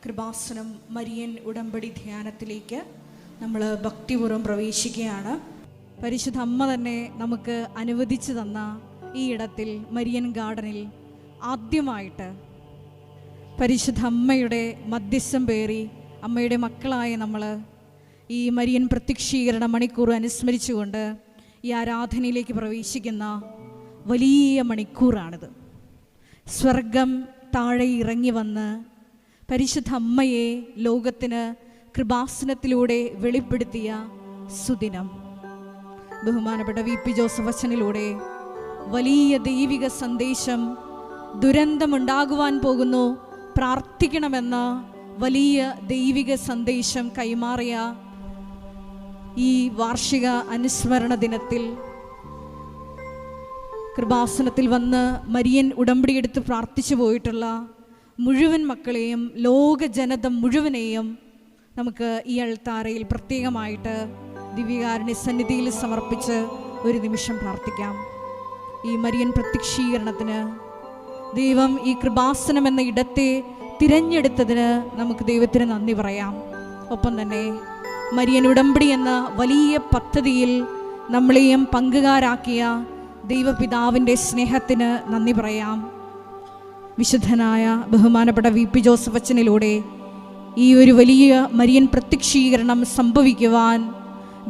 Kripasanam Marian ഉടമ്പടി ധ്യാനത്തിലേക്ക് നമ്മൾ ഭക്തിപൂർവ്വം പ്രവേശിക്കുകയാണ്. പരിശുദ്ധ അമ്മ തന്നെ നമുക്ക് അനുവദിച്ചു തന്ന ഈ ഇടത്തിൽ മരിയൻ ഗാർഡനിൽ ആദ്യമായിട്ട് പരിശുദ്ധ അമ്മയുടെ മധ്യസ്ഥം പേറി അമ്മയുടെ മക്കളായ നമ്മൾ ഈ മരിയൻ പ്രത്യക്ഷീകരണ മണിക്കൂർ അനുസ്മരിച്ചുകൊണ്ട് ഈ ആരാധനയിലേക്ക് പ്രവേശിക്കുന്ന വലിയ മണിക്കൂറാണിത്. സ്വർഗം താഴെ ഇറങ്ങി വന്ന് പരിശുദ്ധ അമ്മയെ ലോകത്തിന് കൃപാസനത്തിലൂടെ വെളിപ്പെടുത്തിയ സുദിനം. ബഹുമാനപ്പെട്ട വി പി ജോസഫ് അച്ഛനിലൂടെ വലിയ ദൈവിക സന്ദേശം, ദുരന്തമുണ്ടാകുവാൻ പോകുന്നു, പ്രാർത്ഥിക്കണമെന്ന വലിയ ദൈവിക സന്ദേശം കൈമാറിയ ഈ വാർഷിക അനുസ്മരണ ദിനത്തിൽ കൃപാസനത്തിൽ വന്ന് മരിയൻ ഉടമ്പടി എടുത്ത് പ്രാർത്ഥിച്ചു പോയിട്ടുള്ള മുഴുവൻ മക്കളെയും, ലോക ജനത മുഴുവനെയും നമുക്ക് ഈ അൾത്താരയിൽ പ്രത്യേകമായിട്ട് ദിവ്യകാരുണ്യ സന്നിധിയിൽ സമർപ്പിച്ച് ഒരു നിമിഷം പ്രാർത്ഥിക്കാം. ഈ മരിയൻ പ്രത്യക്ഷീകരണത്തിന് ദൈവം ഈ കൃപാസനം എന്ന ഇടത്തെ തിരഞ്ഞെടുത്തതിന് നമുക്ക് ദൈവത്തിന് നന്ദി പറയാം. ഒപ്പം തന്നെ മരിയൻ ഉടമ്പടി എന്ന വലിയ പദ്ധതിയിൽ നമ്മളെയും പങ്കുകാരാക്കിയ ദൈവപിതാവിൻ്റെ സ്നേഹത്തിന് നന്ദി പറയാം. വിശുദ്ധനായ ബഹുമാനപ്പെട്ട വി പി ജോസഫ് അച്ഛനിലൂടെ ഈ ഒരു വലിയ മരിയൻ പ്രത്യക്ഷീകരണം സംഭവിക്കുവാൻ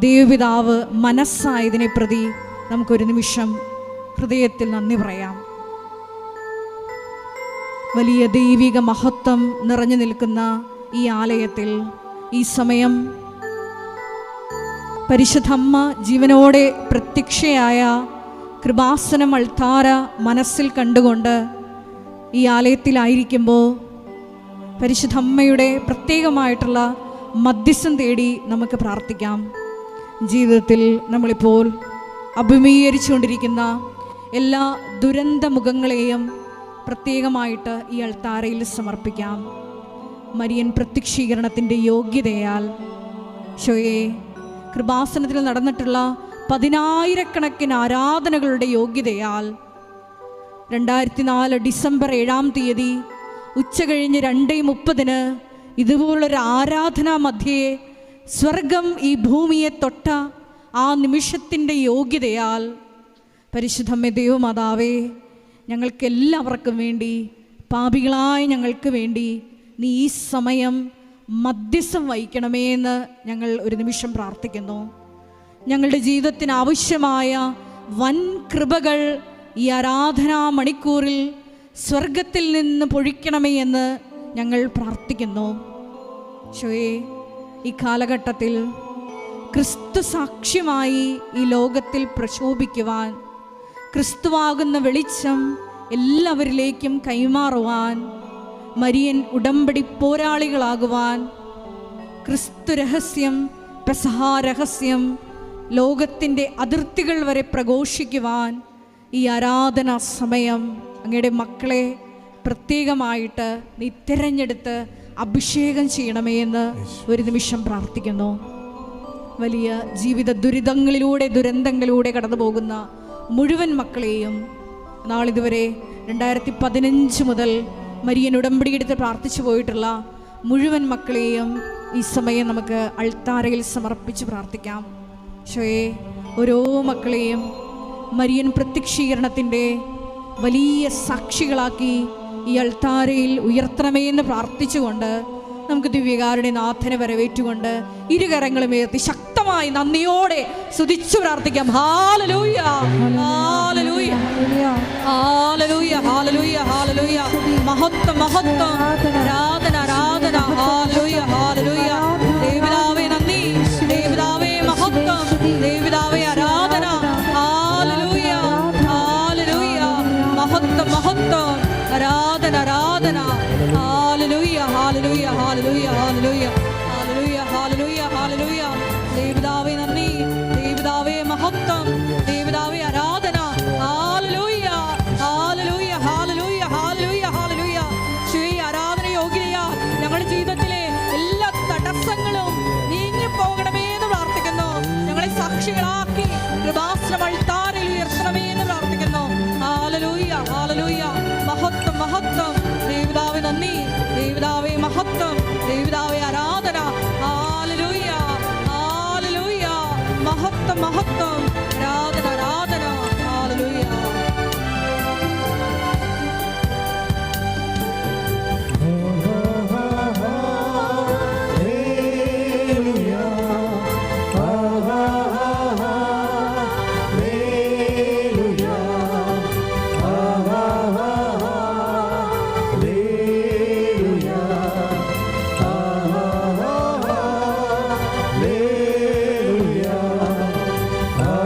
ദൈവപിതാവ് മനസ്സായതിനെ പ്രതി നമുക്കൊരു നിമിഷം ഹൃദയത്തിൽ നന്ദി പറയാം. വലിയ ദൈവിക മഹത്വം നിറഞ്ഞു നിൽക്കുന്ന ഈ ആലയത്തിൽ ഈ സമയം പരിശുദ്ധ അമ്മ ജീവനോടെ പ്രത്യക്ഷയായ കൃപാസനം അൾത്താര മനസ്സിൽ കണ്ടുകൊണ്ട് ഈ ആലയത്തിലായിരിക്കുമ്പോൾ പരിശുദ്ധ അമ്മയുടെ പ്രത്യേകമായിട്ടുള്ള മധ്യസ്ഥം തേടി നമുക്ക് പ്രാർത്ഥിക്കാം. ജീവിതത്തിൽ നമ്മളിപ്പോൾ അഭിമുഖീകരിച്ചുകൊണ്ടിരിക്കുന്ന എല്ലാ ദുരന്ത മുഖങ്ങളെയും പ്രത്യേകമായിട്ട് ഈ അൾത്താരയിൽ സമർപ്പിക്കാം. മരിയൻ പ്രത്യക്ഷീകരണത്തിൻ്റെ യോഗ്യതയാൽ ശോയെ കൃപാസനത്തിൽ നടന്നിട്ടുള്ള 10,000-കണക്കിന് ആരാധനകളുടെ യോഗ്യതയാൽ 2004 ഡിസംബർ 7-ാം തീയതി ഉച്ചകഴിഞ്ഞ് 2:30 ഇതുപോലൊരു ആരാധനാ മധ്യേ സ്വർഗം ഈ ഭൂമിയെ തൊട്ട ആ നിമിഷത്തിൻ്റെ യോഗ്യതയാൽ പരിശുദ്ധമ്മേ ദൈവമാതാവേ, ഞങ്ങൾക്കെല്ലാവർക്കും വേണ്ടി, പാപികളായ ഞങ്ങൾക്ക് വേണ്ടി നീ ഈ സമയം മധ്യസ്ഥം വഹിക്കണമേ എന്ന് ഞങ്ങൾ ഒരു നിമിഷം പ്രാർത്ഥിക്കുന്നു. ഞങ്ങളുടെ ജീവിതത്തിന് ആവശ്യമായ വൻ കൃപകൾ ഈ ആരാധനാ മണിക്കൂറിൽ സ്വർഗത്തിൽ നിന്ന് പൊഴിക്കണമേ എന്ന് ഞങ്ങൾ പ്രാർത്ഥിക്കുന്നു. ഈശോയേ, ഈ കാലഘട്ടത്തിൽ ക്രിസ്തു സാക്ഷ്യമായി ഈ ലോകത്തിൽ പ്രശോഭിക്കുവാൻ, ക്രിസ്തുവാകുന്ന വെളിച്ചം എല്ലാവരിലേക്കും കൈമാറുവാൻ, മരിയൻ ഉടമ്പടി പോരാളികളാകുവാൻ, ക്രിസ്തു രഹസ്യം, പെസഹാ രഹസ്യം ലോകത്തിൻ്റെ അതിർത്തികൾ വരെ പ്രഘോഷിക്കുവാൻ ഈ ആരാധനാ സമയം അങ്ങയുടെ മക്കളെ പ്രത്യേകമായിട്ട് നീ തിരഞ്ഞെടുത്ത് അഭിഷേകം ചെയ്യണമേ എന്ന് ഒരു നിമിഷം പ്രാർത്ഥിക്കുന്നു. വലിയ ജീവിത ദുരന്തങ്ങളിലൂടെ കടന്നു പോകുന്ന മുഴുവൻ മക്കളെയും, നാളിതുവരെ 2015 മുതൽ മരിയൻ ഉടമ്പടി എടുത്ത് പ്രാർത്ഥിച്ചു പോയിട്ടുള്ള മുഴുവൻ മക്കളെയും ഈ സമയം നമുക്ക് അൾത്താരയിൽ സമർപ്പിച്ച് പ്രാർത്ഥിക്കാം. ഈശോയെ, ഓരോ മക്കളെയും മരിയൻ പ്രത്യക്ഷീകരണത്തിൻ്റെ വലിയ സാക്ഷികളാക്കി ഈ അൾത്താരയിൽ ഉയർത്തണമേ എന്ന് പ്രാർത്ഥിച്ചുകൊണ്ട് നമുക്ക് ദിവ്യകാരുണ്യ നാഥനെ വരവേറ്റുകൊണ്ട് ഇരുകരങ്ങളും ഉയർത്തി ശക്തമായി നന്ദിയോടെ സ്തുതിച്ചു പ്രാർത്ഥിക്കാം. ഹല്ലേലൂയ, ഹല്ലേലൂയ, ഹല്ലേലൂയ, ഹല്ലേലൂയ, ഹല്ലേലൂയ. മഹത്വം, മഹത്വം, ആരാധന, ആരാധന. ഹല്ലേലൂയ, ഹല്ലേലൂയ. ദൈവപിതാവേ നന്ദി, ദൈവപിതാവേ മഹത്വം, ദൈവപിതാവേ ആരാധന. ഹല്ലേലൂയ, ഹല്ലേലൂയ. മഹത്വം, മഹത്വം, ആരാധന, ആരാധന. ഹല്ലേലൂയ, ഹല്ലേലൂയ, ഹല്ലേലൂയ, ഹല്ലേലൂയ, ഹല്ലേലൂയ, ഹല്ലേലൂയ, ഹല്ലേലൂയ. ദൈവപിതാവേ നന്ദി, ദൈവപിതാവേ മഹത്വം, ദൈവപിതാവേ ആരാധന. ഹല്ലേലൂയ, ഹല്ലേലൂയ, ഹല്ലേലൂയ, ഹല്ലേലൂയ, ഹല്ലേലൂയ. ശ്രീ ആരാധന യോഗ്യതയാ ഞങ്ങളുടെ ജീവിതത്തിലെ എല്ലാ തടസ്സങ്ങളും നീങ്ങിപ്പോകണമേ എന്ന് പ്രാർത്ഥിക്കുന്നു. ഞങ്ങളെ സാക്ഷികളാക്കി കൃപാസനം അൾത്താരയിൽ ഉയർത്തണമേ എന്ന് പ്രാർത്ഥിക്കുന്നു. ഹല്ലേലൂയ, ഹല്ലേലൂയ. മഹത്വം, മഹത്വം. ദൈവപിതാവേ നന്ദി, ദൈവപിതാവേ മഹത്വം. ദൈവപിതാവേ ആരാധന. ഹല്ലേലൂയ, ഹല്ലേലൂയ. മഹത്വം, മഹത്വം. ആരാധന, ആരാധന. ഹല്ലേലൂയ. Hallelujah.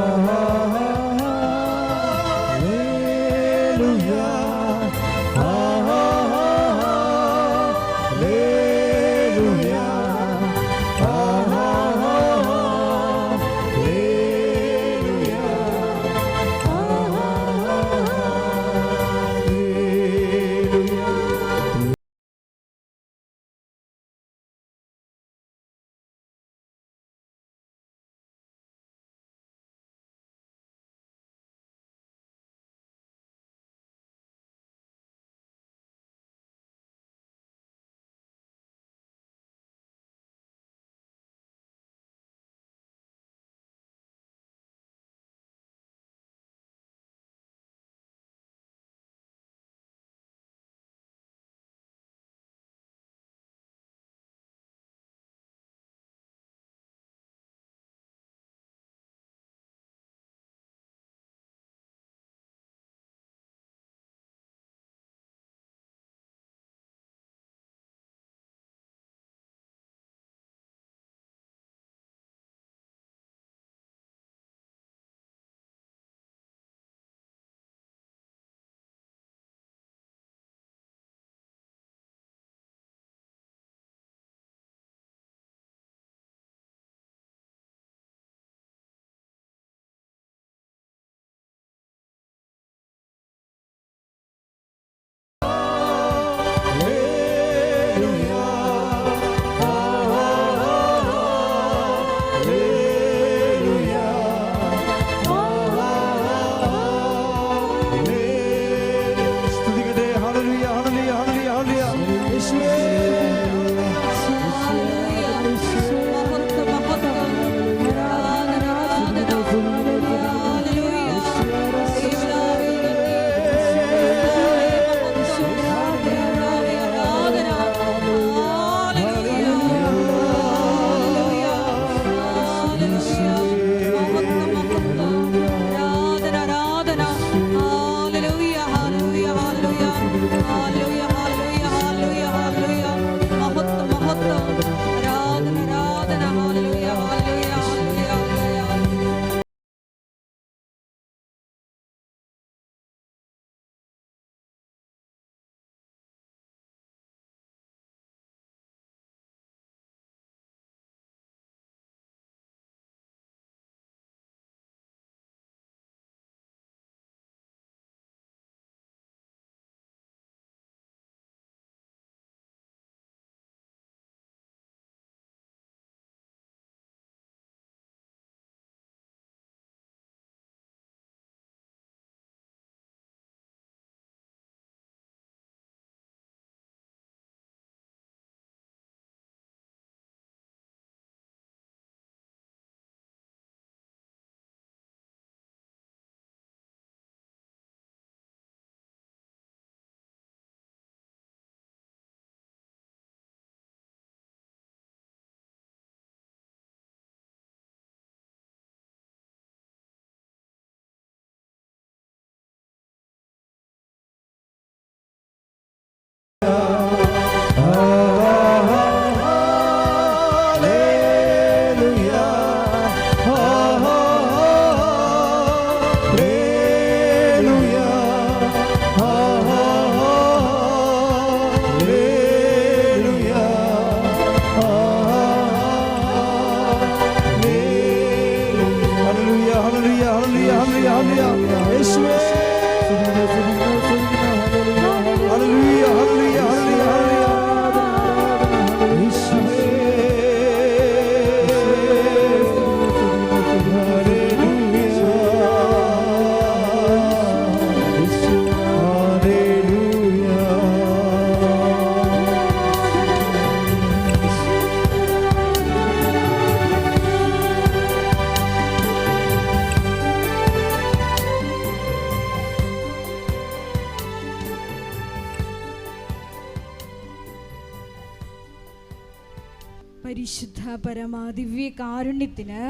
പരിശുദ്ധ പരമ ദിവ്യ കാരുണ്യത്തിന്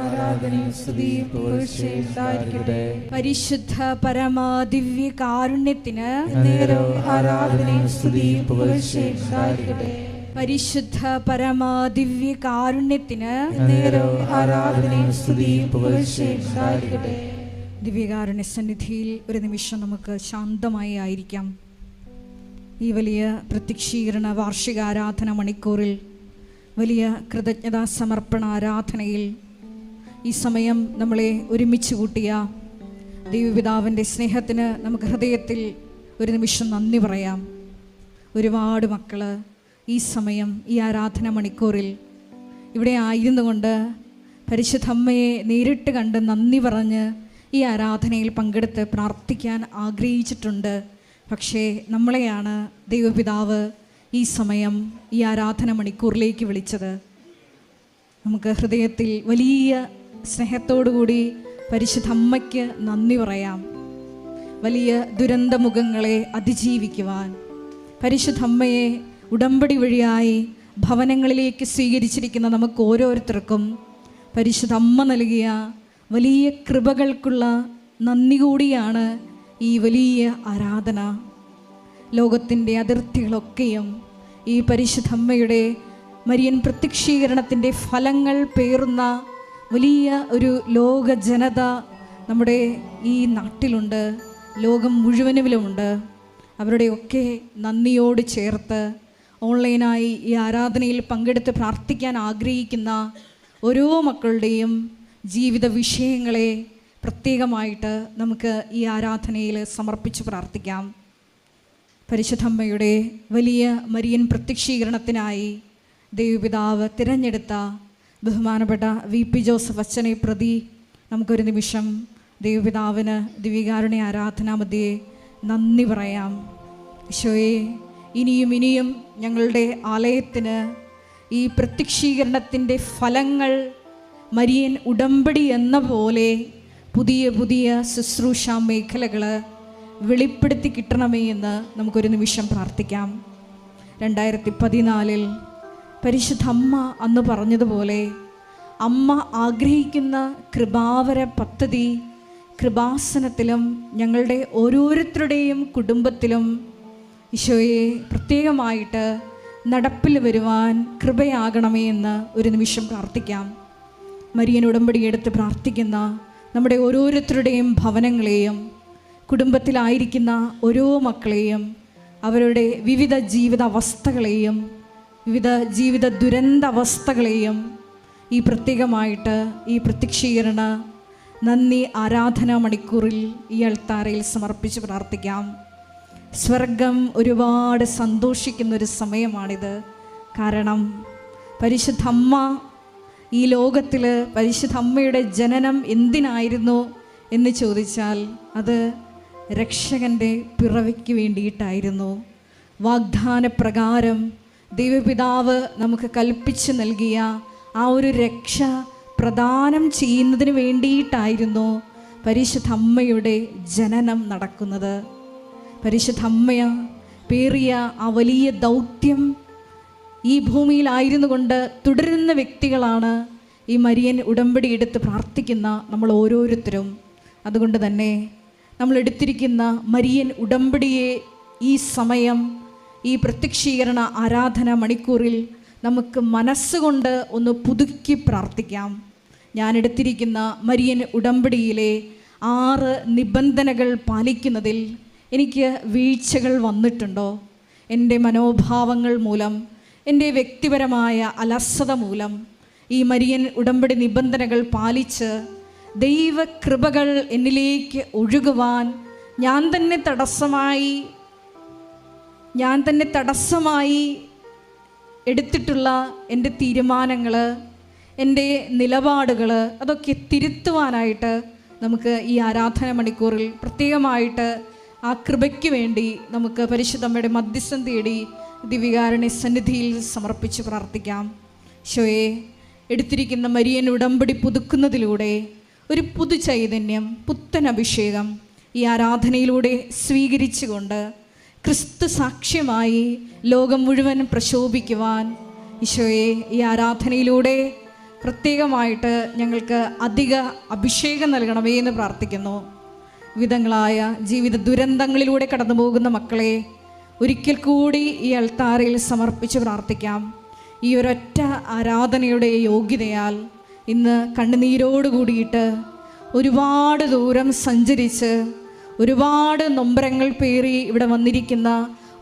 ആരാധനയും സ്തുതിയും പുകഴ്ചയും ഉണ്ടായിരിക്കട്ടെ. പരിശുദ്ധ പരമ ദിവ്യ കാരുണ്യത്തിന് ആരാധനയും സ്തുതിയും പുകഴ്ചയും ഉണ്ടായിരിക്കട്ടെ. പരിശുദ്ധ പരമ ദിവ്യ കാരുണ്യത്തിന് ആരാധനയും സ്തുതിയും പുകഴ്ചയും ഉണ്ടായിരിക്കട്ടെ. ദിവ്യകാരുണ്യ സന്നിധിയിൽ ഒരു നിമിഷം നമുക്ക് ശാന്തമായി ആയിരിക്കാം. ഈ വലിയ പ്രത്യക്ഷീകരണ വാർഷിക ആരാധന മണിക്കൂറിൽ, വലിയ കൃതജ്ഞതാ സമർപ്പണ ആരാധനയിൽ ഈ സമയം നമ്മളെ ഒരുമിച്ച് കൂട്ടിയ ദൈവപിതാവിൻ്റെ സ്നേഹത്തിന് നമുക്ക് ഹൃദയത്തിൽ ഒരു നിമിഷം നന്ദി പറയാം. ഒരുപാട് മക്കൾ ഈ സമയം ഈ ആരാധന മണിക്കൂറിൽ ഇവിടെ ആയിരുന്നു കൊണ്ട് പരിശുദ്ധ അമ്മയെ നേരിട്ട് കണ്ട് നന്ദി പറഞ്ഞ് ഈ ആരാധനയിൽ പങ്കെടുത്ത് പ്രാർത്ഥിക്കാൻ ആഗ്രഹിച്ചിട്ടുണ്ട്. പക്ഷേ നമ്മളെയാണ് ദൈവപിതാവ് ഈ സമയം ഈ ആരാധന മണിക്കൂറിലേക്ക് വിളിച്ചത്. നമുക്ക് ഹൃദയത്തിൽ വലിയ സ്നേഹത്തോടുകൂടി പരിശുദ്ധ അമ്മയ്ക്ക് നന്ദി പറയാം. വലിയ ദുരന്തമുഖങ്ങളെ അതിജീവിക്കുവാൻ പരിശുദ്ധ അമ്മയെ ഉടമ്പടി വഴിയായി ഭവനങ്ങളിലേക്ക് സ്വീകരിച്ചിരിക്കുന്ന നമുക്ക് ഓരോരുത്തർക്കും പരിശുദ്ധ അമ്മ നൽകിയ വലിയ കൃപകൾക്കുള്ള നന്ദി കൂടിയാണ് ഈ വലിയ ആരാധന. ലോകത്തിൻ്റെ അതിർത്തികളൊക്കെയും ഈ പരിശുദ്ധ അമ്മയുടെ മരിയൻ പ്രത്യക്ഷീകരണത്തിൻ്റെ ഫലങ്ങൾ പേറുന്ന വലിയ ഒരു ലോക ജനത നമ്മുടെ ഈ നാട്ടിലുണ്ട്, ലോകം മുഴുവനുമിലുമുണ്ട്. അവരുടെയൊക്കെ നന്ദിയോട് ചേർത്ത് ഓൺലൈനായി ഈ ആരാധനയിൽ പങ്കെടുത്ത് പ്രാർത്ഥിക്കാൻ ആഗ്രഹിക്കുന്ന ഓരോ മക്കളുടെയും ജീവിത വിഷയങ്ങളെ പ്രത്യേകമായിട്ട് നമുക്ക് ഈ ആരാധനയിൽ സമർപ്പിച്ച് പ്രാർത്ഥിക്കാം. പരിശുദ്ധമ്മയുടെ വലിയ മരിയൻ പ്രത്യക്ഷീകരണത്തിനായി ദൈവപിതാവ് തിരഞ്ഞെടുത്ത ബഹുമാനപ്പെട്ട VP ജോസഫ് അച്ഛനെ പ്രതി നമുക്കൊരു നിമിഷം ദൈവപിതാവിന് ദിവ്യകാരുണ്യ ആരാധനാമധ്യേ നന്ദി പറയാം. ഈശോയെ, ഇനിയും ഇനിയും ഞങ്ങളുടെ ആലയത്തിന് ഈ പ്രത്യക്ഷീകരണത്തിൻ്റെ ഫലങ്ങൾ മരിയൻ ഉടമ്പടി എന്ന പോലെ പുതിയ പുതിയ ശുശ്രൂഷ മേഖലകൾ വെളിപ്പെടുത്തി കിട്ടണമേ എന്ന് നമുക്കൊരു നിമിഷം പ്രാർത്ഥിക്കാം. 2014 പരിശുദ്ധ അമ്മ അന്ന് പറഞ്ഞതുപോലെ അമ്മ ആഗ്രഹിക്കുന്ന കൃപാവര പദ്ധതി കൃപാസനത്തിലും ഞങ്ങളുടെ ഓരോരുത്തരുടെയും കുടുംബത്തിലും ഈശോയെ പ്രത്യേകമായിട്ട് നടപ്പിൽ വരുവാൻ കൃപയാകണമേ എന്ന് ഒരു നിമിഷം പ്രാർത്ഥിക്കാം. മരിയൻ ഉടമ്പടി എടുത്ത് പ്രാർത്ഥിക്കുന്ന നമ്മുടെ ഓരോരുത്തരുടെയും ഭവനങ്ങളെയും കുടുംബത്തിലായിരിക്കുന്ന ഓരോ മക്കളെയും അവരുടെ വിവിധ ജീവിത അവസ്ഥകളെയും വിവിധ ജീവിത ദുരന്ത അവസ്ഥകളെയും ഈ പ്രത്യേകമായിട്ട് ഈ പ്രത്യക്ഷീകരണ നന്ദി ആരാധനാ മണിക്കൂറിൽ ഈ അൾത്താരയിൽ സമർപ്പിച്ച് പ്രാർത്ഥിക്കാം. സ്വർഗം ഒരുപാട് സന്തോഷിക്കുന്നൊരു സമയമാണിത്. കാരണം പരിശുദ്ധ അമ്മ ഈ ലോകത്തിൽ പരിശുദ്ധ അമ്മയുടെ ജനനം എന്തിനായിരുന്നു എന്ന് ചോദിച്ചാൽ അത് രക്ഷകൻ്റെ പിറവിക്ക് വേണ്ടിയിട്ടായിരുന്നു. വാഗ്ദാനപ്രകാരം ദൈവപിതാവ് നമുക്ക് കൽപ്പിച്ച് നൽകിയ ആ ഒരു രക്ഷ പ്രദാനം ചെയ്യുന്നതിന് വേണ്ടിയിട്ടായിരുന്നു പരിശുദ്ധ അമ്മയുടെ ജനനം നടക്കുന്നത്. പരിശുദ്ധ അമ്മ പേറിയ ആ വലിയ ദൗത്യം ഈ ഭൂമിയിലായിരുന്നു കൊണ്ട് തുടരുന്ന വ്യക്തികളാണ് ഈ മരിയൻ ഉടമ്പടി എടുത്ത് പ്രാർത്ഥിക്കുന്ന നമ്മൾ ഓരോരുത്തരും. അതുകൊണ്ട് തന്നെ നമ്മൾ എടുത്തിരിക്കുന്ന മരിയൻ ഉടമ്പടിയെ ഈ സമയം ഈ പ്രത്യക്ഷീകരണ ആരാധന മണിക്കൂറിൽ നമുക്ക് മനസ്സുകൊണ്ട് ഒന്ന് പുതുക്കി പ്രാർത്ഥിക്കാം. ഞാൻ എടുത്തിരിക്കുന്ന മരിയൻ ഉടമ്പടിയിലെ 6 നിബന്ധനകൾ പാലിക്കുന്നതിൽ എനിക്ക് വീഴ്ചകൾ വന്നിട്ടുണ്ടോ? എൻ്റെ മനോഭാവങ്ങൾ മൂലം, എൻ്റെ വ്യക്തിപരമായ അലസത മൂലം ഈ മരിയൻ ഉടമ്പടി നിബന്ധനകൾ പാലിച്ച് ദൈവകൃപകൾ എന്നിലേക്ക് ഒഴുകുവാൻ ഞാൻ തന്നെ തടസ്സമായി എടുത്തിട്ടുള്ള എൻ്റെ തീരുമാനങ്ങൾ, എൻ്റെ നിലപാടുകൾ അതൊക്കെ തിരുത്തുവാനായിട്ട് നമുക്ക് ഈ ആരാധന മണിക്കൂറിൽ പ്രത്യേകമായിട്ട് ആ കൃപയ്ക്ക് വേണ്ടി നമുക്ക് പരിശുദ്ധമ്മയുടെ മധ്യസ്ഥം തേടി ദിവ്യകാരുണ്യ സന്നിധിയിൽ സമർപ്പിച്ച് പ്രാർത്ഥിക്കാം. ഈശോയെ, എടുത്തിരിക്കുന്ന മരിയൻ ഉടമ്പടി പുതുക്കുന്നതിലൂടെ ഒരു പുതു ചൈതന്യം, പുത്തൻ അഭിഷേകം ഈ ആരാധനയിലൂടെ സ്വീകരിച്ചുകൊണ്ട് ക്രിസ്തു സാക്ഷ്യമായി ലോകം മുഴുവൻ പ്രശോഭിക്കുവാൻ ഈശോയെ, ഈ ആരാധനയിലൂടെ പ്രത്യേകമായിട്ട് ഞങ്ങൾക്ക് അധിക അഭിഷേകം നൽകണമേ എന്ന് പ്രാർത്ഥിക്കുന്നു. വിധങ്ങളായ ജീവിത ദുരന്തങ്ങളിലൂടെ കടന്നു പോകുന്ന മക്കളെ ഒരിക്കൽ കൂടി ഈ അൾത്താരയിൽ സമർപ്പിച്ച് പ്രാർത്ഥിക്കാം. ഈ ഒരൊറ്റ ആരാധനയുടെ യോഗ്യതയാൽ ഇന്ന് കണ്ണുനീരോട് കൂടിയിട്ട് ഒരുപാട് ദൂരം സഞ്ചരിച്ച് ഒരുപാട് നൊമ്പരങ്ങൾ പേറി ഇവിടെ വന്നിരിക്കുന്ന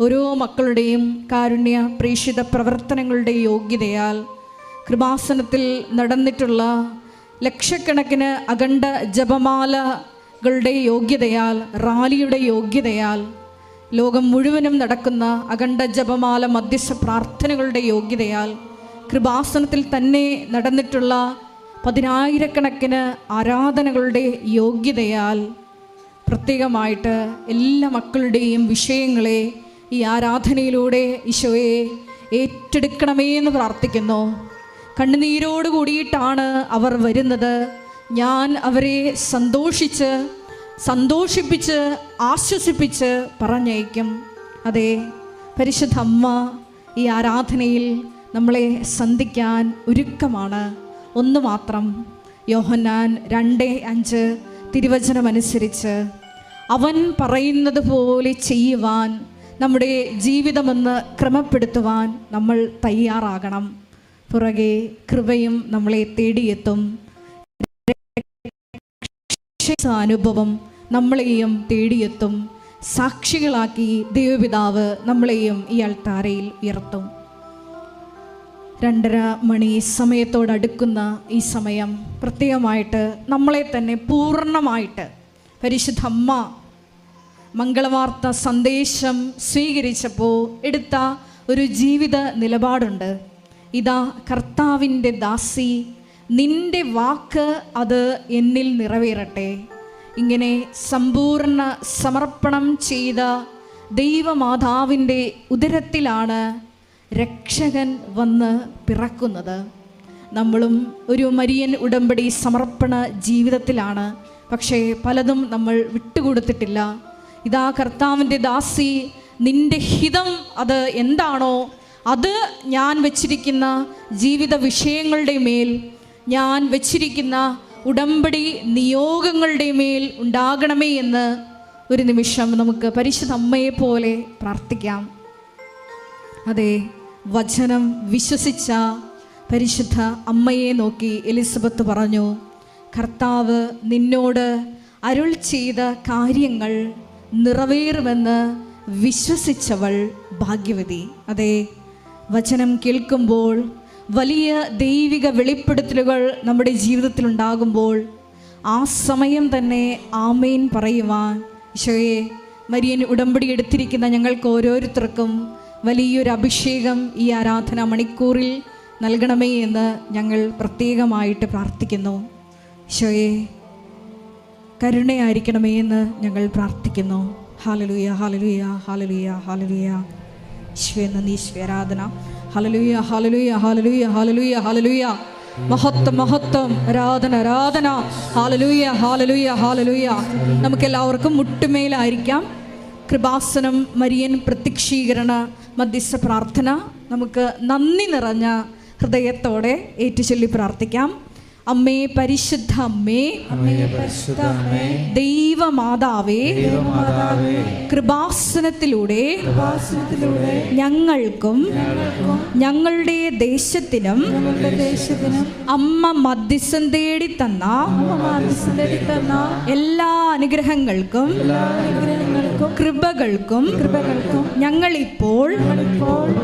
ഓരോ മക്കളുടെയും കാരുണ്യ പ്രേക്ഷിത പ്രവർത്തനങ്ങളുടെ യോഗ്യതയാൽ, കൃപാസനത്തിൽ നടന്നിട്ടുള്ള ലക്ഷക്കണക്കിന് അഖണ്ഡ ജപമാലകളുടെ യോഗ്യതയാൽ, റാലിയുടെ യോഗ്യതയാൽ, ലോകം മുഴുവനും നടക്കുന്ന അഖണ്ഡ ജപമാല മധ്യസ്ഥ പ്രാർത്ഥനകളുടെ യോഗ്യതയാൽ, കൃപാസനത്തിൽ തന്നെ നടന്നിട്ടുള്ള 10,000-കണക്കിന് ആരാധനകളുടെ യോഗ്യതയാൽ പ്രത്യേകമായിട്ട് എല്ലാ മക്കളുടെയും വിഷയങ്ങളെ ഈ ആരാധനയിലൂടെ ഈശോയെ ഏറ്റെടുക്കണമേ എന്ന് പ്രാർത്ഥിക്കുന്നു. കണ്ണുനീരോട് കൂടിയിട്ടാണ് അവർ വരുന്നത്. ഞാൻ അവരെ സന്തോഷിപ്പിച്ച് ആശ്വസിപ്പിച്ച് പറഞ്ഞയക്കും. അതെ, പരിശുദ്ധ അമ്മ ഈ ആരാധനയിൽ നമ്മളെ സന്ധിക്കാൻ ഒരുക്കമാണ്. ഒന്ന് മാത്രം, യോഹന്നാൻ 2:5 തിരുവചനമനുസരിച്ച് അവൻ പറയുന്നത് പോലെ ചെയ്യുവാൻ, നമ്മുടെ ജീവിതമെന്ന് ക്രമപ്പെടുത്തുവാൻ നമ്മൾ തയ്യാറാകണം. പുറകെ കൃപയും നമ്മളെ തേടിയെത്തും. അനുഭവം നമ്മളെയും തേടിയെത്തും. സാക്ഷികളാക്കി ദൈവപിതാവ് നമ്മളെയും ഈ അൾത്താരയിൽ ഉയർത്തും. 2:30 മണി സമയത്തോടടുക്കുന്ന ഈ സമയം പ്രത്യേകമായിട്ട് നമ്മളെ തന്നെ പൂർണ്ണമായിട്ട് പരിശുദ്ധ അമ്മ മംഗളവാർത്ത സന്ദേശം സ്വീകരിച്ചപ്പോൾ എടുത്ത ഒരു ജീവിത നിലപാടുണ്ട്. ഇതാ കർത്താവിൻ്റെ ദാസി, നിന്റെ വാക്ക് അത് എന്നിൽ നിറവേറട്ടെ. ഇങ്ങനെ സമ്പൂർണ്ണ സമർപ്പണം ചെയ്ത ദൈവമാതാവിൻ്റെ ഉദരത്തിലാണ് രക്ഷകൻ വന്ന് പിറക്കുന്നത്. നമ്മളും ഒരു മരിയൻ ഉടമ്പടി സമർപ്പണ ജീവിതത്തിലാണ്. പക്ഷേ പലതും നമ്മൾ വിട്ടുകൊടുത്തിട്ടില്ല. ഇതാ കർത്താവിൻ്റെ ദാസി, നിന്റെ ഹിതം അത് എന്താണോ അത് ഞാൻ വച്ചിരിക്കുന്ന ജീവിത വിഷയങ്ങളുടെ മേൽ, ഞാൻ വച്ചിരിക്കുന്ന ഉടമ്പടി നിയോഗങ്ങളുടെ മേൽ ഉണ്ടാകണമേ എന്ന് ഒരു നിമിഷം നമുക്ക് പരിശുദ്ധ അമ്മയെ പോലെ പ്രാർത്ഥിക്കാം. അതെ, വചനം വിശ്വസിച്ച പരിശുദ്ധ അമ്മയെ നോക്കി എലിസബത്ത് പറഞ്ഞു, കർത്താവ് നിന്നോട് അരുൾ ചെയ്ത കാര്യങ്ങൾ നിറവേറുമെന്ന് വിശ്വസിച്ചവൾ ഭാഗ്യവതി. അതെ, വചനം കേൾക്കുമ്പോൾ വലിയ ദൈവിക വെളിപ്പെടുത്തലുകൾ നമ്മുടെ ജീവിതത്തിലുണ്ടാകുമ്പോൾ ആ സമയം തന്നെ ആമേൻ പറയുവാൻ ഈശോയെ, മരിയൻ ഉടമ്പടി എടുത്തിരിക്കുന്ന ഞങ്ങൾക്ക് ഓരോരുത്തർക്കും വലിയൊരു അഭിഷേകം ഈ ആരാധന മണിക്കൂറിൽ നൽകണമേ എന്ന് ഞങ്ങൾ പ്രത്യേകമായിട്ട് പ്രാർത്ഥിക്കുന്നു. ഈശോയെ, കരുണയായിരിക്കണമേ എന്ന് ഞങ്ങൾ പ്രാർത്ഥിക്കുന്നു. ഹല്ലേലൂയ, ഹല്ലേലൂയ, ഹല്ലേലൂയ, ഹല്ലേലൂയ. ഈശോയെ നന്ദി, ഈശോയെ ആരാധന. ഹല്ലേലൂയ, ഹല്ലേലൂയ, ഹല്ലേലൂയ, ഹല്ലേലൂയ, ഹല്ലേലൂയ. മഹത്വം, മഹത്വം, ആരാധന, ആരാധന. ഹല്ലേലൂയ, ഹല്ലേലൂയ, ഹല്ലേലൂയ. നമുക്കെല്ലാവർക്കും മുട്ടുമേലായിരിക്കാം. കൃപാസനം മരിയൻ പ്രത്യക്ഷീകരണ മധ്യസ്ഥ പ്രാർത്ഥന നമുക്ക് നന്ദി നിറഞ്ഞ ഹൃദയത്തോടെ ഏറ്റുചൊല്ലി പ്രാർത്ഥിക്കാം. അമ്മേ, പരിശുദ്ധ അമ്മേ, ദൈവമാതാവേ, കൃപാസനത്തിലൂടെ ഞങ്ങൾക്കും ഞങ്ങളുടെ ദേശത്തിനും അമ്മ മധ്യസ്ഥം തേടി തന്ന എല്ലാ അനുഗ്രഹങ്ങൾക്കും കൃപകൾക്കും ഞങ്ങളിപ്പോൾ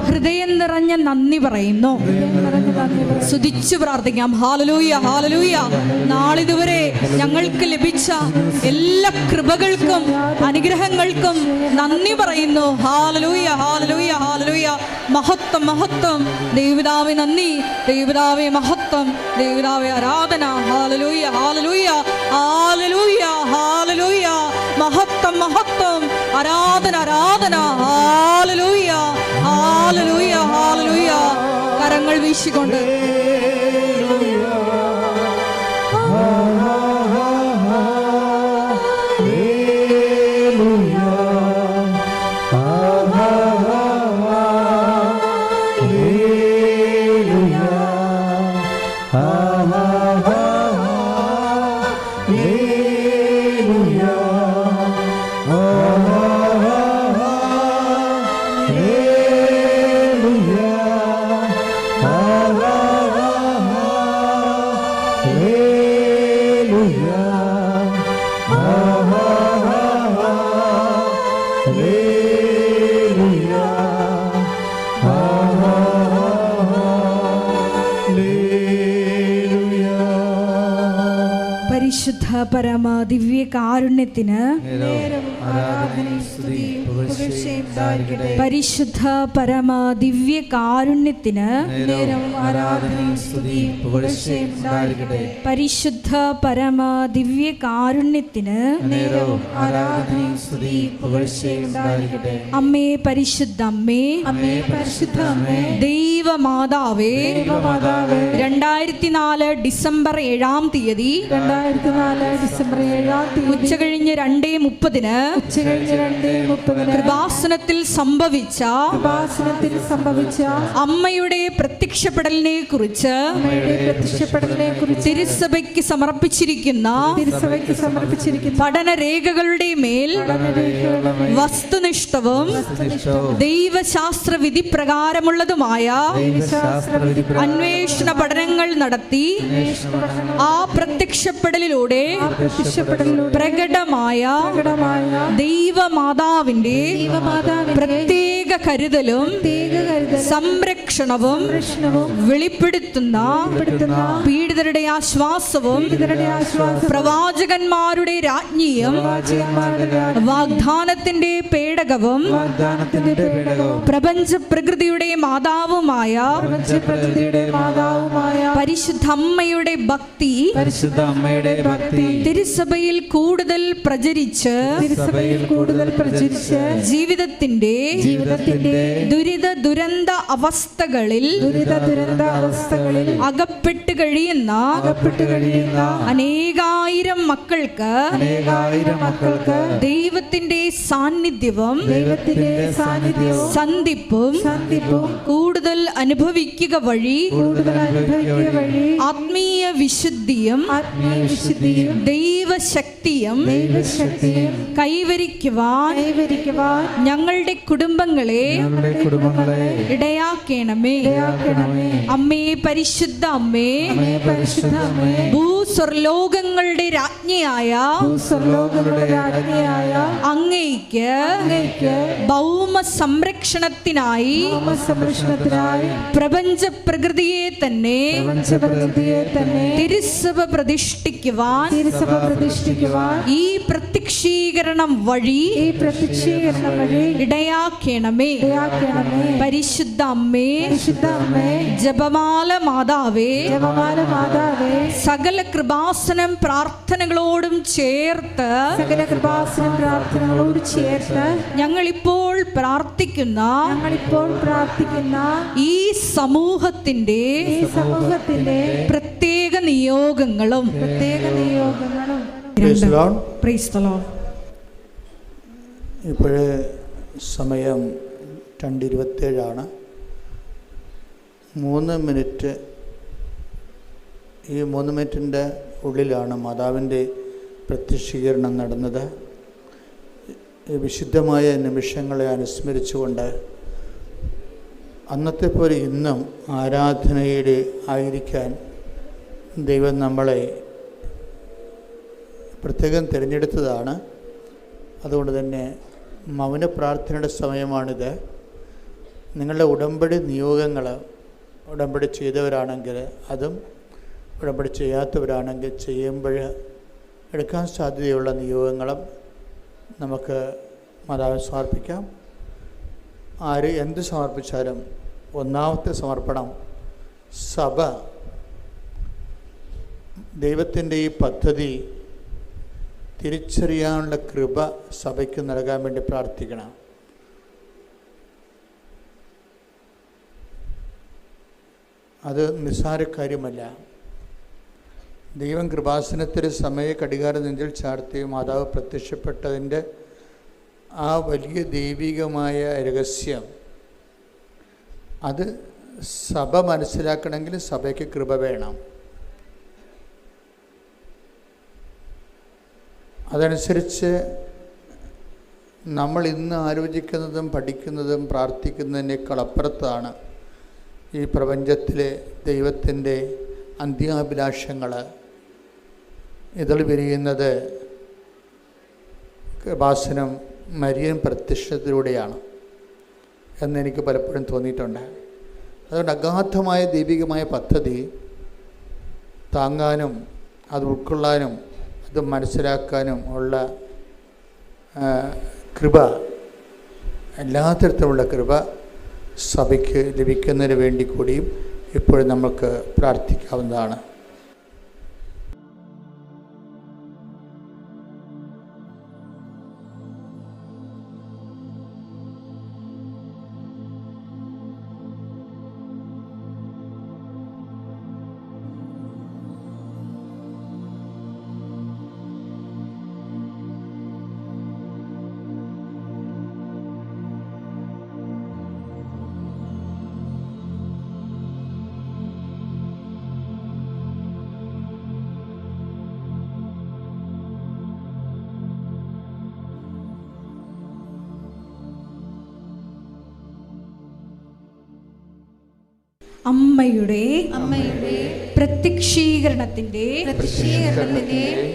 ഹൃദയം നിറഞ്ഞ നന്ദി പറയുന്നു. സ്തുതിച്ചു പ്രാർത്ഥിക്കാം. Hallelujah, hallelujah. നാളിതുവരെ ഞങ്ങൾക്ക് ലഭിച്ച എല്ലാ കൃപകൾക്കും അനുഗ്രഹങ്ങൾക്കും നന്ദി പറയുന്നു. ഹല്ലേലൂയ, ഹല്ലേലൂയ, ഹല്ലേലൂയ. മഹത്വം, മഹത്വം. ദൈവപിതാവേ നന്ദി, ദൈവപിതാവേ മഹത്വം, ദൈവപിതാവേ ആരാധന. ഹല്ലേലൂയ, ഹല്ലേലൂയ, ഹല്ലേലൂയ, ഹല്ലേലൂയ. മഹത്വം, മഹത്വം, ആരാധന, ആരാധന. ഹല്ലേലൂയ, ഹല്ലേലൂയ, ഹല്ലേലൂയ. കരങ്ങൾ വീശിക്കൊണ്ട് പരിശുദ്ധ പരമ ദിവ്യ കാരുണ്യത്തിന് പരിശുദ്ധ പരമ ദിവ്യ കാരുണ്യത്തിന് പരിശുദ്ധ പരമ ദിവ്യ കാരുണ്യത്തിന് അമ്മേ പരിശുദ്ധ അമ്മേ ദൈവമാതാവേ 2004 ഡിസംബർ 7-ാം തീയതി ഉച്ചകഴിഞ്ഞ് 2:30 കൃപാസനത്തിൽ സംഭവിച്ച അമ്മയുടെ പ്രത്യക്ഷപ്പെടലിനെ കുറിച്ച് തിരുസഭയ്ക്ക് സമർപ്പിച്ചിരിക്കുന്ന പഠനരേഖകളുടെ മേൽ വസ്തുനിഷ്ഠവും ദൈവശാസ്ത്ര വിധി പ്രകാരമുള്ളതുമായ അന്വേഷണ പഠനങ്ങൾ നടത്തി ആ പ്രത്യക്ഷപ്പെടലിലൂടെ പ്രകടമായ ദൈവമാതാവിന്റെ പ്രത്യേക കരുതലും സംരക്ഷണവും വെളിപ്പെടുത്തുന്ന പീഡിതരുടെ ആശ്വാസവും പ്രവാചകന്മാരുടെ രാജ്ഞിയും വാഗ്ദാനത്തിന്റെ പേടകവും പ്രപഞ്ച പ്രകൃതിയുടെ മാതാവുമായ പരിശുദ്ധ അമ്മയുടെ ഭക്തി തിരുസഭയിൽ കൂടുതൽ പ്രചരിച്ച് ജീവിതത്തിന്റെ ദുരിത ദുരന്ത അവസ്ഥകളിൽ അകപ്പെട്ട് കഴിയുന്ന അനേകായിരം മക്കൾക്ക് ദൈവത്തിന്റെ സാന്നിധ്യവും സന്ധിപ്പും കൂടുതൽ അനുഭവിക്കുക വഴി ആത്മീയ വിശുദ്ധിയും ദൈവശക്തിയും കൈവരിക്കുവാൻ ഞങ്ങളുടെ കുടുംബങ്ങളെ ഇടയാക്കണമേ. അമ്മേ പരിശുദ്ധ അമ്മേ, ഭൂസ്വർലോകങ്ങളുടെ രാജ്ഞിയായ അങ്ങയ്ക്ക് ഭൗമ സംരക്ഷണത്തിനായി പ്രപഞ്ച പ്രകൃതിയെ തന്നെ തിരുസഭ പ്രതിഷ്ഠിക്കുവാൻ ഈ പ്രത്യക്ഷീകരണം വഴി ഇടയാക്കണമേ. പരിശുദ്ധ അമ്മേ, ജപമാല മാതാവേ, സകല കൃപാസനം പ്രാർത്ഥനകളോടും ചേർത്ത് ഞങ്ങളിപ്പോൾ പ്രാർത്ഥിക്കുന്ന ഈ സമൂഹത്തിന്റെ പ്രത്യേക നിയോഗങ്ങളും ഇപ്പോഴേ സമയം 2:27 3 മിനിറ്റ്. ഈ 3 മിനിറ്റിൻ്റെ ഉള്ളിലാണ് മാതാവിൻ്റെ പ്രത്യക്ഷീകരണം നടന്നത്. ഈ വിശുദ്ധമായ നിമിഷങ്ങളെ അനുസ്മരിച്ചുകൊണ്ട് അന്നത്തെ പോലെ ഇന്നും ആരാധനയിൽ ആയിരിക്കാൻ ദൈവം നമ്മളെ പ്രത്യേകം തിരഞ്ഞെടുത്തതാണ്. അതുകൊണ്ട് തന്നെ മൗന പ്രാർത്ഥനയുടെ സമയമാണിത്. നിങ്ങളുടെ ഉടമ്പടി നിയോഗങ്ങൾ ഉടമ്പടി ചെയ്തവരാണെങ്കിൽ അതും ഉടമ്പടി ചെയ്യാത്തവരാണെങ്കിൽ ചെയ്യുമ്പോൾ എടുക്കാൻ സാധ്യതയുള്ള നിയോഗങ്ങളും നമുക്ക് മാതാവിന് സമർപ്പിക്കാം. ആര് എന്ത് സമർപ്പിച്ചാലും ഒന്നാമത്തെ സമർപ്പണം സഭ ദൈവത്തിൻ്റെ ഈ പദ്ധതി തിരിച്ചറിയാനുള്ള കൃപ സഭയ്ക്ക് നൽകാൻ വേണ്ടി പ്രാർത്ഥിക്കണം. അത് നിസ്സാര കാര്യമല്ല. ദൈവം കൃപാസനത്തിൽ സമയ കടികാര നെഞ്ചിൽ ചാർത്തി മാതാവ് പ്രത്യക്ഷപ്പെട്ടതിൻ്റെ ആ വലിയ ദൈവികമായ രഹസ്യം അത് സഭ മനസ്സിലാക്കണമെങ്കിൽ സഭയ്ക്ക് കൃപ വേണം. അതനുസരിച്ച് നമ്മൾ ഇന്ന് ആലോചിക്കുന്നതും പഠിക്കുന്നതും പ്രാർത്ഥിക്കുന്നതിനേക്കാൾ അപ്പുറത്താണ് ഈ പ്രപഞ്ചത്തിലെ ദൈവത്തിൻ്റെ അന്ത്യാഭിലാഷങ്ങൾ ഇതൾ വിരിയുന്നത് കൃപാസനം മരിയൻ പ്രത്യക്ഷത്തിലൂടെയാണ് എന്നെനിക്ക് പലപ്പോഴും തോന്നിയിട്ടുണ്ട്. അതുകൊണ്ട് അഗാധമായ ദൈവികമായ പദ്ധതി താങ്ങാനും അത് ഉൾക്കൊള്ളാനും അത് മനസ്സിലാക്കാനും ഉള്ള കൃപ, എല്ലാ തരത്തിലുള്ള കൃപ സഭയ്ക്ക് ലഭിക്കുന്നതിന് വേണ്ടി കൂടിയും ഇപ്പോഴും നമുക്ക് പ്രാർത്ഥിക്കാവുന്നതാണ്. അമ്മയുടെ പ്രത്യക്ഷീകരണത്തിന്റെ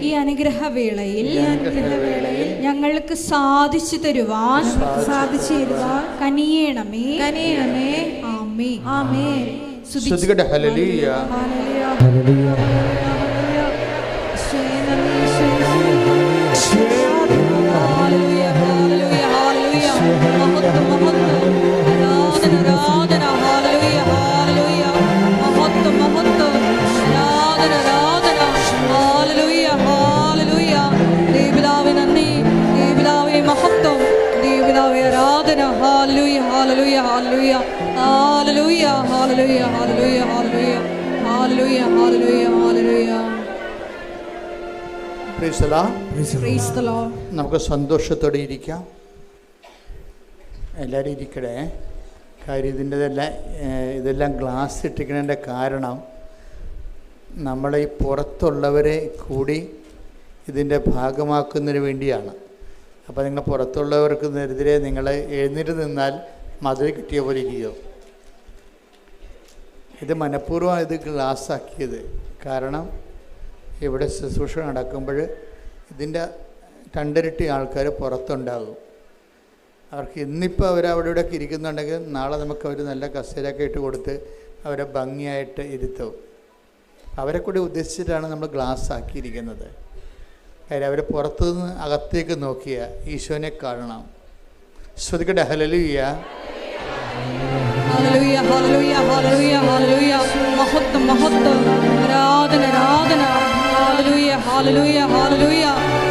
ഈ അനുഗ്രഹവേളയിൽ ഞങ്ങൾക്ക് സാധിച്ചു തരുവാൻ കനിയണമേ. ആമേൻ. ആമേൻ. സ്തുതിക്കട്ടെ. ഹല്ലേലൂയ. ഹല്ലേലൂയ. നമുക്ക് സന്തോഷത്തോടെ ഇരിക്കാം. എല്ലാവരും ഇരിക്കണേ. കാര്യം ഇതെല്ലാം ഗ്ലാസ് ഇട്ടിരിക്കുന്നതിൻ്റെ കാരണം നമ്മളെ ഈ പുറത്തുള്ളവരെ കൂടി ഇതിൻ്റെ ഭാഗമാക്കുന്നതിന് വേണ്ടിയാണ്. അപ്പോൾ നിങ്ങൾ പുറത്തുള്ളവർക്കെതിരെ നിങ്ങൾ എഴുന്നേറ്റ് നിന്നാൽ മതിൽ കിട്ടിയ പോലെ ഇരിക്കുമോ? ഇത് മനഃപൂർവ്വം ഇത് ഗ്ലാസ് ആക്കിയത്. കാരണം ഇവിടെ ശുശ്രൂഷ നടക്കുമ്പോൾ ഇതിൻ്റെ രണ്ടിരട്ടി ആൾക്കാർ പുറത്തുണ്ടാകും. അവർക്ക് ഇന്നിപ്പോൾ അവരവിടെ ഇവിടെയൊക്കെ ഇരിക്കുന്നുണ്ടെങ്കിൽ നാളെ നമുക്ക് അവർ നല്ല കസേരയൊക്കെ ഇട്ട് കൊടുത്ത് അവരെ ഭംഗിയായിട്ട് ഇരുത്തും. അവരെ കൂടി ഉദ്ദേശിച്ചിട്ടാണ് നമ്മൾ ഗ്ലാസ് ആക്കിയിരിക്കുന്നത്. കാര്യം അവർ പുറത്തുനിന്ന് അകത്തേക്ക് നോക്കിയ ഈശോനെ കാണണം. ശ്രുതിക്കട്ടെ. ഹല്ലേലൂയ. ഹല്ലേലൂയ. ഹല്ലേലൂയ. ഹല്ലേലൂയ. ഹല്ലേലൂയ. മഹത്വം, മഹത്വം, ആരാധന, ആരാധന. ഹല്ലേലൂയ. ഹല്ലേലൂയ. ഹല്ലേലൂയ.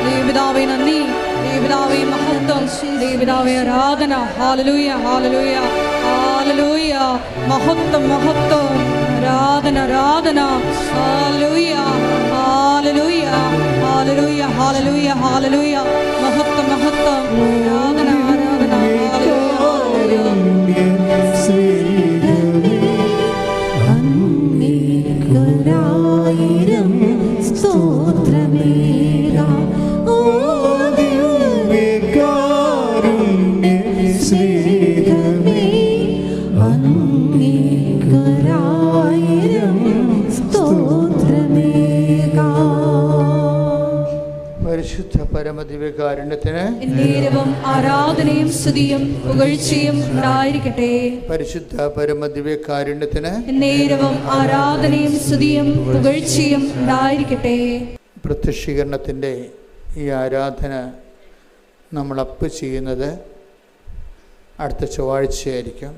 ദൈവപിതാവേ നന്ദി, ദൈവപിതാവേ മഹത്വം, ദൈവപിതാവേ ആരാധന. ഹല്ലേലൂയ. ഹല്ലേലൂയ. ഹല്ലേലൂയ. മഹത്വം, മഹത്വം, ആരാധന, ആരാധന. ഹല്ലേലൂയ. ഹല്ലേലൂയ. ഹല്ലേലൂയ. ഹല്ലേലൂയ. ഹല്ലേലൂയ. മഹത്വം, മഹത്വം, ആരാധന, ആരാധന. ഹല്ലേലൂയ. പരിശുദ്ധ പരമദിവ്യകാരുണ്യത്തിന് എന്നേരവും ആരാധനയും സ്തുതിയും പുകഴ്ചയും ഉണ്ടായിരിക്കട്ടെ. പരിശുദ്ധ പരമദിവ്യകാരുണ്യത്തിന് എന്നേരവും ആരാധനയും സ്തുതിയും പുകഴ്ചയും ഉണ്ടായിരിക്കട്ടെ. പ്രത്യക്ഷീകരണത്തിൻ്റെ ഈ ആരാധന നമ്മൾ അപ്പ് ചെയ്യുന്നത് അടുത്ത ചൊവ്വാഴ്ചയായിരിക്കും.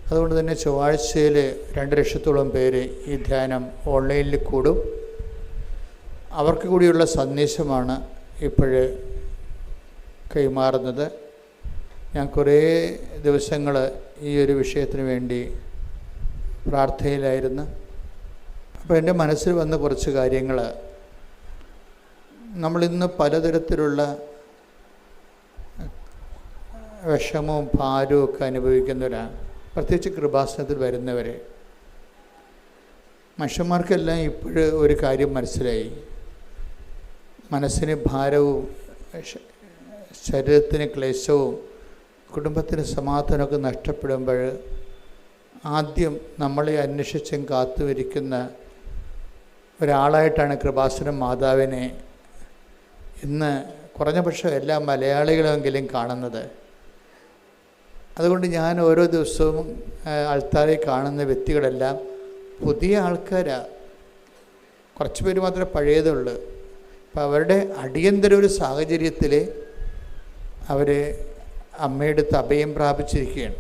അതുകൊണ്ട് തന്നെ ചൊവ്വാഴ്ചയിൽ 2 ലക്ഷത്തോളം പേര് ഈ ധ്യാനം ഓൺലൈനിൽ കൂടും. അവർക്ക് കൂടിയുള്ള സന്ദേശമാണ് ഇപ്പോഴ് കൈമാറുന്നത്. ഞാൻ കുറേ ദിവസങ്ങൾ ഈ ഒരു വിഷയത്തിന് വേണ്ടി പ്രാർത്ഥനയിലായിരുന്നു. അപ്പോൾ എൻ്റെ മനസ്സിൽ വന്ന കുറച്ച് കാര്യങ്ങൾ, നമ്മളിന്ന് പലതരത്തിലുള്ള വിഷമവും ഭാരവും ഒക്കെ അനുഭവിക്കുന്നവരാണ്. പ്രത്യേകിച്ച് കൃപാസനത്തിൽ വരുന്നവരെ മനുഷ്യന്മാർക്കെല്ലാം ഇപ്പോഴ് ഒരു കാര്യം മനസ്സിലായി. മനസ്സിന് ഭാരവും ശരീരത്തിന് ക്ലേശവും കുടുംബത്തിന് സമാധാനമൊക്കെ നഷ്ടപ്പെടുമ്പോൾ ആദ്യം നമ്മളെ അന്വേഷിച്ചും കാത്തുവരിക്കുന്ന ഒരാളായിട്ടാണ് കൃപാസനം മാതാവിനെ ഇന്ന് കുറഞ്ഞ പക്ഷം എല്ലാ മലയാളികളെങ്കിലും കാണുന്നത്. അതുകൊണ്ട് ഞാൻ ഓരോ ദിവസവും ആൾത്താരെ കാണുന്ന വ്യക്തികളെല്ലാം പുതിയ ആൾക്കാരാണ്. കുറച്ച് പേര് മാത്രമേ പഴയതുള്ളൂ. അപ്പോൾ അവരുടെ അടിയന്തര ഒരു സാഹചര്യത്തിൽ അവർ അമ്മയുടെ അടുത്ത് അഭയം പ്രാപിച്ചിരിക്കുകയാണ്.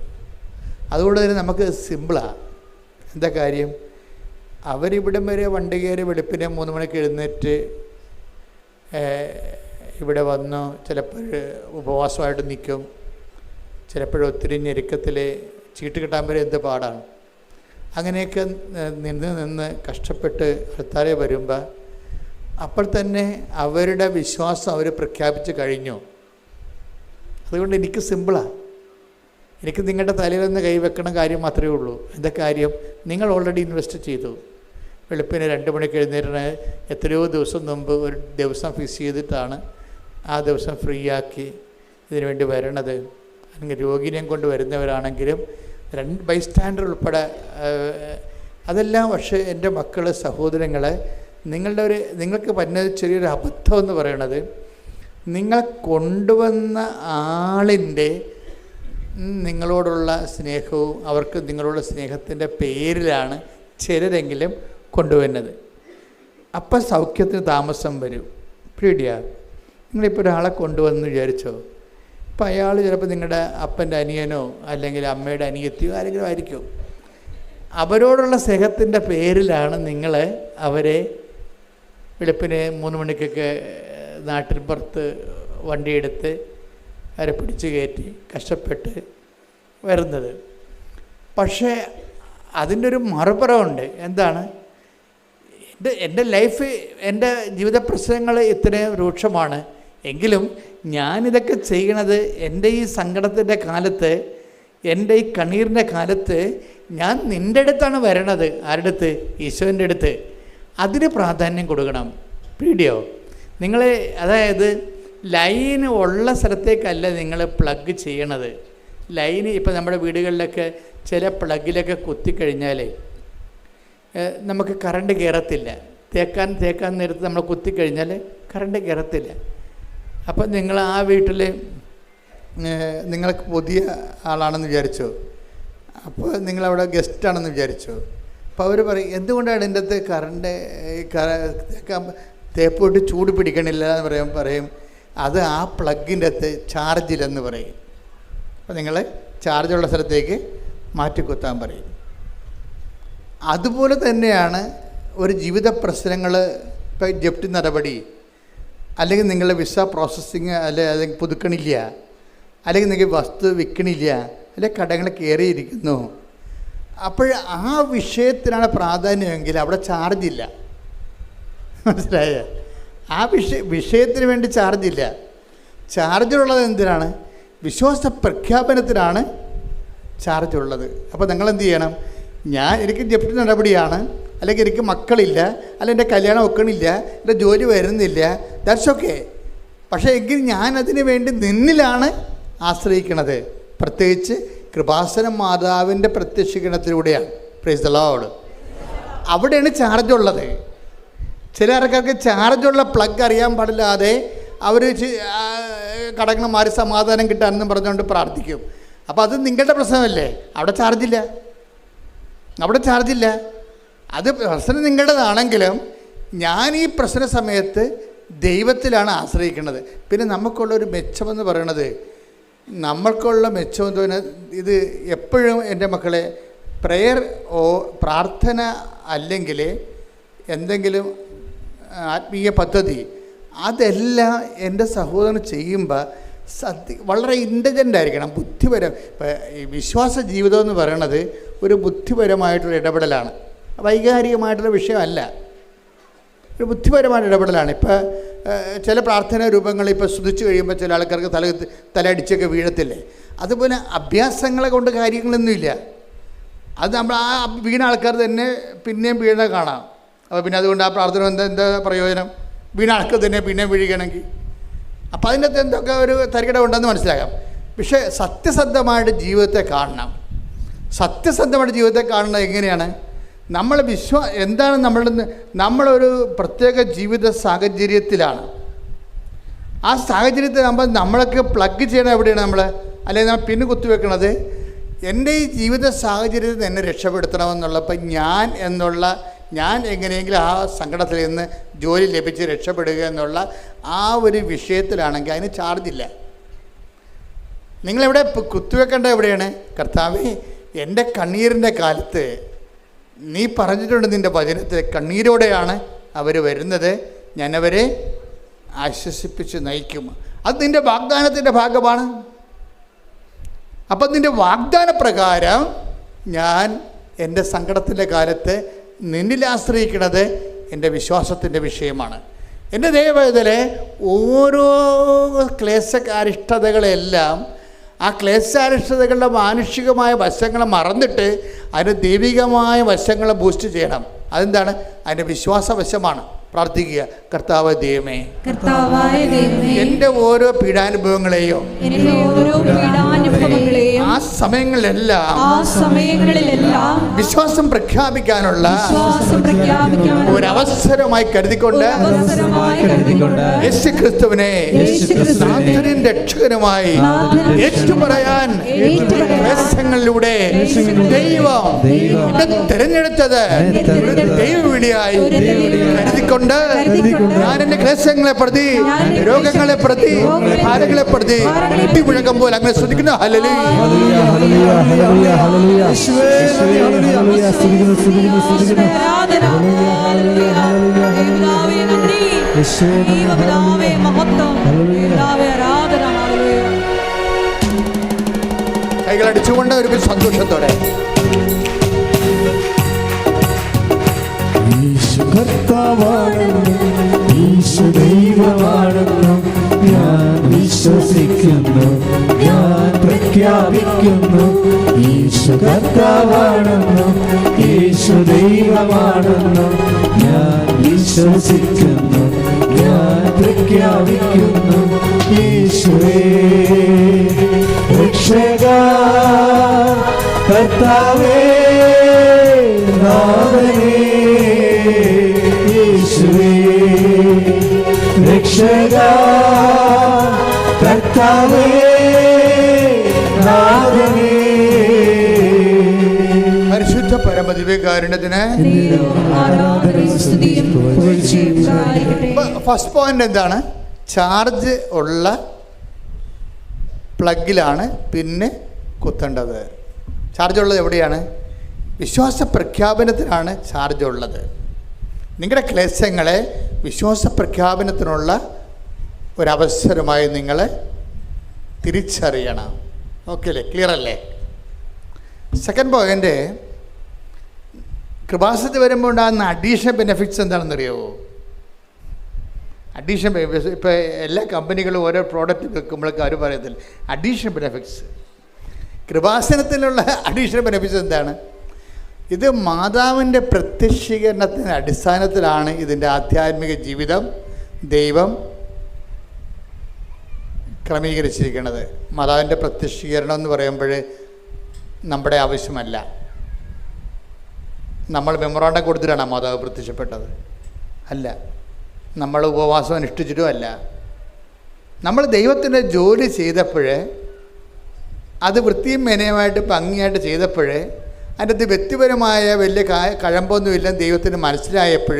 അതുകൊണ്ട് തന്നെ നമുക്ക് സിമ്പിളാണ്. എന്താ കാര്യം? അവരിവിടം വരെ വണ്ടി കയറി വെളുപ്പിനെ 3 മണിക്ക് എഴുന്നേറ്റ് ഇവിടെ വന്നു. ചിലപ്പോൾ ഉപവാസമായിട്ട് നിൽക്കും, ചിലപ്പോഴൊത്തിരി ഞെരുക്കത്തിൽ ചീട്ട് കിട്ടാൻ വരെ എന്ത് പാടാണ്. അങ്ങനെയൊക്കെ നിന്ന് കഷ്ടപ്പെട്ട് ആൾക്കാരെ വരുമ്പോൾ അപ്പോൾ തന്നെ അവരുടെ വിശ്വാസം അവർ പ്രഖ്യാപിച്ച് കഴിഞ്ഞു. അതുകൊണ്ട് എനിക്ക് സിമ്പിളാണ്. എനിക്ക് നിങ്ങളുടെ തലയിലൊന്ന് കൈവെക്കണ കാര്യം മാത്രമേ ഉള്ളൂ. എന്താ കാര്യം? നിങ്ങൾ ഓൾറെഡി ഇൻവെസ്റ്റ് ചെയ്തു. വെളുപ്പിന് 2 മണിക്ക് എഴുന്നേറ്റ് എത്രയോ ദിവസം മുമ്പ് ഒരു ദിവസം ഫിക്സ് ചെയ്തിട്ടാണ് ആ ദിവസം ഫ്രീ ആക്കി ഇതിനു വേണ്ടി വരണത്. അല്ലെങ്കിൽ രോഗിനെയും കൊണ്ട് വരുന്നവരാണെങ്കിലും ബൈസ്റ്റാൻഡർ ഉൾപ്പെടെ അതെല്ലാം. പക്ഷേ എൻ്റെ മക്കൾ, സഹോദരങ്ങളെ, നിങ്ങൾക്ക് പറ്റുന്ന ചെറിയൊരു അബദ്ധം എന്ന് പറയണത്, നിങ്ങളെ കൊണ്ടുവന്ന ആളിൻ്റെ നിങ്ങളോടുള്ള സ്നേഹവും അവർക്ക് നിങ്ങളോടുള്ള സ്നേഹത്തിൻ്റെ പേരിലാണ് ചിലരെങ്കിലും കൊണ്ടുവരുന്നത്. അപ്പം സൗഖ്യത്തിന് താമസം വരും. പേടിയാ. നിങ്ങളിപ്പോൾ ഒരാളെ കൊണ്ടുവന്ന് വിചാരിച്ചോ, ഇപ്പം അയാൾ ചിലപ്പോൾ നിങ്ങളുടെ അപ്പൻ്റെ അനിയനോ അല്ലെങ്കിൽ അമ്മയുടെ അനിയത്തിയോ ആരെങ്കിലും ആയിരിക്കും. അവരോടുള്ള സ്നേഹത്തിൻ്റെ പേരിലാണ് നിങ്ങൾ അവരെ വെളുപ്പിന് 3 മണിക്കൊക്കെ നാട്ടിൻ പുറത്ത് വണ്ടിയെടുത്ത് അവരെ പിടിച്ചു കയറ്റി കഷ്ടപ്പെട്ട് വരുന്നത്. പക്ഷേ അതിൻ്റെ ഒരു മറുപുറമുണ്ട്. എന്താണ്? എൻ്റെ ലൈഫ്, എൻ്റെ ജീവിത പ്രശ്നങ്ങൾ ഇത്രയും രൂക്ഷമാണ് എങ്കിലും ഞാനിതൊക്കെ ചെയ്യണത് എൻ്റെ ഈ സങ്കടത്തിൻ്റെ കാലത്ത്, എൻ്റെ ഈ കണ്ണീരിൻ്റെ കാലത്ത് ഞാൻ നിൻ്റെ അടുത്താണ് വരണത്. ആരുടെ അടുത്ത്? ഈശോൻ്റെ അടുത്ത്. അതിന് പ്രാധാന്യം കൊടുക്കണം. പേടിയോ? നിങ്ങൾ അതായത് ലൈൻ ഉള്ള സ്ഥലത്തേക്കല്ല നിങ്ങൾ പ്ലഗ് ചെയ്യണത്. ലൈന് ഇപ്പോൾ നമ്മുടെ വീടുകളിലൊക്കെ ചില പ്ലഗിലൊക്കെ കുത്തിക്കഴിഞ്ഞാൽ നമുക്ക് കറണ്ട് കയറത്തില്ല. തേക്കാൻ നേരത്ത് നമ്മൾ കുത്തിക്കഴിഞ്ഞാൽ കറണ്ട് കയറത്തില്ല. അപ്പം നിങ്ങൾ ആ വീട്ടിൽ നിങ്ങൾക്ക് പുതിയ ആളാണെന്ന് വിചാരിച്ചോ, അപ്പോൾ നിങ്ങളവിടെ ഗസ്റ്റാണെന്ന് വിചാരിച്ചോ. അപ്പോൾ അവർ പറയും, എന്തുകൊണ്ടാണ് ഇതിൻ്റെ അകത്ത് കറണ്ട് തേപ്പോട്ട് ചൂട് പിടിക്കണില്ല എന്ന് പറയും. അത് ആ പ്ലഗിൻ്റെ അകത്ത് ചാർജില്ലെന്ന് പറയും. അപ്പോൾ നിങ്ങൾ ചാർജുള്ള സ്ഥലത്തേക്ക് മാറ്റിക്കുത്താൻ പറയും. അതുപോലെ തന്നെയാണ് ഒരു ജീവിത പ്രശ്നങ്ങൾ. ഇപ്പോൾ ജപ്തി നടപടി, അല്ലെങ്കിൽ നിങ്ങളുടെ വിസ പ്രോസസ്സിങ് അല്ലെങ്കിൽ പുതുക്കണില്ല, അല്ലെങ്കിൽ നിങ്ങൾ വസ്തു വിൽക്കണില്ല, അല്ലെങ്കിൽ കടങ്ങൾ കയറിയിരിക്കുന്നു. അപ്പോൾ ആ വിഷയത്തിനാണ് പ്രാധാന്യമെങ്കിൽ അവിടെ ചാർജില്ല. മനസ്സിലായ? ആ വിഷയത്തിന് വേണ്ടി ചാർജില്ല. ചാർജുള്ളത് എന്തിനാണ്? വിശ്വാസ പ്രഖ്യാപനത്തിനാണ് ചാർജുള്ളത്. അപ്പോൾ നിങ്ങളെന്ത് ചെയ്യണം? എനിക്ക് ജപ്തി നടപടിയാണ്, അല്ലെങ്കിൽ എനിക്ക് മക്കളില്ല, അല്ലെങ്കിൽ എൻ്റെ കല്യാണം ഒക്കണില്ല, എൻ്റെ ജോലി വരുന്നില്ല, ദാറ്റ്സ് ഓക്കെ. പക്ഷേ എങ്കിൽ ഞാനതിന് വേണ്ടി നിന്നിലാണ് ആശ്രയിക്കണത്. പ്രത്യേകിച്ച് കൃപാസന മാതാവിൻ്റെ പ്രത്യക്ഷീകരണത്തിലൂടെയാണ്. Praise the Lord. അവിടെയാണ് ചാർജുള്ളത്. ചില ആൾക്കാർക്ക് ചാർജുള്ള പ്ലഗ് അറിയാൻ പാടില്ലാതെ അവർ കടങ്ങൾ മാറി സമാധാനം കിട്ടാനെന്നും പറഞ്ഞുകൊണ്ട് പ്രാർത്ഥിക്കും. അപ്പോൾ അത് നിങ്ങളുടെ പ്രശ്നമല്ലേ? അവിടെ ചാർജില്ല. അത് പ്രശ്നം നിങ്ങളുടേതാണെങ്കിലും ഞാൻ ഈ പ്രശ്ന സമയത്ത് ദൈവത്തിലാണ് ആശ്രയിക്കുന്നത്. പിന്നെ നമുക്കുള്ളൊരു മെച്ചമെന്ന് പറയണത്, നമ്മൾക്കുള്ള മെച്ചമെന്ന് പറയുന്നത്, ഇത് എപ്പോഴും എൻ്റെ മക്കളെ, പ്രാർത്ഥന അല്ലെങ്കിൽ എന്തെങ്കിലും ആത്മീയ പദ്ധതി, അതെല്ലാം എൻ്റെ സഹോദരൻ ചെയ്യുമ്പോൾ വളരെ ഇൻ്റലിജൻ്റ് ആയിരിക്കണം, ബുദ്ധിപരം. ഇപ്പം ഈ വിശ്വാസ ജീവിതം എന്ന് പറയണത് ഒരു ബുദ്ധിപരമായിട്ടുള്ള ഇടപെടലാണ്, വൈകാരികമായിട്ടുള്ള വിഷയമല്ല, ഒരു ബുദ്ധിപരമായ ഇടപെടലാണ്. ഇപ്പോൾ ചില പ്രാർത്ഥനാ രൂപങ്ങൾ ഇപ്പോൾ സ്തുതിച്ച് കഴിയുമ്പോൾ ചില ആൾക്കാർക്ക് തലയടിച്ചൊക്കെ വീഴത്തില്ലേ? അതുപോലെ അഭ്യാസങ്ങളെ കൊണ്ട് കാര്യങ്ങളൊന്നുമില്ല. അത് നമ്മൾ ആ വീണ ആൾക്കാർ തന്നെ പിന്നെയും വീണ കാണാം. അപ്പോൾ പിന്നെ അതുകൊണ്ട് ആ പ്രാർത്ഥന എന്താ പ്രയോജനം? വീണ ആൾക്കാർ തന്നെ പിന്നെയും വീഴുകയാണെങ്കിൽ അപ്പോൾ അതിൻ്റെ അകത്ത് എന്തൊക്കെ ഒരു തരികിട ഉണ്ടെന്ന് മനസ്സിലാക്കാം. പക്ഷേ സത്യസന്ധമായിട്ട് ജീവിതത്തെ കാണണം. സത്യസന്ധമായിട്ട് ജീവിതത്തെ കാണുന്നത് എങ്ങനെയാണ്? നമ്മൾ എന്താണ് നമ്മളൊരു പ്രത്യേക ജീവിത സാഹചര്യത്തിലാണ്. ആ സാഹചര്യത്തിലാകുമ്പോൾ നമ്മളൊക്കെ പ്ലഗ് ചെയ്യണം എവിടെയാണ് നമ്മൾ, അല്ലെങ്കിൽ നമ്മൾ പിന്ന് കുത്തിവെക്കണത് എൻ്റെ ഈ ജീവിത സാഹചര്യത്തിൽ എന്നെ രക്ഷപ്പെടുത്തണമെന്നുള്ളപ്പോൾ ഞാൻ എങ്ങനെയെങ്കിലും ആ സങ്കടത്തിൽ നിന്ന് ജോലി ലഭിച്ച് രക്ഷപ്പെടുക എന്നുള്ള ആ ഒരു വിഷയത്തിലാണെങ്കിൽ അതിന് ചാർജില്ല. നിങ്ങളെവിടെ കുത്തിവെക്കേണ്ട എവിടെയാണ്? കർത്താവേ, എൻ്റെ കണ്ണീരിൻ്റെ കാലത്ത് നീ പറഞ്ഞിട്ടുണ്ട് നിൻ്റെ വചനത്തിൽ, കണ്ണീരോടെയാണ് അവർ വരുന്നത്, ഞാനവരെ ആശ്വസിപ്പിച്ച് നയിക്കും. അത് നിൻ്റെ വാഗ്ദാനത്തിൻ്റെ ഭാഗമാണ്. അപ്പം നിൻ്റെ വാഗ്ദാന പ്രകാരം ഞാൻ എൻ്റെ സങ്കടത്തിൻ്റെ കാലത്ത് നിന്നിൽ ആശ്രയിക്കുന്നത് എൻ്റെ വിശ്വാസത്തിൻ്റെ വിഷയമാണ്. എൻ്റെ ദൈവവേദനയിലെ ഓരോ ക്ലേശാരിഷ്ടതകളെല്ലാം ആ ക്ലേശാരിഷ്ടതകളുടെ മാനുഷികമായ വശങ്ങളെ മറന്നിട്ട് അതിൻ്റെ ദൈവികമായ വശങ്ങളെ ബൂസ്റ്റ് ചെയ്യണം. അതെന്താണ്? അതിൻ്റെ വിശ്വാസവശമാണ്. പ്രാർത്ഥിക്കുക, കർത്താവ് ദൈവമേ, എൻ്റെ ഓരോ പീഡാനുഭവങ്ങളെയും ആ സമയങ്ങളിലെല്ലാം വിശ്വാസം പ്രഖ്യാപിക്കാനുള്ള ഒരവസരമായി കരുതിക്കൊണ്ട് യേശുക്രിസ്തുവിനെ നാഥനും രക്ഷകനുമായി ഏറ്റുപറയാൻ ക്ലേശങ്ങളിലൂടെ ദൈവം തിരഞ്ഞെടുത്തത് ദൈവവിളിയായി കരുതിക്കൊണ്ട് ഞാൻ എൻ്റെ ക്ലേശങ്ങളെ പ്രതി, രോഗങ്ങളെ പ്രതി, ഭാരങ്ങളെ പ്രതി മുഴങ്ങുമ്പോൾ അങ്ങനെ ശ്രദ്ധിക്കുന്നു. ഹല്ലേലൂയ, കൈകളടിച്ചുകൊണ്ട് ഒരു സന്തോഷത്തോടെ കർത്താവാണെന്നും ഈശോ ദൈവമാണെന്നും ഞാൻ വിശ്വസിക്കുന്നു, ഞാൻ പ്രഖ്യാപിക്കുന്നു. ഈശോ കർത്താവാണെന്നും ഈശോ ദൈവമാണെന്നും ഞാൻ വിശ്വസിക്കുന്നു, ഞാൻ പ്രഖ്യാപിക്കുന്നു. ഈശോയേ രക്ഷകാ, കർത്താവേ നാഥനേ, രക്ഷകാ, കർത്താവേ നാഥനേ. പരിശുദ്ധ പരമദിവ്യകാരുണ്യത്തിന് ഫസ്റ്റ് പോയിന്റ് എന്താണ്? ചാർജ് ഉള്ള പ്ലഗിലാണ് പിന്നെ കുത്തേണ്ടത്. ചാർജ് ഉള്ളത് എവിടെയാണ്? വിശ്വാസ പ്രഖ്യാപനത്തിനാണ് ചാർജ് ഉള്ളത്. നിങ്ങളുടെ ക്ലേശങ്ങളെ വിശ്വാസ പ്രഖ്യാപനത്തിനുള്ള ഒരവസരമായി നിങ്ങൾ തിരിച്ചറിയണം. ഓക്കെ അല്ലേ? ക്ലിയർ അല്ലേ? സെക്കൻഡ് പോയിൻ്റ്, കൃപാസനത്തിൽ വരുമ്പോൾ ഉണ്ടാകുന്ന അഡീഷണൽ ബെനിഫിറ്റ്സ് എന്താണെന്നറിയാമോ? അഡീഷണൽ ബെനിഫിറ്റ്സ് ഇപ്പോൾ എല്ലാ കമ്പനികളും ഓരോ പ്രോഡക്റ്റ് വെക്കുമ്പോഴൊക്കെ അവർ പറയത്തില്ല അഡീഷണൽ ബെനിഫിറ്റ്സ്. കൃപാസനത്തിലുള്ള അഡീഷണൽ ബെനിഫിറ്റ്സ് എന്താണ്? ഇത് മാതാവിൻ്റെ പ്രത്യക്ഷീകരണത്തിൻ്റെ അടിസ്ഥാനത്തിലാണ് ഇതിൻ്റെ ആധ്യാത്മിക ജീവിതം ദൈവം ക്രമീകരിച്ചിരിക്കുന്നത്. മാതാവിൻ്റെ പ്രത്യക്ഷീകരണം എന്ന് പറയുമ്പോൾ നമ്മുടെ ആവശ്യമല്ല. നമ്മൾ മെമ്മോറാണ്ടം കൊടുത്തിട്ടാണ് മാതാവ് പ്രത്യക്ഷപ്പെട്ടത് അല്ല. നമ്മൾ ഉപവാസം അനുഷ്ഠിച്ചിട്ടും അല്ല. നമ്മൾ ദൈവത്തിൻ്റെ ജോലി ചെയ്തപ്പോൾ, അത് വൃത്തിയും മെനയുമായിട്ട് ഭംഗിയായിട്ട് ചെയ്തപ്പോൾ, അതിൻ്റെ അത് വ്യക്തിപരമായ വലിയ കഴമ്പൊന്നുമില്ല ദൈവത്തിന് മനസ്സിലായപ്പോൾ,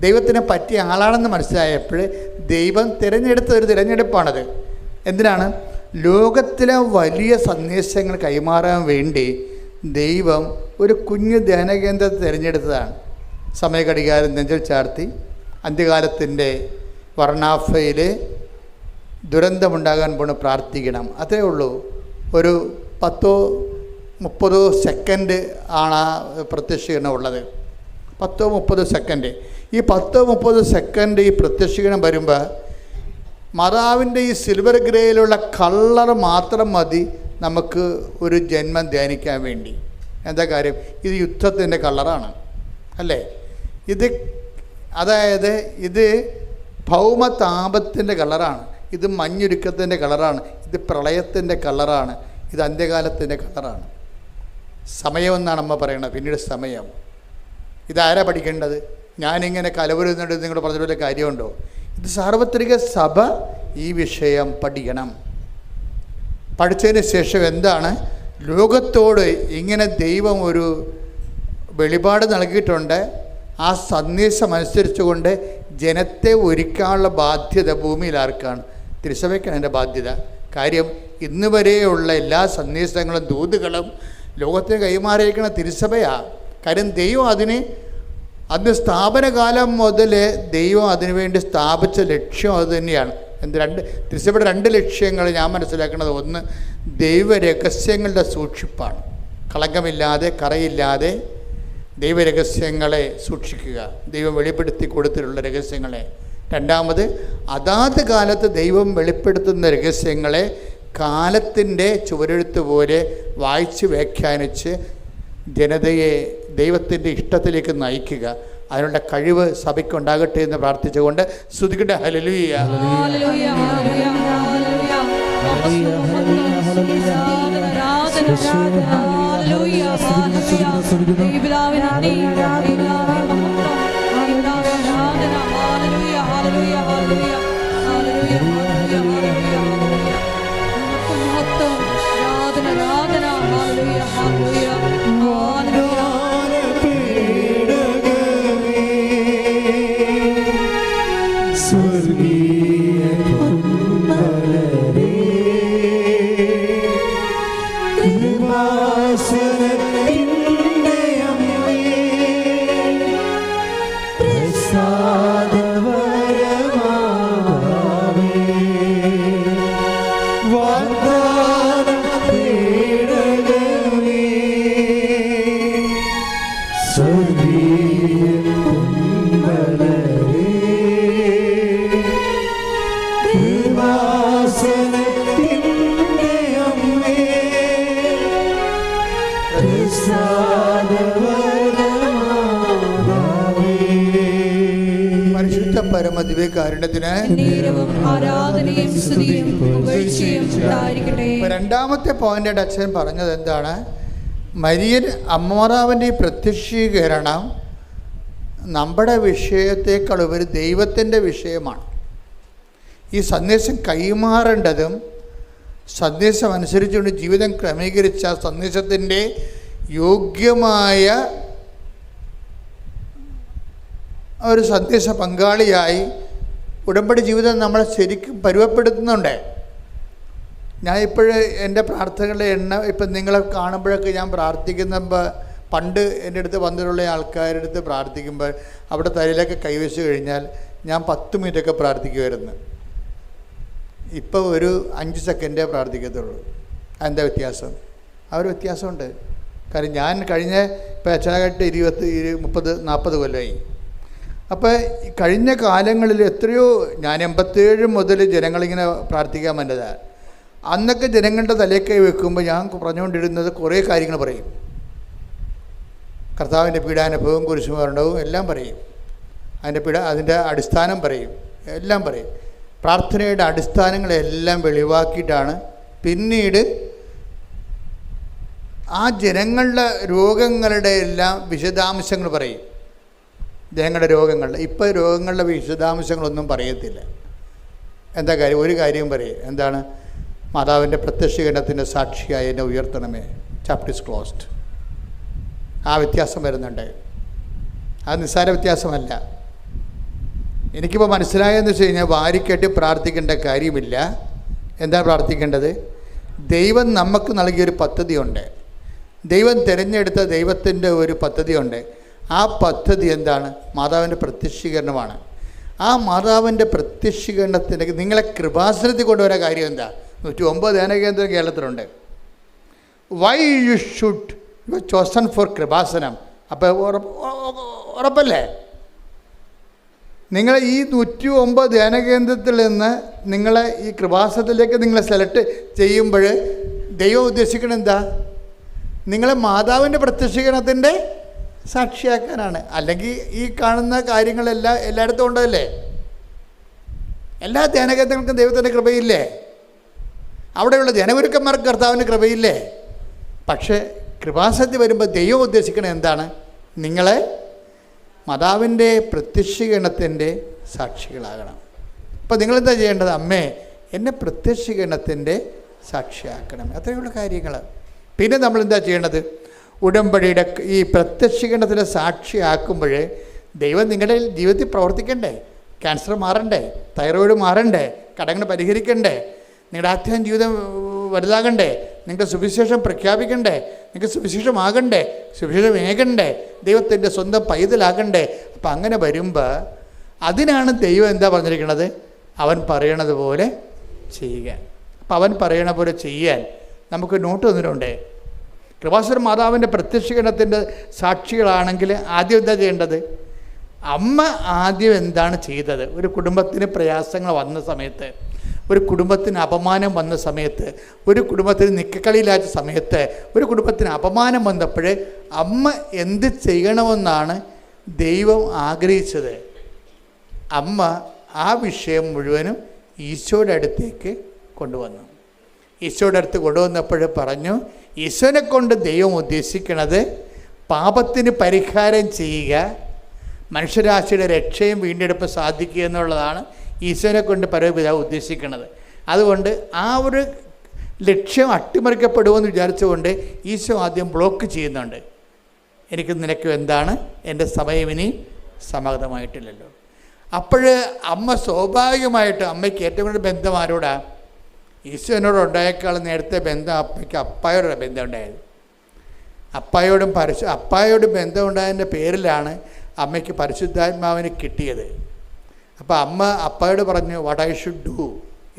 ദൈവത്തിനെ പറ്റിയ ആളാണെന്ന് മനസ്സിലായപ്പോൾ ദൈവം തിരഞ്ഞെടുത്ത ഒരു തിരഞ്ഞെടുപ്പാണത്. എന്തിനാണ്? ലോകത്തിലെ വലിയ സന്ദേശങ്ങൾ കൈമാറാൻ വേണ്ടി ദൈവം ഒരു കുഞ്ഞു ധ്യാനകേന്ദ്രത്തെ തിരഞ്ഞെടുത്തതാണ്. സമയഘടികാരം നെഞ്ചിൽ ചാർത്തി അന്ത്യകാലത്തിൻ്റെ വർണ്ണാഫയിൽ ദുരന്തമുണ്ടാകാൻ പോണ് പ്രാർത്ഥിക്കണം. അത്രേ ഉള്ളൂ. ഒരു 10-30 സെക്കൻഡ് ആണ് ആ പ്രത്യക്ഷീകരണം ഉള്ളത്. 10-30 സെക്കൻഡ്. ഈ 10-30 സെക്കൻഡ് ഈ പ്രത്യക്ഷീകരണം വരുമ്പോൾ മാതാവിൻ്റെ ഈ സിൽവർ ഗ്രേയിലുള്ള കളർ മാത്രം മതി നമുക്ക് ഒരു ജന്മം ധ്യാനിക്കാൻ വേണ്ടി. എന്താ കാര്യം? ഇത് യുദ്ധത്തിൻ്റെ കളറാണ് അല്ലേ? അതായത് ഇത് ഭൗമതാപത്തിൻ്റെ കളറാണ്, ഇത് മഞ്ഞുരുക്കത്തിൻ്റെ കളറാണ്, ഇത് പ്രളയത്തിൻ്റെ കളറാണ്, ഇത് അന്ത്യകാലത്തിൻ്റെ കളറാണ്. സമയമെന്നാണ് അമ്മ പറയണത്. പിന്നീട് സമയം. ഇതാരാ പഠിക്കേണ്ടത്? ഞാനിങ്ങനെ കലവരുന്നുണ്ട് നിങ്ങൾ പറഞ്ഞ പോലെ കാര്യമുണ്ടോ? ഇത് സാർവത്രിക സഭ ഈ വിഷയം പഠിക്കണം. പഠിച്ചതിന് ശേഷം എന്താണ് ലോകത്തോട് ഇങ്ങനെ ദൈവം ഒരു വെളിപാട് നൽകിയിട്ടുണ്ട്, ആ സന്ദേശം അനുസരിച്ചുകൊണ്ട് ജനത്തെ ഒരുക്കാനുള്ള ബാധ്യത ഭൂമിയിൽ ആർക്കാണ്? തിരുസഭയ്ക്കാണ് എൻ്റെ ബാധ്യത. കാര്യം ഇന്ന് വരെയുള്ള എല്ലാ സന്ദേശങ്ങളും ദൂതുകളും ലോകത്തിന് കൈമാറിയിരിക്കുന്ന തിരുസഭയാണ്. കാര്യം ദൈവം അന്ന് സ്ഥാപനകാലം മുതൽ ദൈവം അതിനുവേണ്ടി സ്ഥാപിച്ച ലക്ഷ്യം അത് തന്നെയാണ്. തിരുസഭയുടെ 2 ലക്ഷ്യങ്ങൾ ഞാൻ മനസ്സിലാക്കുന്നത്, ഒന്ന് ദൈവരഹസ്യങ്ങളുടെ സൂക്ഷിപ്പാണ്. കളങ്കമില്ലാതെ കറയില്ലാതെ ദൈവരഹസ്യങ്ങളെ സൂക്ഷിക്കുക, ദൈവം വെളിപ്പെടുത്തി കൊടുത്തിട്ടുള്ള രഹസ്യങ്ങളെ. രണ്ടാമത് അതാത് കാലത്ത് ദൈവം വെളിപ്പെടുത്തുന്ന രഹസ്യങ്ങളെ കാലത്തിൻ്റെ ചുവരെഴുത്ത് പോലെ വായിച്ച് വ്യാഖ്യാനിച്ച് ജനതയെ ദൈവത്തിൻ്റെ ഇഷ്ടത്തിലേക്ക് നയിക്കുക. അതിനുള്ള കഴിവ് സഭയ്ക്കുണ്ടാകട്ടെ എന്ന് പ്രാർത്ഥിച്ചുകൊണ്ട് സ്തുതിക്കട്ടെ. ഹല്ലേലൂയ. പരമദിവ്യകാരുണ്യത്തിന് രണ്ടാമത്തെ പോയിന്റ് അച്ഛൻ പറഞ്ഞത് എന്താണ്? മരിയൻ അമ്മമാതാവിൻ്റെ ഈ പ്രത്യക്ഷീകരണം നമ്മുടെ വിഷയത്തെക്കാൾ ഉപരി ദൈവത്തിൻ്റെ വിഷയമാണ്. ഈ സന്ദേശം കൈമാറേണ്ടതും സന്ദേശം അനുസരിച്ചുകൊണ്ട് ജീവിതം ക്രമീകരിച്ച സന്ദേശത്തിൻ്റെ യോഗ്യമായ ഒരു സന്ദേശ പങ്കാളിയായി ഉടമ്പടി ജീവിതം നമ്മളെ ശരിക്കും പരുവപ്പെടുത്തുന്നുണ്ട്. ഞാൻ ഇപ്പോഴ് എൻ്റെ പ്രാർത്ഥനകളുടെ ഇപ്പം നിങ്ങളെ കാണുമ്പോഴൊക്കെ ഞാൻ പ്രാർത്ഥിക്കുമ്പോൾ പണ്ട് എൻ്റെ അടുത്ത് വന്നിട്ടുള്ള ആൾക്കാരുടെ അടുത്ത് പ്രാർത്ഥിക്കുമ്പോൾ അവിടെ തലയിലൊക്കെ കൈവച്ച് കഴിഞ്ഞാൽ ഞാൻ 10 മിനിറ്റൊക്കെ പ്രാർത്ഥിക്കുമായിരുന്നു. ഇപ്പോൾ ഒരു 5 സെക്കൻഡേ പ്രാർത്ഥിക്കത്തുള്ളൂ. എന്താ വ്യത്യാസം? ആ ഒരു വ്യത്യാസമുണ്ട്. കാര്യം ഞാൻ കഴിഞ്ഞ ഇപ്പം അച്ഛനായിട്ട് 30-40 കൊല്ലമായി. അപ്പോൾ കഴിഞ്ഞ കാലങ്ങളിൽ എത്രയോ ഞാൻ 87 മുതൽ ജനങ്ങളിങ്ങനെ പ്രാർത്ഥിക്കാൻ വന്നതാണ്. അന്നൊക്കെ ജനങ്ങളുടെ തലക്കൈ വെക്കുമ്പോൾ ഞാൻ പറഞ്ഞുകൊണ്ടിരുന്നത് കുറേ കാര്യങ്ങൾ പറയും. കർത്താവിൻ്റെ പീഡാനുഭവവും കുരിശുമരണവും എല്ലാം പറയും. അതിൻ്റെ അടിസ്ഥാനം പറയും, എല്ലാം പറയും. പ്രാർത്ഥനയുടെ അടിസ്ഥാനങ്ങളെല്ലാം വെളിവാക്കിയിട്ടാണ് പിന്നീട് ആ ജനങ്ങളുടെ രോഗങ്ങളുടെ എല്ലാം വിശദാംശങ്ങൾ പറയും. ജനങ്ങളുടെ രോഗങ്ങളുടെ ഇപ്പോൾ രോഗങ്ങളുടെ വിശദാംശങ്ങളൊന്നും പറയത്തില്ല. എന്താ കാര്യം? ഒരു കാര്യം പറയും. എന്താണ്? മാതാവിൻ്റെ പ്രത്യക്ഷീകരണത്തിൻ്റെ സാക്ഷിയായി എന്നെ ഉയർത്തണമേ, ചാപ്റ്റർ ഈസ് ക്ലോസ്ഡ്. ആ വ്യത്യാസം വരുന്നുണ്ട്. അത് നിസ്സാര വ്യത്യാസമല്ല. എനിക്കിപ്പോൾ മനസ്സിലായെന്ന് വെച്ച് കഴിഞ്ഞാൽ വാരിക്കെട്ടി പ്രാർത്ഥിക്കേണ്ട കാര്യമില്ല. എന്താ പ്രാർത്ഥിക്കേണ്ടത്? ദൈവം നമുക്ക് നൽകിയൊരു പദ്ധതിയുണ്ട്. ദൈവം തിരഞ്ഞെടുത്ത ദൈവത്തിൻ്റെ ഒരു പദ്ധതിയുണ്ട്. ആ പദ്ധതി എന്താണ്? മാതാവിൻ്റെ പ്രത്യക്ഷീകരണമാണ്. ആ മാതാവിൻ്റെ പ്രത്യക്ഷീകരണത്തിൻ്റെ നിങ്ങളെ കൃപാസനത്തിൽ കൊണ്ടുവരാൻ കാര്യം എന്താ? 109 ധ്യാനകേന്ദ്രം കേരളത്തിലുണ്ട്. Why you should you chosen for Krupasanam. അപ്പോൾ ഉറപ്പല്ലേ? നിങ്ങൾ ഈ 109 ധ്യാനകേന്ദ്രത്തിൽ നിന്ന് നിങ്ങളെ ഈ കൃപാസനത്തിലേക്ക് നിങ്ങളെ സെലക്ട് ചെയ്യുമ്പോൾ ദൈവം ഉദ്ദേശിക്കുന്നത് എന്താ? നിങ്ങളെ മാതാവിൻ്റെ പ്രത്യക്ഷീകരണത്തിൻ്റെ സാക്ഷിയാക്കാനാണ്. അല്ലെങ്കിൽ ഈ കാണുന്ന കാര്യങ്ങളെല്ലാം എല്ലായിടത്തും ഉണ്ടല്ലേ? എല്ലാ ധ്യാനകേന്ദ്രങ്ങൾക്കും ദൈവത്തിൻ്റെ കൃപയില്ലേ? അവിടെയുള്ള ജനഗുരുക്കന്മാർക്ക് കർത്താവിൻ്റെ കൃപയില്ലേ? പക്ഷേ കൃപാസനത്തിൽ വരുമ്പോൾ ദൈവം ഉദ്ദേശിക്കുന്നത് എന്താണ്? നിങ്ങളെ മാതാവിൻ്റെ പ്രത്യക്ഷീകരണത്തിൻ്റെ സാക്ഷികളാകണം. അപ്പോൾ നിങ്ങളെന്താ ചെയ്യേണ്ടത്? അമ്മേ, എന്നെ പ്രത്യക്ഷീകരണത്തിൻ്റെ സാക്ഷിയാക്കണം. അത്രയുള്ള കാര്യങ്ങൾ. പിന്നെ നമ്മളെന്താ ചെയ്യേണ്ടത്? ഉടമ്പടിയുടെ ഈ പ്രത്യക്ഷീകരണത്തിൻ്റെ സാക്ഷിയാക്കുമ്പോൾ ദൈവം നിങ്ങളുടെ ജീവിതത്തിൽ പ്രവർത്തിക്കണ്ടേ? ക്യാൻസർ മാറണ്ടേ? തൈറോയിഡ് മാറണ്ടേ? കടങ്ങൾ പരിഹരിക്കണ്ടേ? നിങ്ങളുടെ ആത്മീയ ജീവിതം വലുതാകണ്ടേ? നിങ്ങൾക്ക് സുവിശേഷം പ്രഖ്യാപിക്കണ്ടേ? നിങ്ങൾക്ക് സുവിശേഷമാകണ്ടേ? സുവിശേഷം ഏകണ്ടേ? ദൈവത്തിൻ്റെ സ്വന്തം പൈതലാകണ്ടേ? അപ്പം അങ്ങനെ വരുമ്പോൾ അതിനാണ് ദൈവം എന്താ പറഞ്ഞിരിക്കുന്നത്? അവൻ പറയണത് പോലെ ചെയ്യുക. അപ്പം അവൻ പറയണ പോലെ ചെയ്യാൻ നമുക്ക് നോട്ട് തന്നിട്ടുണ്ട്. കൃപാസന മാതാവിൻ്റെ പ്രത്യക്ഷീകരണത്തിൻ്റെ സാക്ഷികളാണെങ്കിൽ ആദ്യം എന്താ ചെയ്യേണ്ടത്? അമ്മ ആദ്യം എന്താണ് ചെയ്തത്? ഒരു കുടുംബത്തിന് പ്രയാസങ്ങൾ വന്ന സമയത്ത്, ഒരു കുടുംബത്തിന് അപമാനം വന്ന സമയത്ത്, ഒരു കുടുംബത്തിന് നിക്കക്കളിയില്ലാത്ത സമയത്ത്, ഒരു കുടുംബത്തിന് അപമാനം വന്നപ്പോൾ അമ്മ എന്ത് ചെയ്യണമെന്നാണ് ദൈവം ആഗ്രഹിച്ചത്? അമ്മ ആ വിഷയം മുഴുവനും ഈശോയുടെ അടുത്തേക്ക് കൊണ്ടുവന്നു. ഈശോയുടെ അടുത്ത് കൊണ്ടുവന്നപ്പോൾ പറഞ്ഞു, ഈശോനെ കൊണ്ട് ദൈവം ഉദ്ദേശിക്കുന്നത് പാപത്തിന് പരിഹാരം ചെയ്യുക, മനുഷ്യരാശിയുടെ രക്ഷയും വീണ്ടെടുപ്പ് സാധിക്കുക എന്നുള്ളതാണ് ഈശോനെ കൊണ്ട് പരമപിതാവ് ഉദ്ദേശിക്കുന്നത്. അതുകൊണ്ട് ആ ഒരു ലക്ഷ്യം അട്ടിമറിക്കപ്പെടുമെന്ന് വിചാരിച്ചുകൊണ്ട് ഈശോ ആദ്യം ബ്ലോക്ക് ചെയ്യുന്നുണ്ട്. എനിക്ക് നിനക്ക് എന്താണ്? എൻ്റെ സമയം ഇനി സമാഗതമായിട്ടില്ലല്ലോ. അപ്പോൾ അമ്മ സ്വാഭാവികമായിട്ട്, അമ്മയ്ക്ക് ഏറ്റവും കൂടുതൽ ബന്ധം ആരോടാ? ഈശോനോട് ഉണ്ടായേക്കാൾ നേരത്തെ ബന്ധം അപ്പയ്ക്ക് അപ്പായോടുള്ള ബന്ധം ഉണ്ടായത്. അപ്പായോട് ബന്ധം ഉണ്ടായതിൻ്റെ പേരിലാണ് അമ്മയ്ക്ക് പരിശുദ്ധാത്മാവിനെ കിട്ടിയത്. അപ്പോൾ അമ്മ അപ്പായോട് പറഞ്ഞു, വാട്ട് ഐ ഷുഡ് ഡു,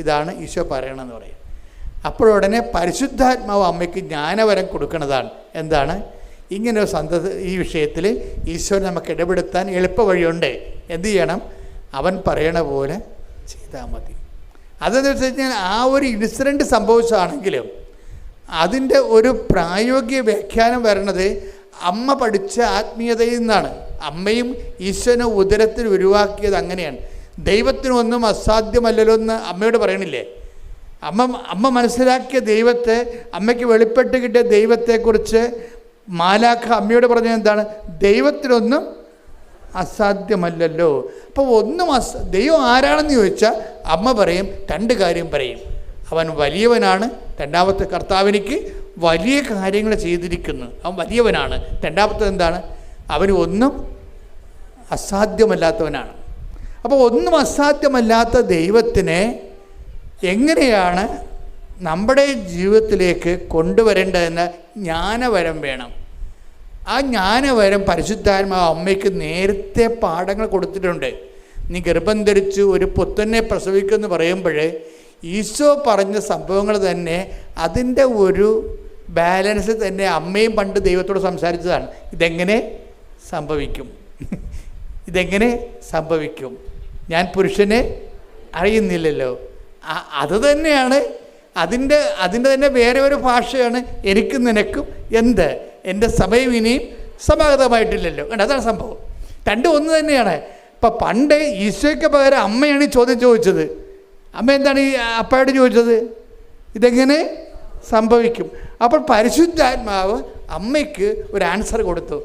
ഇതാണ് ഈശോ പറയണമെന്ന് പറയും. അപ്പോഴുടനെ പരിശുദ്ധാത്മാവ് അമ്മയ്ക്ക് ജ്ഞാനവരം കൊടുക്കുന്നതാണ്. എന്താണ്? ഇങ്ങനെ ഒരു ഈ വിഷയത്തിൽ ഈശോ നമുക്ക് ഇടപെടുത്താൻ എളുപ്പ വഴിയുണ്ട്. എന്ത് ചെയ്യണം? അവൻ പറയണ പോലെ ചെയ്താൽ മതി. അതെന്ന് വെച്ച് കഴിഞ്ഞാൽ ആ ഒരു ഇൻസിഡൻറ്റ് സംഭവിച്ചതാണെങ്കിലും അതിൻ്റെ ഒരു പ്രായോഗിക വ്യാഖ്യാനം വരണത് അമ്മ പഠിച്ച ആത്മീയതയിൽ നിന്നാണ്. അമ്മയും ഈശോനെ ഉദരത്തിൽ ഉരുവാക്കിയത് അങ്ങനെയാണ്. ദൈവത്തിനൊന്നും അസാധ്യമല്ലല്ലോ എന്ന് അമ്മയോട് പറയണില്ലേ? അമ്മ മനസ്സിലാക്കിയ ദൈവത്തെ, അമ്മയ്ക്ക് വെളിപ്പെട്ട് കിട്ടിയ ദൈവത്തെക്കുറിച്ച് മാലാഖ അമ്മയോട് പറഞ്ഞത് എന്താണ്? ദൈവത്തിനൊന്നും അസാധ്യമല്ലല്ലോ. അപ്പോൾ ദൈവം ആരാണെന്ന് ചോദിച്ചാൽ അമ്മ പറയും, രണ്ട് കാര്യം പറയും. അവൻ വലിയവനാണ്. രണ്ടാമത്തെ, കർത്താവിനിക്ക് വലിയ കാര്യങ്ങൾ ചെയ്തിരിക്കുന്നു, അവൻ വലിയവനാണ്. രണ്ടാമത്തെ എന്താണ്? അവന് ഒന്നും അസാധ്യമല്ലാത്തവനാണ്. അപ്പോൾ ഒന്നും അസാധ്യമല്ലാത്ത ദൈവത്തിനെ എങ്ങനെയാണ് നമ്മുടെ ജീവിതത്തിലേക്ക് കൊണ്ടുവരേണ്ടതെന്ന് ജ്ഞാനവരം വേണം. ആ ജ്ഞാനവരം പരിശുദ്ധാത്മാവ് അമ്മയ്ക്ക് നേരത്തെ പാഠങ്ങൾ കൊടുത്തിട്ടുണ്ട്. നീ ഗർഭം ധരിച്ചു ഒരു പുത്രനെ പ്രസവിക്കുമെന്ന് പറയുമ്പോൾ ഈശോ പറഞ്ഞ സംഭവങ്ങൾ തന്നെ അതിൻ്റെ ഒരു ബാലൻസ് തന്നെ അമ്മയും പണ്ട് ദൈവത്തോട് സംസാരിച്ചതാണ്. ഇതെങ്ങനെ സംഭവിക്കും? ഇതെങ്ങനെ സംഭവിക്കും? ഞാൻ പുരുഷനെ അറിയുന്നില്ലല്ലോ. അത് തന്നെയാണ് അതിൻ്റെ തന്നെ വേറെ ഒരു ഭാഷയാണ് എനിക്കും നിനക്കും എന്ത്? എൻ്റെ സമയം ഇനിയും സമാഗതമായിട്ടില്ലല്ലോ. അതാണ് സംഭവം. രണ്ടും ഒന്ന് തന്നെയാണ്. ഇപ്പം പണ്ട് ഈശോയ്ക്ക് പകരം അമ്മയാണ് ഈ ചോദ്യം ചോദിച്ചത്. അമ്മ എന്താണ് ഈ അപ്പയോട് ചോദിച്ചത്? ഇതെങ്ങനെ സംഭവിക്കും? അപ്പോൾ പരിശുദ്ധാത്മാവ് അമ്മയ്ക്ക് ഒരു ആൻസർ കൊടുത്തു.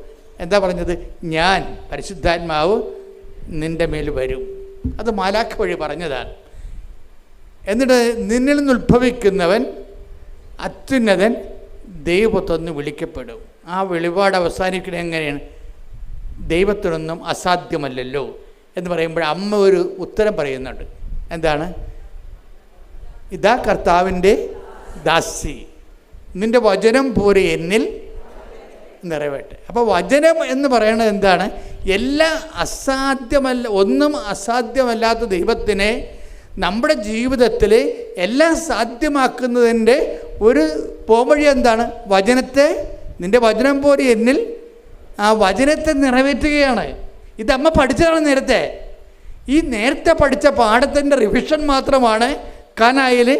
എന്താ പറഞ്ഞത്? ഞാൻ പരിശുദ്ധാത്മാവ് നിൻ്റെ മേൽ വരും. അത് മാലാഖ വഴി പറഞ്ഞതാണ്. എന്നിട്ട് നിന്നിൽ നിന്ന് ഉത്ഭവിക്കുന്നവൻ അത്യുന്നതൻ ദൈവത്തൊന്ന് വിളിക്കപ്പെടും. ആ വെളിപാട് അവസാനിക്കുന്നത് എങ്ങനെയാണ്? ദൈവത്തിനൊന്നും അസാധ്യമല്ലല്ലോ എന്ന് പറയുമ്പോൾ അമ്മ ഒരു ഉത്തരം പറയുന്നുണ്ട്. എന്താണ്? ഇതാ കർത്താവിൻ്റെ ദാസി, നിൻ്റെ വചനം പോലെ എന്നിൽ നിറവേട്ടെ. അപ്പോൾ വചനം എന്ന് പറയുന്നത് എന്താണ്? ഒന്നും അസാധ്യമല്ലാത്ത ദൈവത്തിനെ നമ്മുടെ ജീവിതത്തിൽ എല്ലാം സാധ്യമാക്കുന്നതിൻ്റെ ഒരു പോംവഴി എന്താണ്? വചനത്തെ, നിൻ്റെ വചനം പോലെ എന്നിൽ, ആ വചനത്തെ നിറവേറ്റുകയാണ്. ഇതമ്മ പഠിച്ചതാണ് നേരത്തെ. ഈ നേരത്തെ പഠിച്ച പാഠത്തിൻ്റെ റിവിഷൻ മാത്രമാണ് കാനായിൽ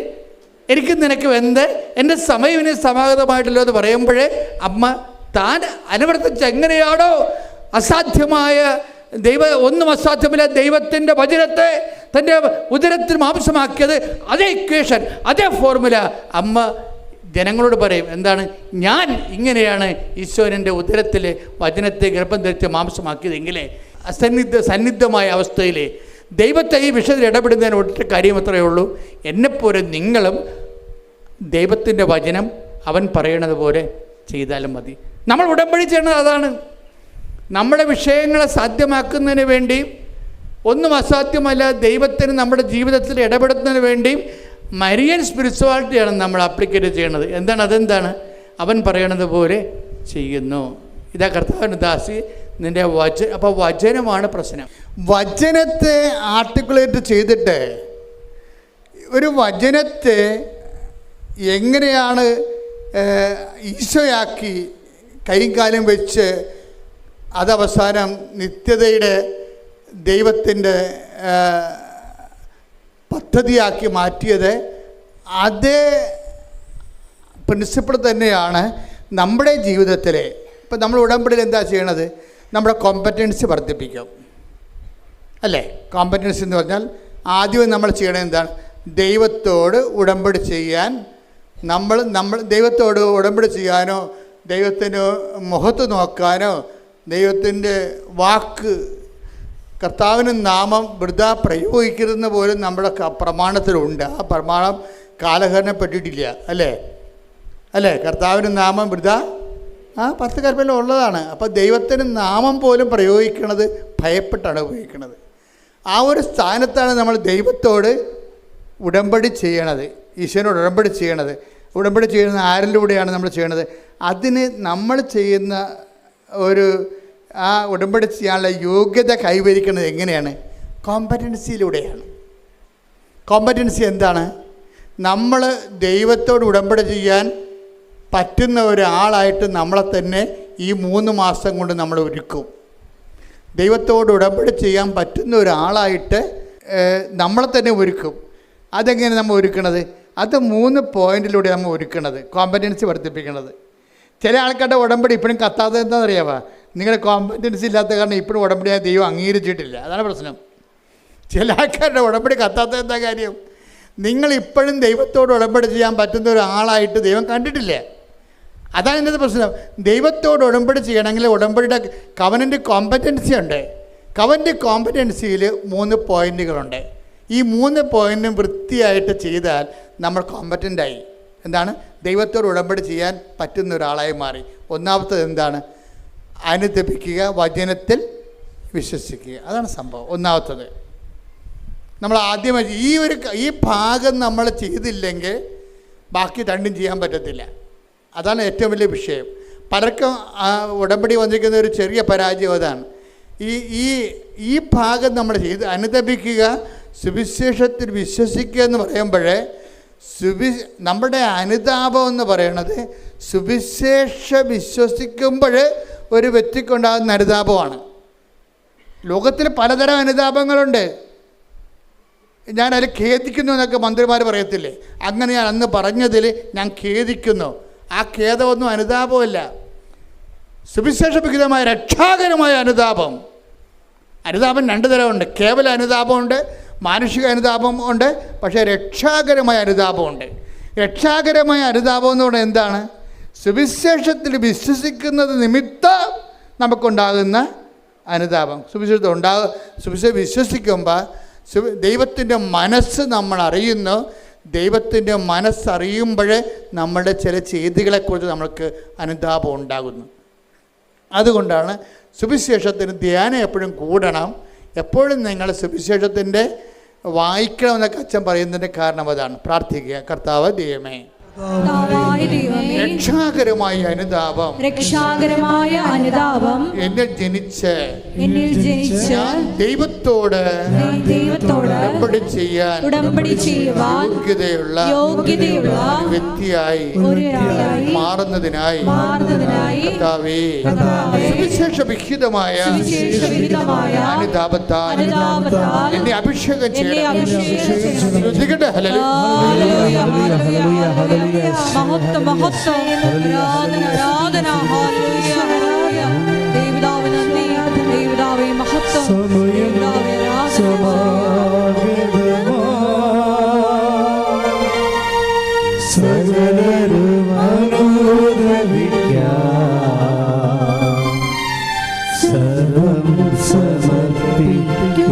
എനിക്ക് നിനക്ക് എന്ത്, എൻ്റെ സമയം ഇനി സമാഗതമായിട്ടല്ലോ എന്ന് പറയുമ്പോഴേ അമ്മ താൻ അനുവർത്തിച്ച് എങ്ങനെയാണോ അസാധ്യമായ ഒന്നും അസാധ്യമല്ല ദൈവത്തിൻ്റെ വചനത്തെ തൻ്റെ ഉദരത്തിൽ മാംസമാക്കിയത്, അതേ ഇക്വേഷൻ, അതേ ഫോർമുല അമ്മ ജനങ്ങളോട് പറയും. എന്താണ്? ഞാൻ ഇങ്ങനെയാണ് ഈശോൻ്റെ ഉദരത്തിൽ വചനത്തെ ഗർഭം ധരിച്ച് മാംസമാക്കിയതെങ്കിലേ സന്നിഗ്ധമായ അവസ്ഥയിൽ ദൈവത്തെ ഈ വിഷയത്തിൽ ഇടപെടുന്നതിന് ഒറ്റ കാര്യം അത്രയേ ഉള്ളൂ, എന്നെപ്പോലെ നിങ്ങളും ദൈവത്തിൻ്റെ വചനം അവൻ പറയണത് പോലെ ചെയ്താലും മതി. നമ്മൾ ഉടമ്പടി ചെയ്യണത് അതാണ്. നമ്മുടെ വിഷയങ്ങളെ സാധ്യമാക്കുന്നതിന് വേണ്ടി, ഒന്നും അസാധ്യമല്ല, ദൈവത്തിന് നമ്മുടെ ജീവിതത്തിൽ ഇടപെടുന്നതിന് വേണ്ടി മരിയൻ സ്പിരിച്വാലിറ്റിയാണ് നമ്മൾ അപ്ലിക്കേറ്റ് ചെയ്യണത്. അതെന്താണ്? അവൻ പറയണത് പോലെ ചെയ്യുന്നു. ഇതാ കർത്താവിന് ദാസി നിൻ്റെ അപ്പോൾ വചനമാണ് പ്രശ്നം. വചനത്തെ ആർട്ടിക്കുലേറ്റ് ചെയ്തിട്ട് ഒരു വചനത്തെ എങ്ങനെയാണ് ഈശോയാക്കി കൈയും കാലും വെച്ച് അതവസാനം നിത്യതയുടെ ദൈവത്തിൻ്റെ പദ്ധതിയാക്കി മാറ്റിയത്, അതേ പ്രിൻസിപ്പിൾ തന്നെയാണ് നമ്മുടെ ജീവിതത്തിലെ. ഇപ്പം നമ്മൾ ഉടമ്പടിയിൽ എന്താ ചെയ്യണത്? നമ്മുടെ കോമ്പറ്റൻസി വർദ്ധിപ്പിക്കും, അല്ലേ? കോമ്പറ്റൻസി എന്ന് പറഞ്ഞാൽ ആദ്യം നമ്മൾ ചെയ്യണത് എന്താണ്? ദൈവത്തോട് ഉടമ്പടി ചെയ്യാൻ നമ്മൾ ദൈവത്തോട് ഉടമ്പടി ചെയ്യാനോ, ദൈവത്തിന് മുഖത്ത് നോക്കാനോ, ദൈവത്തിൻ്റെ വാക്ക്, കർത്താവിന് നാമം വൃഥ പ്രയോഗിക്കരുതെന്ന് പോലും നമ്മുടെ പ്രമാണത്തിലുണ്ട്. ആ പ്രമാണം കാലഹരണപ്പെട്ടിട്ടില്ല, അല്ലേ? കർത്താവിന് നാമം വൃഥ 10 കൽപ്പനയിൽ ഉള്ളതാണ്. അപ്പോൾ ദൈവത്തിന് നാമം പോലും പ്രയോഗിക്കുന്നത് ഭയപ്പെട്ടാണ് ഉപയോഗിക്കുന്നത്. ആ ഒരു സ്ഥാനത്താണ് നമ്മൾ ദൈവത്തോട് ഉടമ്പടി ചെയ്യണത്, ഈശോനോട് ഉടമ്പടി ചെയ്യണത്. ഉടമ്പടി ചെയ്യുന്ന ആരിലൂടെയാണ് നമ്മൾ ചെയ്യണത്? അതിന് നമ്മൾ ചെയ്യുന്ന ഒരു ആ ഉടമ്പടി ചെയ്യാനുള്ള യോഗ്യത കൈവരിക്കുന്നത് എങ്ങനെയാണ്? കോമ്പറ്റൻസിയിലൂടെയാണ്. കോമ്പറ്റൻസി എന്താണ്? നമ്മൾ ദൈവത്തോട് ഉടമ്പടി ചെയ്യാൻ പറ്റുന്ന ഒരാളായിട്ട് നമ്മളെ തന്നെ ഈ 3 മാസം കൊണ്ട് നമ്മൾ ഒരുക്കും. ദൈവത്തോട് ഉടമ്പടി ചെയ്യാൻ പറ്റുന്ന ഒരാളായിട്ട് നമ്മളെ തന്നെ ഒരുക്കും. അതെങ്ങനെ നമ്മൾ ഒരുക്കണത്? അത് 3 പോയിന്റിലൂടെ നമ്മൾ ഒരുക്കണത്, കോമ്പറ്റൻസി വർദ്ധിപ്പിക്കണത്. ചില ആൾക്കാരുടെ ഉടമ്പടി ഇപ്പോഴും കത്താതെ എന്താണെന്നറിയാമോ? നിങ്ങളുടെ കോമ്പറ്റൻസി ഇല്ലാത്ത കാരണം ഇപ്പോഴും ഉടമ്പടി ദൈവം അംഗീകരിച്ചിട്ടില്ല. അതാണ് പ്രശ്നം. ചില ആൾക്കാരുടെ ഉടമ്പടി കത്താത്ത എന്താ കാര്യം? നിങ്ങളിപ്പോഴും ദൈവത്തോട് ഉടമ്പടി ചെയ്യാൻ പറ്റുന്ന ഒരാളായിട്ട് ദൈവം കണ്ടിട്ടില്ല. അതാണ് എൻ്റെ പ്രശ്നം. ദൈവത്തോട് ഉടമ്പടി ചെയ്യണമെങ്കിൽ ഉടമ്പടിയുടെ കവനൻ്റ് കോമ്പറ്റൻസി ഉണ്ട്. കവനൻ്റ് കോമ്പറ്റൻസിയിൽ 3 പോയിന്റുകളുണ്ട്. ഈ 3 പോയിന്റും വൃത്തിയായിട്ട് ചെയ്താൽ നമ്മൾ കോമ്പറ്റൻ്റായി. എന്താണ്? ദൈവത്തോട് ഉടമ്പടി ചെയ്യാൻ പറ്റുന്ന ഒരാളായി മാറി. ഒന്നാമത്തത് എന്താണ്? അനുദപിക്കുക, വചനത്തിൽ വിശ്വസിക്കുക. അതാണ് സംഭവം. ഒന്നാമത്തത് നമ്മൾ ആദ്യമായി ഈ ഭാഗം നമ്മൾ ചെയ്തില്ലെങ്കിൽ ബാക്കി രണ്ടും ചെയ്യാൻ പറ്റത്തില്ല. അതാണ് ഏറ്റവും വലിയ വിഷയം. പലർക്കും ഉടമ്പടി വന്നിരിക്കുന്ന ഒരു ചെറിയ പരാജയം അതാണ്. ഈ ഭാഗം നമ്മൾ ചെയ്ത് അനുദപിക്കുക, സുവിശേഷത്തിൽ വിശ്വസിക്കുക എന്ന് പറയുമ്പോഴേ നമ്മുടെ അനുതാപം എന്ന് പറയണത് സുവിശേഷ വിശ്വസിക്കുമ്പോൾ ഒരു വ്യക്തിക്കുണ്ടാകുന്ന അനുതാപമാണ്. ലോകത്തിൽ പലതരം അനുതാപങ്ങളുണ്ട്. ഞാനതിൽ ഖേദിക്കുന്നു എന്നൊക്കെ മന്ത്രിമാർ പറയത്തില്ലേ? അങ്ങനെ ഞാൻ അന്ന് പറഞ്ഞതിൽ ഞാൻ ഖേദിക്കുന്നു. ആ ഖേദമൊന്നും അനുതാപമല്ല. സുവിശേഷവിഹിതമായ രക്ഷാകരമായ അനുതാപം. അനുതാപം 2 തരമുണ്ട്. കേവല അനുതാപമുണ്ട്, മാനുഷിക അനുതാപം ഉണ്ട്. പക്ഷേ രക്ഷാകരമായ അനുതാപമുണ്ട്. രക്ഷാകരമായ അനുതാപം എന്ന് പറഞ്ഞാൽ എന്താണ്? സുവിശേഷത്തിൽ വിശ്വസിക്കുന്നത് നിമിത്തം നമുക്കുണ്ടാകുന്ന അനുതാപം. സുവിശേഷം വിശ്വസിക്കുമ്പോൾ ദൈവത്തിൻ്റെ മനസ്സ് നമ്മൾ അറിയുന്നു. ദൈവത്തിൻ്റെ മനസ്സറിയുമ്പോൾ നമ്മുടെ ചില ചെയ്തികളെക്കുറിച്ച് നമ്മൾക്ക് അനുതാപം ഉണ്ടാകുന്നു. അതുകൊണ്ടാണ് സുവിശേഷത്തിന് ധ്യാനം എപ്പോഴും കൂടണം. എപ്പോഴും നിങ്ങൾ സുവിശേഷത്തിൻ്റെ വായിക്കണമെന്നൊക്കെ അച്ഛൻ പറയുന്നതിൻ്റെ കാരണം അതാണ്. പ്രാർത്ഥിക്കുക, കർത്താവ് ദൈവമേ, രക്ഷാകരമായ അനുതാപം എന്നിൽ ജനിച്ച് ദൈവത്തോട് ഉടമ്പടി ചെയ്യാൻ യോഗ്യതയുള്ള വ്യക്തിയായി മാറുന്നതിനായി കർത്താവേ, സുവിശേഷവിഹിതമായ അനുതാപത്താൽ എന്നെ അഭിഷേകം ചെയ്യണം. മഹത്വം മഹത്വം ആരാധന ഹല്ലേലൂയ ഹല്ലേലൂയ. ദൈവപിതാവേ നന്ദി, ദൈവപിതാവേ മഹത്വം, ദൈവപിതാവേ സകലരും സർവം സമർപ്പിക്കുക.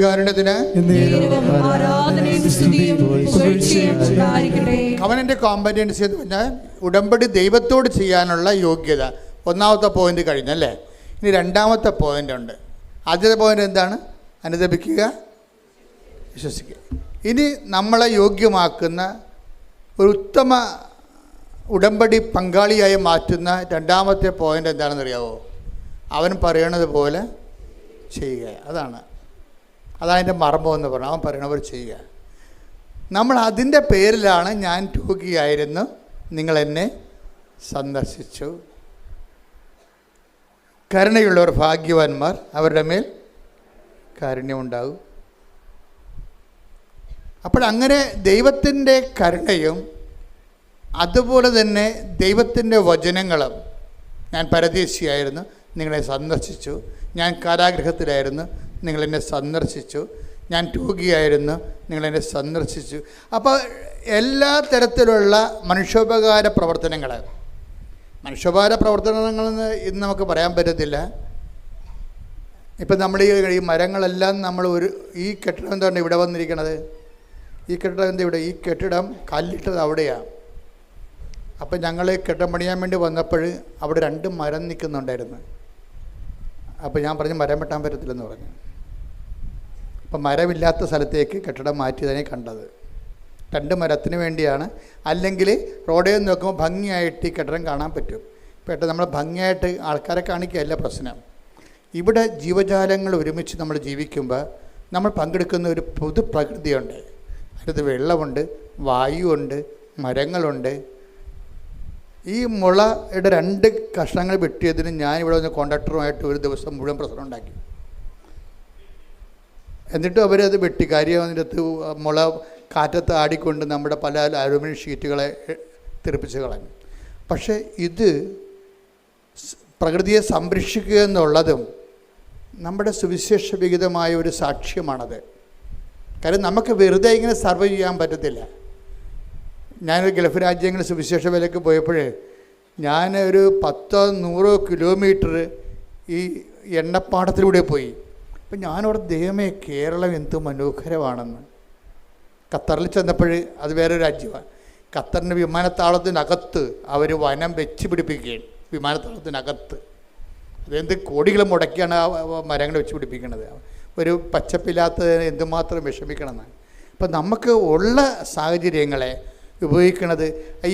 ദിവ്യകാരുണ്യത്തിന് നേരവും ആരാധനയും സ്തുതിയും പുകഴ്ചയും ഉണ്ടായിരിക്കട്ടെ. കവനന്റ് കോമ്പറ്റൻസി എന്ന് പറഞ്ഞാൽ ഉടമ്പടി ദൈവത്തോട് ചെയ്യാനുള്ള യോഗ്യത. ഒന്നാമത്തെ പോയിന്റ് കഴിഞ്ഞല്ലേ. ഇനി രണ്ടാമത്തെ പോയിന്റ് ഉണ്ട്. ആദ്യത്തെ പോയിന്റ് എന്താണ്? അനുദപിക്കുക, വിശ്വസിക്കുക. ഇനി നമ്മളെ യോഗ്യമാക്കുന്ന ഒരു ഉത്തമ ഉടമ്പടി പങ്കാളിയായി മാറ്റുന്ന രണ്ടാമത്തെ പോയിന്റ് എന്താണെന്ന് അറിയാവോ? അവൻ പറയണത് പോലെ ചെയ്യുക. അതാണ് അതിൻ്റെ മർമ്മം എന്ന് പറഞ്ഞാൽ അവൻ പറയണവർ ചെയ്യുക. നമ്മൾ അതിൻ്റെ പേരിലാണ് ഞാൻ രോഗിയായിരുന്നു, നിങ്ങൾ എന്നെ സന്ദർശിച്ചു. കരുണയുള്ളവർ ഭാഗ്യവാന്മാർ, അവരുടെ മേൽ കാരുണ്യമുണ്ടാകും. അപ്പോൾ അങ്ങനെ ദൈവത്തിൻ്റെ കരുണയും അതുപോലെ തന്നെ ദൈവത്തിൻ്റെ വചനങ്ങളും, ഞാൻ പരദേശിയായിരുന്നു, നിങ്ങളെ സന്ദർശിച്ചു. ഞാൻ കാരാഗൃഹത്തിലായിരുന്നു, നിങ്ങളെന്നെ സന്ദർശിച്ചു. ഞാൻ രോഗിയായിരുന്നു, നിങ്ങളെന്നെ സന്ദർശിച്ചു. അപ്പോൾ എല്ലാ തരത്തിലുള്ള മനുഷ്യോപകാര പ്രവർത്തനങ്ങളെന്ന് ഇന്ന് നമുക്ക് പറയാൻ പറ്റത്തില്ല. ഇപ്പം നമ്മൾ ഈ മരങ്ങളെല്ലാം നമ്മൾ ഈ കെട്ടിടം എന്താണ് ഇവിടെ വന്നിരിക്കണത്? ഈ കെട്ടിടം എന്താ ഇവിടെ? ഈ കെട്ടിടം കല്ലിട്ടത് അവിടെയാണ്. അപ്പം ഞങ്ങൾ കെട്ടിടം പണിയാൻ വേണ്ടി വന്നപ്പോൾ അവിടെ 2 മരം നിൽക്കുന്നുണ്ടായിരുന്നു. അപ്പോൾ ഞാൻ പറഞ്ഞു മരം വെട്ടാൻ പറ്റത്തില്ലെന്ന് പറഞ്ഞു. അപ്പം മരമില്ലാത്ത സ്ഥലത്തേക്ക് കെട്ടിടം മാറ്റിയതിനെ കണ്ടത്. 2 മരത്തിന് വേണ്ടിയാണ്. അല്ലെങ്കിൽ റോഡിൽ നിന്ന് നോക്കുമ്പോൾ ഭംഗിയായിട്ട് ഈ കെട്ടിടം കാണാൻ പറ്റും. പെട്ടെന്ന് നമ്മൾ ഭംഗിയായിട്ട് ആൾക്കാരെ കാണിക്കുകയല്ല പ്രശ്നം. ഇവിടെ ജീവജാലങ്ങൾ ഒരുമിച്ച് നമ്മൾ ജീവിക്കുമ്പോൾ നമ്മൾ പങ്കെടുക്കുന്ന ഒരു പൊതുപ്രകൃതിയുണ്ട്. അതിനകത്ത് വെള്ളമുണ്ട്, വായുവുണ്ട്, മരങ്ങളുണ്ട്. ഈ മുളയുടെ 2 കഷ്ണങ്ങൾ വെട്ടിയതിന് ഞാനിവിടെ വന്ന് കോൺട്രാക്ടറുമായിട്ട് ഒരു ദിവസം മുഴുവൻ പ്രശ്നം ഉണ്ടാക്കി. എന്നിട്ടും അവരത് വെട്ടി. കാര്യം അതിൻ്റെ അകത്ത് മുള കാറ്റത്ത് ആടിക്കൊണ്ട് നമ്മുടെ പല അലുമിനിയം ഷീറ്റുകളെ തെറിപ്പിച്ച് കളഞ്ഞു. പക്ഷേ ഇത് പ്രകൃതിയെ സംരക്ഷിക്കുക എന്നുള്ളതും നമ്മുടെ സുവിശേഷ വിഹിതമായ ഒരു സാക്ഷ്യമാണത്. കാര്യം നമുക്ക് വെറുതെ ഇങ്ങനെ സർവൈവ് ചെയ്യാൻ പറ്റത്തില്ല. ഞാനൊരു ഗൾഫ് രാജ്യങ്ങളിൽ സുവിശേഷ വേലയ്ക്ക് പോയപ്പോൾ ഞാൻ ഒരു 10-100 കിലോമീറ്റർ ഈ എണ്ണപ്പാടത്തിലൂടെ പോയി. അപ്പം ഞാനവിടെ ദൈവമേ കേരളം എന്ത് മനോഹരമാണെന്ന്. ഖത്തറിൽ ചെന്നപ്പോൾ അത് വേറൊരു രാജ്യമാണ്. ഖത്തറിൻ്റെ വിമാനത്താവളത്തിനകത്ത് അവർ വനം വെച്ച് പിടിപ്പിക്കുകയാണ്. വിമാനത്താവളത്തിനകത്ത് അതെന്ത് കോടികൾ മുടക്കിയാണ് ആ മരങ്ങൾ വെച്ച് പിടിപ്പിക്കുന്നത്. ഒരു പച്ചപ്പില്ലാത്തതിന് എന്തുമാത്രം വിഷമിക്കണമെന്ന്. അപ്പം നമുക്ക് ഉള്ള സാഹചര്യങ്ങളെ ഉപയോഗിക്കുന്നത്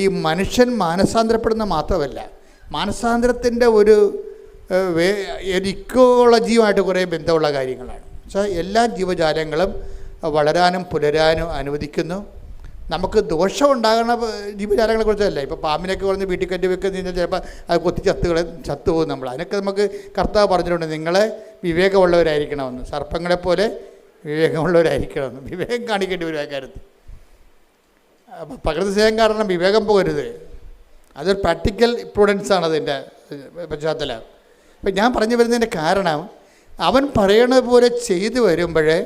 ഈ മനുഷ്യൻ മാനസാന്തരപ്പെടുന്ന മാത്രമല്ല, മാനസാന്തരത്തിൻ്റെ ഒരു ഇക്കോളജിയുമായിട്ട് കുറേ ബന്ധമുള്ള കാര്യങ്ങളാണ്. പക്ഷേ എല്ലാ ജീവജാലങ്ങളും വളരാനും പുലരാനും അനുവദിക്കുന്നു. നമുക്ക് ദോഷമുണ്ടാകുന്ന ജീവജാലങ്ങളെക്കുറിച്ചല്ല. ഇപ്പോൾ പാമ്പിനൊക്കെ പറഞ്ഞ് വീട്ടിൽ കയറ്റി വെക്കുന്ന കഴിഞ്ഞാൽ ചിലപ്പോൾ അത് കൊത്തി ചത്തുപോകും നമ്മൾ. അതിനൊക്കെ നമുക്ക് കർത്താവ് പറഞ്ഞിട്ടുണ്ട്, നിങ്ങളെ വിവേകമുള്ളവരായിരിക്കണമെന്ന്, സർപ്പങ്ങളെപ്പോലെ വിവേകമുള്ളവരായിരിക്കണമെന്ന്. വിവേകം കാണിക്കേണ്ടി വരും ആ കാര്യത്തിൽ. അപ്പോൾ പ്രകൃതി സ്നേഹം കാരണം വിവേകം പോകരുത്. അതൊരു പ്രാക്ടിക്കൽ പ്രൂഡൻസാണ് അതിൻ്റെ പശ്ചാത്തലം. അപ്പം ഞാൻ പറഞ്ഞു വരുന്നതിൻ്റെ കാരണം, അവൻ പറയണത് പോലെ ചെയ്തു വരുമ്പോഴേ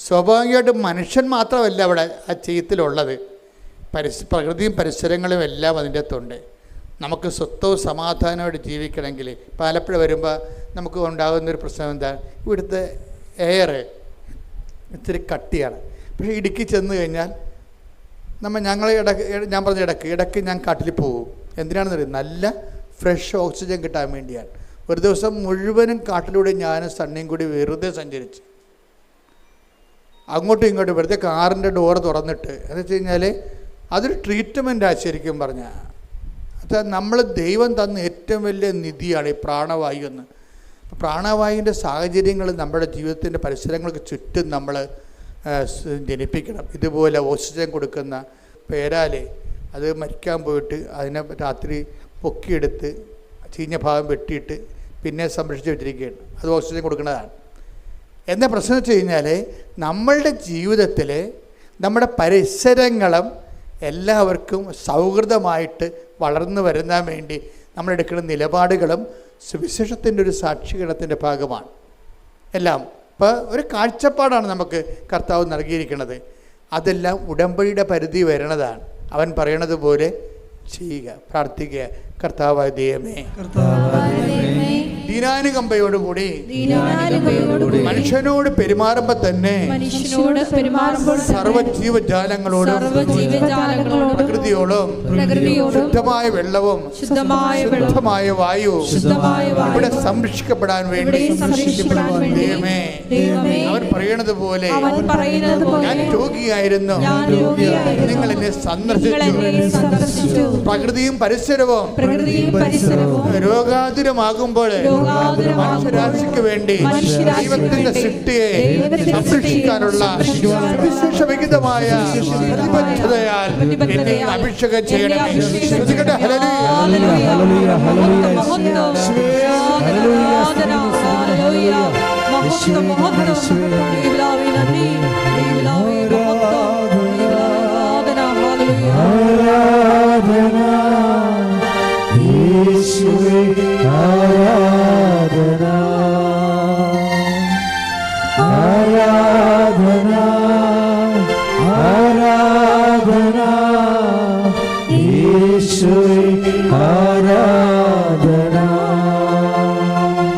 സ്വാഭാവികമായിട്ട് മനുഷ്യൻ മാത്രമല്ല അവിടെ ആ ചെയ്യത്തിലുള്ളത്, പ്രകൃതിയും പരിസരങ്ങളും എല്ലാം അതിൻ്റെ അകത്തുണ്ട്. നമുക്ക് സ്വസ്ഥവും സമാധാനമായിട്ട് ജീവിക്കണമെങ്കിൽ ഇപ്പോൾ ആലപ്പുഴ വരുമ്പോൾ നമുക്ക് ഉണ്ടാകുന്നൊരു പ്രശ്നം എന്താ? ഇവിടുത്തെ എയർ ഇത്തിരി കട്ടിയാണ്. പക്ഷേ ഇടുക്കി ചെന്ന് കഴിഞ്ഞാൽ ഞങ്ങൾ ഞാൻ പറഞ്ഞ ഇടയ്ക്ക് ഞാൻ കാട്ടിൽ പോകും. എന്തിനാണെന്ന് അറിയാം? നല്ല ഫ്രഷ് ഓക്സിജൻ കിട്ടാൻ വേണ്ടിയാണ്. ഒരു ദിവസം മുഴുവനും കാട്ടിലൂടെ ഞാനും സണ്ണിയും കൂടി വെറുതെ സഞ്ചരിച്ച് അങ്ങോട്ടും ഇങ്ങോട്ടും വെറുതെ കാറിൻ്റെ ഡോറ് തുറന്നിട്ട്. എന്ന് വെച്ച് കഴിഞ്ഞാൽ അതൊരു ട്രീറ്റ്മെൻറ്റാണ് ശരിക്കും പറഞ്ഞാൽ. അത് നമ്മൾ ദൈവം തന്ന ഏറ്റവും വലിയ നിധിയാണ് ഈ പ്രാണവായു എന്ന്. അപ്പോൾ പ്രാണവായുവിൻ്റെ സാഹചര്യങ്ങൾ നമ്മുടെ ജീവിതത്തിൻ്റെ പരിസരങ്ങൾക്ക് ചുറ്റും നമ്മൾ ജനിപ്പിക്കണം. ഇതുപോലെ ഓക്സിജൻ കൊടുക്കുന്ന പേരാല് അത് മരിക്കാൻ പോയിട്ട് അതിനെ രാത്രി പൊക്കിയെടുത്ത് ചീഞ്ഞ ഭാഗം വെട്ടിയിട്ട് പിന്നെ സംരക്ഷിച്ച് വെച്ചിരിക്കുകയാണ്. അത് ഓക്സിജൻ കൊടുക്കുന്നതാണ്. എന്താ പ്രശ്നം വെച്ച് കഴിഞ്ഞാൽ, നമ്മളുടെ ജീവിതത്തിൽ നമ്മുടെ പരിസരങ്ങളും എല്ലാവർക്കും സൗഹൃദമായിട്ട് വളർന്നു വരുന്നതിന് വേണ്ടി നമ്മളെടുക്കുന്ന നിലപാടുകളും സുവിശേഷത്തിൻ്റെ ഒരു സാക്ഷീകരണത്തിൻ്റെ ഭാഗമാണ് എല്ലാം. ഇപ്പോൾ ഒരു കാഴ്ചപ്പാടാണ് നമുക്ക് കർത്താവ് നൽകിയിരിക്കുന്നത്. അതെല്ലാം ഉടമ്പടിയുടെ പരിധി വരുന്നതാണ്. അവൻ പറയണത് പോലെ ചെയ്യുക, പ്രാർത്ഥിക്കുക. കർത്താവായ ദൈവമേ, ദീനാനുകമ്പയോടുകൂടി മനുഷ്യനോട് പെരുമാറുമ്പോൾ തന്നെ സർവ്വജീവജാലങ്ങളോടും പ്രകൃതിയോടും ശുദ്ധമായ വെള്ളവും ശുദ്ധമായ വായു ഇവിടെ സംരക്ഷിക്കപ്പെടാൻ വേണ്ടി ദൈവമേ, അവൻ പറയണത് പോലെ ഞാൻ രോഗിയായിരുന്നു, നിങ്ങൾ എന്നെ സന്ദർശിച്ചു. പ്രകൃതിയും പരിസരവും രോഗാതുരമാകുമ്പോൾ മനുഷ്യരാശിക്ക് വേണ്ടി ദൈവത്തിന്റെ സൃഷ്ടിയെ സംരക്ഷിക്കാനുള്ള വിശേഷവിഹിതമായ പ്രതിബദ്ധതയാൽ എന്നെ അഭിഷേകം ചെയ്യണമേ.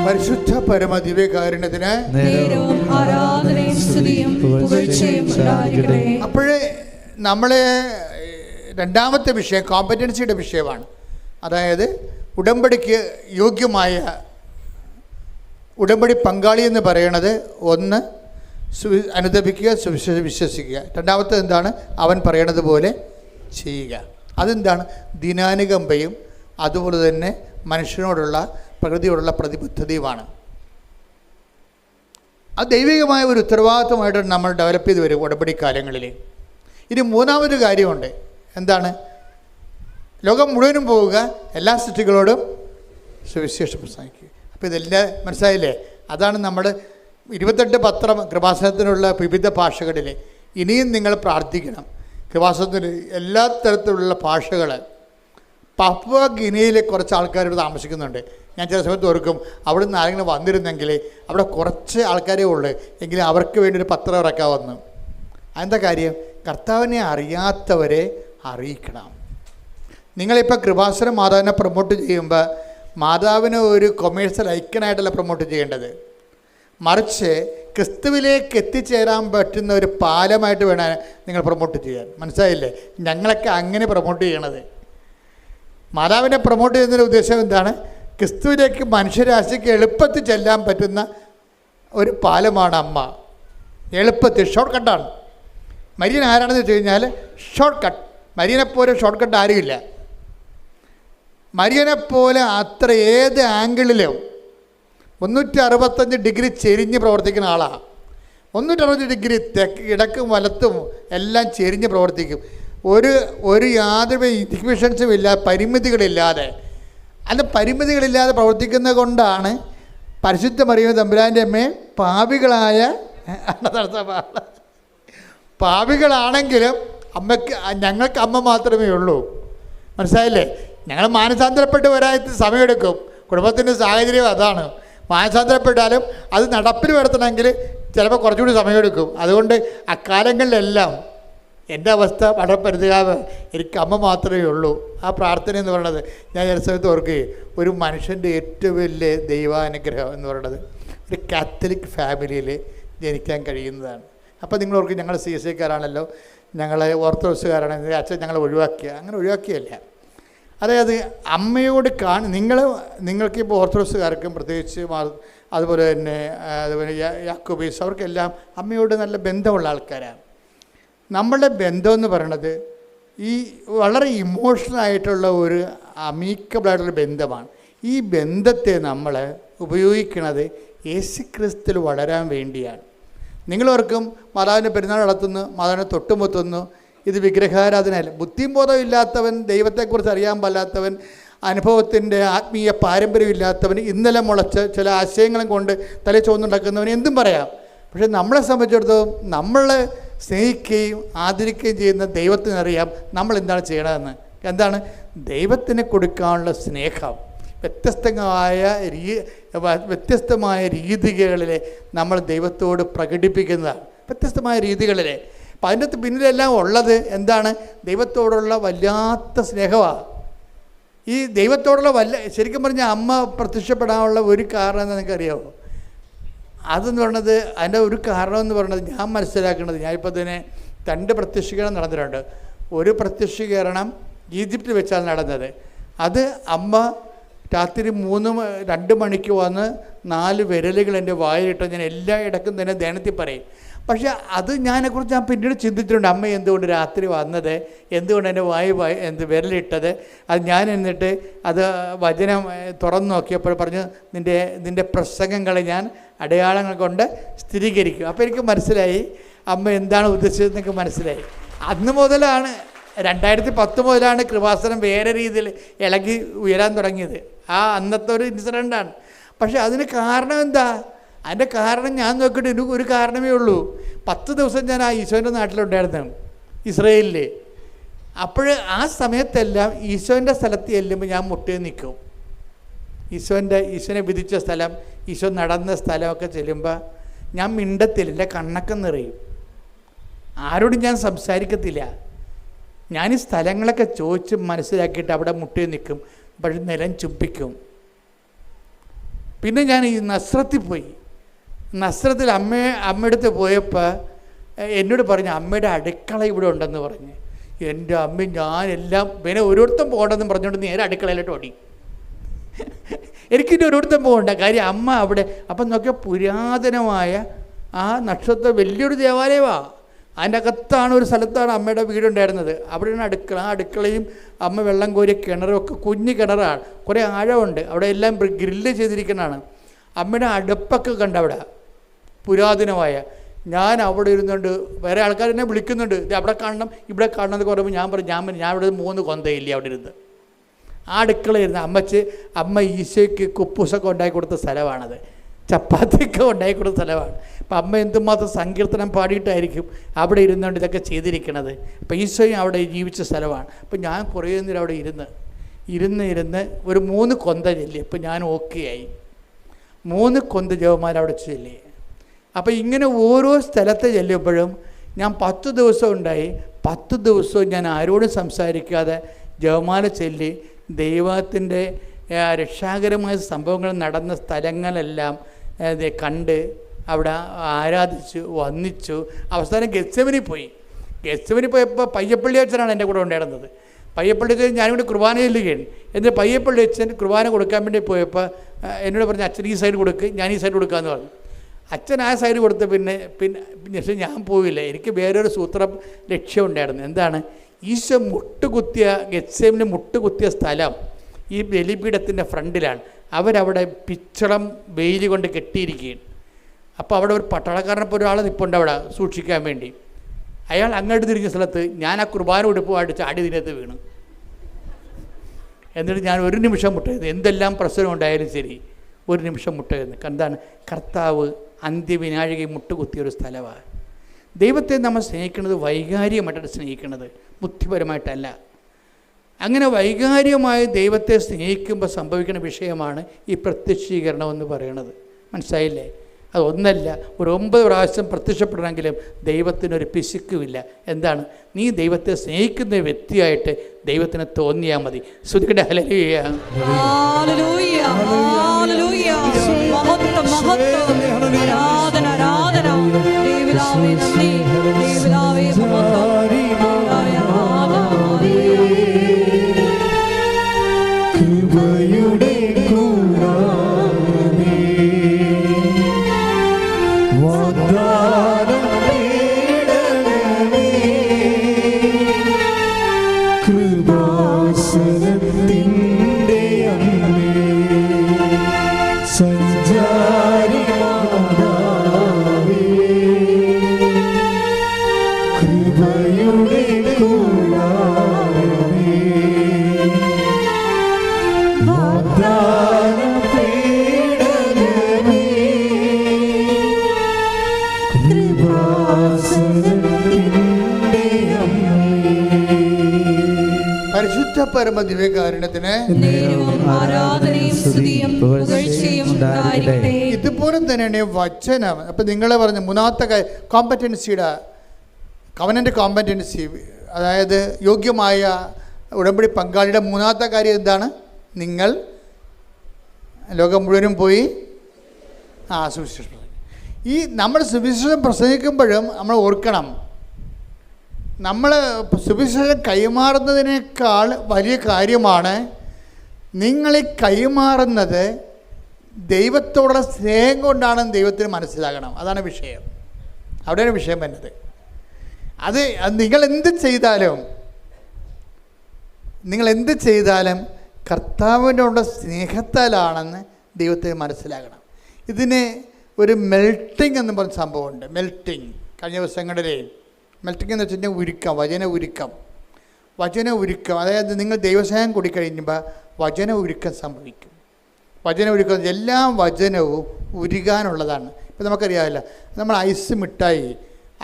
പരിശുദ്ധ പരമ ദിവ്യകാരുണ്യത്തിന് അപ്പോഴേ നമ്മളെ രണ്ടാമത്തെ വിഷയം കോമ്പറ്റൻസിയുടെ വിഷയമാണ്. അതായത് ഉടമ്പടിക്ക് യോഗ്യമായ ഉടമ്പടി പങ്കാളി എന്ന് പറയുന്നത് ഒന്ന് അനുദപിക്കുക, വിശ്വസിക്കുക. രണ്ടാമത്തെ എന്താണ്? അവൻ പറയണത് പോലെ ചെയ്യുക. അതെന്താണ്? ദിനാനുകമ്പയും അതുപോലെ തന്നെ മനുഷ്യനോടുള്ള പ്രകൃതിയോടുള്ള പ്രതിബദ്ധതയുമാണ്. അത് ദൈവികമായ ഒരു ഉത്തരവാദിത്വമായിട്ട് നമ്മൾ ഡെവലപ്പ് ചെയ്ത് വരും ഉടമ്പടി കാലങ്ങളിൽ. ഇനി മൂന്നാമതൊരു കാര്യമുണ്ട്. എന്താണ്? ലോകം മുഴുവനും പോവുക, എല്ലാ സൃഷ്ടികളോടും സുവിശേഷം പ്രസംഗിക്കുക. അപ്പോൾ ഇതെല്ലാം മനസ്സിലായില്ലേ? അതാണ് നമ്മൾ 28 പത്രം കൃപാസനത്തിനുള്ള വിവിധ ഭാഷകളിൽ. ഇനിയും നിങ്ങൾ പ്രാർത്ഥിക്കണം. കൃപാസനത്തിന് എല്ലാ തരത്തിലുള്ള ഭാഷകൾ. പപ്പുവ ഗിനിയയിലെ കുറച്ച് ആൾക്കാരോട് താമസിക്കുന്നുണ്ട്. ഞാൻ ചില സമയത്ത് ഓർക്കും, അവിടെ നിന്ന് ആരെങ്കിലും വന്നിരുന്നെങ്കിൽ അവിടെ കുറച്ച് ആൾക്കാരേ ഉള്ളൂ, എങ്കിലും അവർക്ക് വേണ്ടി ഒരു പത്രം ഇറക്കാമെന്ന്. അതെന്താ കാര്യം? കർത്താവിനെ അറിയാത്തവരെ അറിയിക്കണം. നിങ്ങളിപ്പോൾ കൃപാസനം മാതാവിനെ പ്രൊമോട്ട് ചെയ്യുമ്പോൾ മാതാവിനെ ഒരു കൊമേഴ്സ്യൽ ഐക്കനായിട്ടല്ല പ്രൊമോട്ട് ചെയ്യേണ്ടത്, മറിച്ച് ക്രിസ്തുവിലേക്ക് എത്തിച്ചേരാൻ പറ്റുന്ന ഒരു പാലമായിട്ട് വേണം നിങ്ങൾ പ്രൊമോട്ട് ചെയ്യാൻ. മനസ്സിലായില്ലേ? ഞങ്ങളൊക്കെ അങ്ങനെ പ്രൊമോട്ട് ചെയ്യണത്. മാതാവിനെ പ്രൊമോട്ട് ചെയ്യുന്നതിൻ്റെ ഉദ്ദേശം എന്താണ്? ക്രിസ്തുവിലേക്ക് മനുഷ്യരാശിക്ക് എളുപ്പത്തിൽ ചെല്ലാൻ പറ്റുന്ന ഒരു പാലമാണ് അമ്മ. എളുപ്പത്തിൽ ഷോർട്ട് കട്ടാണ്. മരിയൻ ആരാണെന്ന് വെച്ച് കഴിഞ്ഞാൽ ഷോർട്ട് കട്ട്. മരിയനെപ്പോലെ ഷോർട്ട് കട്ട് ആരുമില്ല. മരിയനെപ്പോലെ അത്ര ഏത് ആംഗിളിലും 365 ഡിഗ്രി ചെരിഞ്ഞ് പ്രവർത്തിക്കുന്ന ആളാണ്. 360 ഡിഗ്രി ഇടക്കും വലത്തും എല്ലാം ചെരിഞ്ഞ് പ്രവർത്തിക്കും. ഒരു യാതൊരു ഇൻഹിബിഷൻസും ഇല്ലാതെ, പരിമിതികളില്ലാതെ. അല്ല, പരിമിതികളില്ലാതെ പ്രവർത്തിക്കുന്നത് കൊണ്ടാണ് പരിശുദ്ധ മറിയം തമ്പുരാൻ്റെ അമ്മയെ പാപികളാണെങ്കിലും അമ്മയ്ക്ക്, ഞങ്ങൾക്ക് അമ്മ മാത്രമേ ഉള്ളൂ. മനസ്സിലായില്ലേ? ഞങ്ങൾ മാനസാന്തരപ്പെട്ട് വരാൻ സമയമെടുക്കും. കുടുംബത്തിൻ്റെ സാഹചര്യം അതാണ്. മാനസാന്തരപ്പെട്ടാലും അത് നടപ്പിൽ വരുത്തണമെങ്കിൽ ചിലപ്പോൾ കുറച്ചുകൂടി സമയമെടുക്കും. അതുകൊണ്ട് അക്കാലങ്ങളിലെല്ലാം എൻ്റെ അവസ്ഥ വളരെ പരിതാപ. എനിക്ക് അമ്മ മാത്രമേ ഉള്ളൂ. ആ പ്രാർത്ഥന എന്ന് പറയുന്നത് ഞാൻ ചില സമയത്ത് ഓർക്കുകയും, ഒരു മനുഷ്യൻ്റെ ഏറ്റവും വലിയ ദൈവാനുഗ്രഹം എന്ന് പറയുന്നത് ഒരു കാത്തലിക് ഫാമിലിയിൽ ജനിക്കാൻ കഴിയുന്നതാണ്. അപ്പോൾ നിങ്ങൾ ഓർക്കും, ഞങ്ങൾ CSIക്കാരാണല്ലോ, ഞങ്ങൾ ഓർത്തഡോക്സുകാരാണ്, അച്ഛൻ ഞങ്ങളെ ഒഴിവാക്കിയ. അങ്ങനെ ഒഴിവാക്കിയല്ല. അതായത് അമ്മയോട് നിങ്ങൾക്കിപ്പോൾ ഓർത്തഡോക്സുകാർക്കും പ്രത്യേകിച്ച് അതുപോലെ തന്നെ യാക്കോബീസ്, അവർക്കെല്ലാം അമ്മയോട് നല്ല ബന്ധമുള്ള ആൾക്കാരാണ്. നമ്മളുടെ ബന്ധമെന്ന് പറയണത് ഈ വളരെ ഇമോഷണലായിട്ടുള്ള ഒരു അമീക്കബിളായിട്ടുള്ള ബന്ധമാണ്. ഈ ബന്ധത്തെ നമ്മൾ ഉപയോഗിക്കുന്നത് യേശുക്രിസ്തുവിൽ വളരാൻ വേണ്ടിയാണ്. നിങ്ങളോർക്കും മാതാവിൻ്റെ പെരുന്നാൾ നടത്തുന്നു, മാതാവിനെ തൊട്ടുമുത്തുന്നു. ഇത് വിഗ്രഹാരാധനയല്ല. ബുദ്ധിയും ബോധം ഇല്ലാത്തവൻ, ദൈവത്തെക്കുറിച്ച് അറിയാൻ പാടില്ലാത്തവൻ, അനുഭവത്തിൻ്റെ ആത്മീയ പാരമ്പര്യമില്ലാത്തവൻ, ഇന്നലെ മുളച്ച് ചില ആശയങ്ങളും കൊണ്ട് തലയിൽ ചുവന്നുണ്ടാക്കുന്നവന് എന്തും പറയാം. പക്ഷേ നമ്മളെ സംബന്ധിച്ചിടത്തോളം നമ്മളെ സ്നേഹിക്കുകയും ആദരിക്കുകയും ചെയ്യുന്ന ദൈവത്തിനറിയാം നമ്മൾ എന്താണ് ചെയ്യണമെന്ന്. എന്താണ്? ദൈവത്തിന് കൊടുക്കാനുള്ള സ്നേഹം വ്യത്യസ്തമായ രീതികളിൽ നമ്മൾ ദൈവത്തോട് പ്രകടിപ്പിക്കുന്നതാണ്. വ്യത്യസ്തമായ രീതികളിൽ. അപ്പം അതിൻ്റെ പിന്നിലെല്ലാം ഉള്ളത് എന്താണ്? ദൈവത്തോടുള്ള വല്ലാത്ത സ്നേഹമാണ്. ഈ ദൈവത്തോടുള്ള ശരിക്കും പറഞ്ഞാൽ അമ്മ പ്രത്യക്ഷപ്പെടാനുള്ള ഒരു കാരണം എന്ന് നിങ്ങൾക്കറിയാമോ? അതെന്ന് പറയുന്നത്, അതിൻ്റെ ഒരു കാരണം എന്ന് പറയുന്നത് ഞാൻ മനസ്സിലാക്കുന്നത്, ഞാനിപ്പോൾ തന്നെ 2 പ്രത്യക്ഷീകരണം നടന്നിട്ടുണ്ട്. ഒരു പ്രത്യക്ഷീകരണം ഈജിപ്തിൽ വെച്ചാണ് നടന്നത്. അത് അമ്മ രാത്രി 2 മണിക്ക് വന്ന് 4 വിരലുകൾ എൻ്റെ വായിലിട്ട് ഞാൻ എല്ലാ ഇടക്കും തന്നെ ധ്യാനത്തിൽ പറയും. പക്ഷേ അത് ഞാനെക്കുറിച്ച് ഞാൻ പിന്നീട് ചിന്തിച്ചിട്ടുണ്ട്. അമ്മ എന്തുകൊണ്ട് രാത്രി വന്നത്, എന്തുകൊണ്ട് എൻ്റെ വിരലിട്ടത്, അത് ഞാൻ എന്നിട്ട് അത് വചനം തുറന്നു നോക്കിയപ്പോൾ പറഞ്ഞു, നിൻ്റെ പ്രസംഗങ്ങളെ ഞാൻ അടയാളങ്ങൾ കൊണ്ട് സ്ഥിരീകരിക്കും. അപ്പോൾ എനിക്ക് മനസ്സിലായി അമ്മ എന്താണ് ഉദ്ദേശിച്ചതെന്നൊക്കെ മനസ്സിലായി. അന്ന് മുതലാണ് 2010 മുതലാണ് കൃപാസനം വേറെ രീതിയിൽ ഇളകി ഉയരാൻ തുടങ്ങിയത്. അന്നത്തെ ഒരു ഇൻസിഡൻ്റാണ്. പക്ഷേ അതിന് കാരണം എന്താ? അതിൻ്റെ കാരണം ഞാൻ നോക്കിയിട്ട് എനിക്ക് ഒരു കാരണമേ ഉള്ളൂ. 10 ദിവസം ഞാൻ ഈശോൻ്റെ നാട്ടിലുണ്ടായിരുന്നു, ഇസ്രയേലിൽ. അപ്പോൾ ആ സമയത്തെല്ലാം ഈശോൻ്റെ സ്ഥലത്ത് ചെല്ലുമ്പോൾ ഞാൻ മുട്ടേ നിൽക്കും. ഈശോനെ വിധിച്ച സ്ഥലം, ഈശോ നടന്ന സ്ഥലമൊക്കെ ചെല്ലുമ്പോൾ ഞാൻ മിണ്ടത്തില്ല, എൻ്റെ കണ്ണൊക്കെ നിറയും. ആരോടും ഞാൻ സംസാരിക്കത്തില്ല. ഞാൻ ഈ സ്ഥലങ്ങളൊക്കെ ചോദിച്ച് മനസ്സിലാക്കിയിട്ട് അവിടെ മുട്ടേ നിൽക്കും. പക്ഷെ നിലം ചുംബിക്കും. പിന്നെ ഞാൻ ഈ നസ്രത്തിൽ പോയി. നസ്രത്തിൽ അമ്മയടുത്ത് പോയപ്പോൾ എന്നോട് പറഞ്ഞു, അമ്മയുടെ അടുക്കള ഇവിടെ ഉണ്ടെന്ന് പറഞ്ഞ്. എൻ്റെ അമ്മ ഞാനെല്ലാം പിന്നെ ഓരോരുത്തരും പോകണമെന്ന് പറഞ്ഞുകൊണ്ട് നേരെ അടുക്കളയിലോട്ട് ഓടി. എനിക്കിനി ഓരോരുത്തരും പോകണ്ട കാര്യം അമ്മ അവിടെ. അപ്പം നോക്കിയാൽ പുരാതനമായ ആ നക്ഷത്രം വലിയൊരു ദേവാലയമാണ്. അതിൻ്റെ അകത്താണ് ഒരു സ്ഥലത്താണ് അമ്മയുടെ വീടുണ്ടായിരുന്നത്. അവിടെയാണ് അടുക്കള. ആ അടുക്കളയും അമ്മ വെള്ളം കോരിയ കിണറും ഒക്കെ കുഞ്ഞു കിണറാണ്, കുറേ ആഴമുണ്ട്. അവിടെ എല്ലാം ഗ്രില്ല് ചെയ്തിരിക്കുന്നതാണ്. അമ്മയുടെ അടുപ്പൊക്കെ കണ്ടവിടെ പുരാതനമായ. ഞാൻ അവിടെ ഇരുന്നുകൊണ്ട് വേറെ ആൾക്കാർ എന്നെ വിളിക്കുന്നുണ്ട്, ഇത് അവിടെ കാണണം ഇവിടെ കാണണം എന്ന് പറയുമ്പോൾ ഞാൻ പറഞ്ഞു, ഞാൻ ഇവിടെ 3 കൊന്തയില്ലേ അവിടെ ഇരുന്ന്. ആ അടുക്കളയിരുന്ന് അമ്മ ഈശോയ്ക്ക് കുപ്പൂസൊക്കെ ഉണ്ടാക്കി കൊടുത്ത സ്ഥലമാണത്, ചപ്പാത്തിയൊക്കെ ഉണ്ടാക്കി കൊടുത്ത സ്ഥലമാണ്. അപ്പം അമ്മ എന്തുമാത്രം സങ്കീർത്തനം പാടിയിട്ടായിരിക്കും അവിടെ ഇരുന്നുകൊണ്ട് ഇതൊക്കെ ചെയ്തിരിക്കണത്. അപ്പം ഈശോയും അവിടെ ജീവിച്ച സ്ഥലമാണ്. അപ്പം ഞാൻ കുറേ നേരം അവിടെ ഇരുന്ന് ഒരു 3 കൊന്ത ചൊല്ലി. അപ്പം ഞാൻ ഓക്കെ ആയി. 3 കൊന്ത ജപമാല അവിടെ ചൊല്ലി. അപ്പം ഇങ്ങനെ ഓരോ സ്ഥലത്ത് ചെല്ലുമ്പോഴും ഞാൻ 10 ദിവസം ഉണ്ടായി. 10 ദിവസവും ഞാൻ ആരോടും സംസാരിക്കാതെ ജപമാല ചൊല്ലി ദൈവത്തിൻ്റെ രക്ഷാകരമായ സംഭവങ്ങൾ നടന്ന സ്ഥലങ്ങളെല്ലാം കണ്ട് അവിടെ ആരാധിച്ചു വന്ദിച്ചു. അവസാനം ഗെത്സമനിൽ പോയപ്പോൾ പയ്യപ്പള്ളി അച്ഛനാണ് എൻ്റെ കൂടെ ഉണ്ടായിരുന്നത്. പയ്യപ്പള്ളി അച്ഛൻ ഞാനിവിടെ കുർബാന ചൊല്ലുകയാണ്. എന്നിട്ട് പയ്യപ്പള്ളി അച്ഛൻ കുർബാന കൊടുക്കാൻ വേണ്ടി പോയപ്പോൾ എന്നോട് പറഞ്ഞു, അച്ഛൻ ഈ സൈഡ് കൊടുക്ക്, ഞാൻ ഈ സൈഡ് കൊടുക്കാമെന്ന് പറഞ്ഞു. അച്ഛൻ ആ സൈഡ് കൊടുത്ത് പിന്നെ ഞാൻ പോയില്ല. എനിക്ക് വേറൊരു ലക്ഷ്യം ഉണ്ടായിരുന്നു. എന്താണ്? ഈശോ ഗെത്സമനിൽ മുട്ടുകുത്തിയ സ്ഥലം ഈ ബലിപീഠത്തിൻ്റെ ഫ്രണ്ടിലാണ്. അവരവിടെ പിച്ചളം വെയിൽ കൊണ്ട് കെട്ടിയിരിക്കുകയാണ്. അപ്പോൾ അവിടെ ഒരു പട്ടാളക്കാരനെപ്പോൾ ഒരാൾ നിൽപ്പുണ്ട് അവിടെ സൂക്ഷിക്കാൻ വേണ്ടി. അയാൾ അങ്ങോട്ട് തിരിഞ്ഞ സ്ഥലത്ത് ഞാൻ ആ കുർബാന ഉടുപ്പുമായിട്ട് ചാടി ഇതിനകത്ത് വീണു. എന്നിട്ട് ഞാൻ ഒരു നിമിഷം മുട്ടയത്, എന്തെല്ലാം പ്രശ്നം ഉണ്ടായാലും ശരി ഒരു നിമിഷം മുട്ടയെന്ന്. എന്താണ്? കർത്താവ് അന്ത്യവിനാഴിക മുട്ടുകുത്തിയൊരു സ്ഥലമാണ്. ദൈവത്തെ നമ്മൾ സ്നേഹിക്കുന്നത് വൈകാരികമായിട്ടാണ് സ്നേഹിക്കുന്നത്, ബുദ്ധിപരമായിട്ടല്ല. അങ്ങനെ വൈകാരികമായി ദൈവത്തെ സ്നേഹിക്കുമ്പോൾ സംഭവിക്കുന്ന വിഷയമാണ് ഈ പ്രത്യക്ഷീകരണം എന്ന് പറയുന്നത്. മനസ്സിലായില്ലേ? അതൊന്നല്ല, ഒരു 9 പ്രാവശ്യം പ്രത്യക്ഷപ്പെടണമെങ്കിലും ദൈവത്തിനൊരു പിശുക്കുമില്ല. എന്താണ്? നീ ദൈവത്തെ സ്നേഹിക്കുന്ന വ്യക്തിയായിട്ട് ദൈവത്തിന് തോന്നിയാൽ മതി. ശ്രുതിക്കട്ടെ ഹല്ലേലൂയ. പരമദിവ്യകാരുണ്യത്തിന് ഇതുപോലെ തന്നെയാണ് വചനം. അപ്പം നിങ്ങളെ പറഞ്ഞ 3ാമത്തെ കോമ്പറ്റൻസിയുടെ കവനൻ്റ് കോമ്പറ്റൻസി, അതായത് യോഗ്യമായ ഉടമ്പടി പങ്കാളിയുടെ മൂന്നാമത്തെ കാര്യം എന്താണ്? നിങ്ങൾ ലോകം മുഴുവനും പോയി സുവിശേഷം. ഈ നമ്മൾ സുവിശേഷം പ്രസംഗിക്കുമ്പോഴും നമ്മൾ ഓർക്കണം, നമ്മൾ സുവിശേഷം കൈമാറുന്നതിനേക്കാൾ വലിയ കാര്യമാണ് നിങ്ങളീ കൈമാറുന്നത് ദൈവത്തോടുള്ള സ്നേഹം കൊണ്ടാണെന്ന് ദൈവത്തിന് മനസ്സിലാകണം. അതാണ് വിഷയം. അവിടെയാണ് വിഷയം വരുന്നത്. അത് നിങ്ങൾ എന്ത് ചെയ്താലും കർത്താവിനോടുള്ള സ്നേഹത്താലാണെന്ന് ദൈവത്തിന് മനസ്സിലാകണം. ഇതിന് ഒരു മെൽട്ടിങ് എന്ന് പറഞ്ഞ സംഭവമുണ്ട്. മെൽട്ടിങ് കഴിഞ്ഞ ദിവസങ്ങളിലെ മെൽട്ടിങ് എന്ന് വെച്ചാൽ ഉരുക്കം, വചന ഉരുക്കം. അതായത് നിങ്ങൾ ദൈവസ്നേഹം കൂടിക്കഴിയുമ്പോൾ വചന ഉരുക്കം സംഭവിക്കും. വചന ഉരുക്കം എല്ലാ വചനവും ഉരുകാനുള്ളതാണ്. ഇപ്പം നമുക്കറിയാമല്ലോ, നമ്മൾ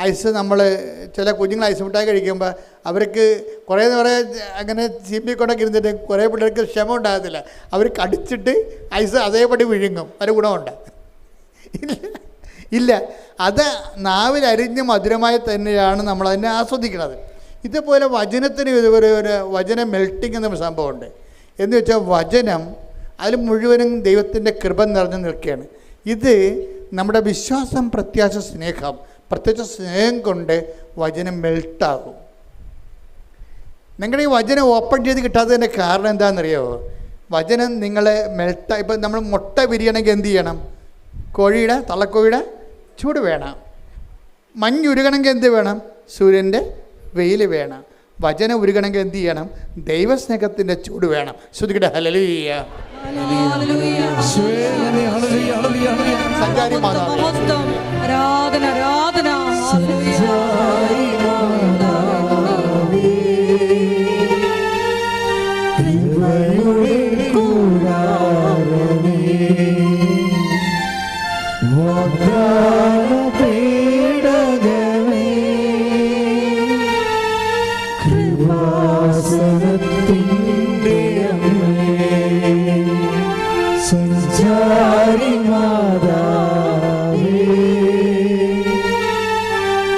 ഐസ് നമ്മൾ ചില കുഞ്ഞുങ്ങൾ ഐസ് മിഠായി കഴിക്കുമ്പോൾ അവർക്ക് കുറേ അങ്ങനെ ചീമ്പിക്കൊണ്ടൊക്കെ ഇരുന്നിട്ട് കുറേ പിള്ളേർക്ക് ക്ഷമ ഉണ്ടാകത്തില്ല. അവർ കടിച്ചിട്ട് ഐസ് അതേപടി വിഴുങ്ങും. ഒരു ഗുണമുണ്ട് ഇല്ല. അത് നാവിലരിഞ്ഞ് മധുരമായി തന്നെയാണ് നമ്മളതിനെ ആസ്വദിക്കുന്നത്. ഇതുപോലെ വചനത്തിന് ഇതുപോലെ ഒരു വചന മെൽട്ടിങ് എന്ന സംഭവമുണ്ട്. എന്ന് വെച്ചാൽ വചനം അതിൽ മുഴുവനും ദൈവത്തിൻ്റെ കൃപ നിറഞ്ഞു നിൽക്കുകയാണ്. ഇത് നമ്മുടെ വിശ്വാസം, പ്രത്യാശ, പ്രത്യേകിച്ച് സ്നേഹം കൊണ്ട് വചനം മെൽട്ടാകും. നിങ്ങളുടെ ഈ വചനം ഓപ്പൺ ചെയ്ത് കിട്ടാത്തതിൻ്റെ കാരണം എന്താണെന്നറിയാമോ? വചനം നിങ്ങളെ ഇപ്പം നമ്മൾ മുട്ട വിരിയണമെങ്കിൽ എന്ത് ചെയ്യണം? തള്ളക്കോഴിയുടെ ചൂട് വേണം. മഞ്ഞുരുകണമെങ്കിൽ എന്ത് വേണം? സൂര്യൻ്റെ വെയിൽ വേണം. വചനം ഉരുകണമെങ്കിൽ എന്ത് ചെയ്യണം? ദൈവസ്നേഹത്തിൻ്റെ ചൂട് വേണം. ശ്രുതിക്കട്ടെ ഹല്ലേലൂയ. സഞ്ചാരി മാതാവേ, ആരാധന ആരാധന. സഞ്ചാരി മാതാവേ,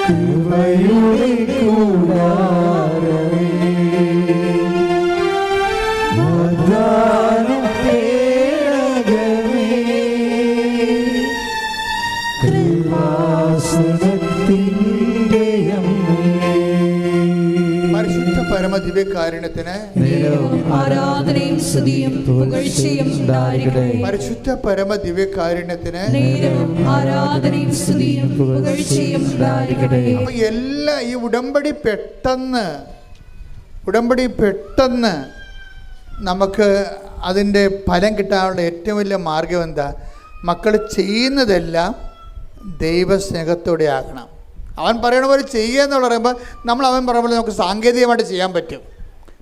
കൃപയുടെ കൂടാരമേ, വാഗ്ദാനം പേടകമേ, കൃപാസനത്തിൻ്റെ അമ്മേ, പരിശുദ്ധ പരമദിവ്യകാരുണ്യത്തിന് ആരാധനയും സ്തുതിയും പുകഴ്ചയും ഉണ്ടായിരിക്കട്ടെ. പരിശുദ്ധ പരമദിവ്യകാരുണ്യത്തിന് ആരാധനയും സ്തുതിയും പുകഴ്ചയും ഉണ്ടായിരിക്കട്ടെ. അപ്പോൾ എല്ലാ ഈ ഉടമ്പടി പെട്ടെന്ന് നമുക്ക് അതിൻ്റെ ഫലം കിട്ടാനുള്ള ഏറ്റവും വലിയ മാർഗം എന്താ? മക്കൾ ചെയ്യുന്നതെല്ലാം ദൈവസ്നേഹത്തോടെ ആകണം. അവൻ പറയണ പോലെ ചെയ്യുക എന്ന് പറയുമ്പോൾ അവൻ പറയുന്ന പോലെ നമുക്ക് സാങ്കേതികമായിട്ട് ചെയ്യാൻ പറ്റും,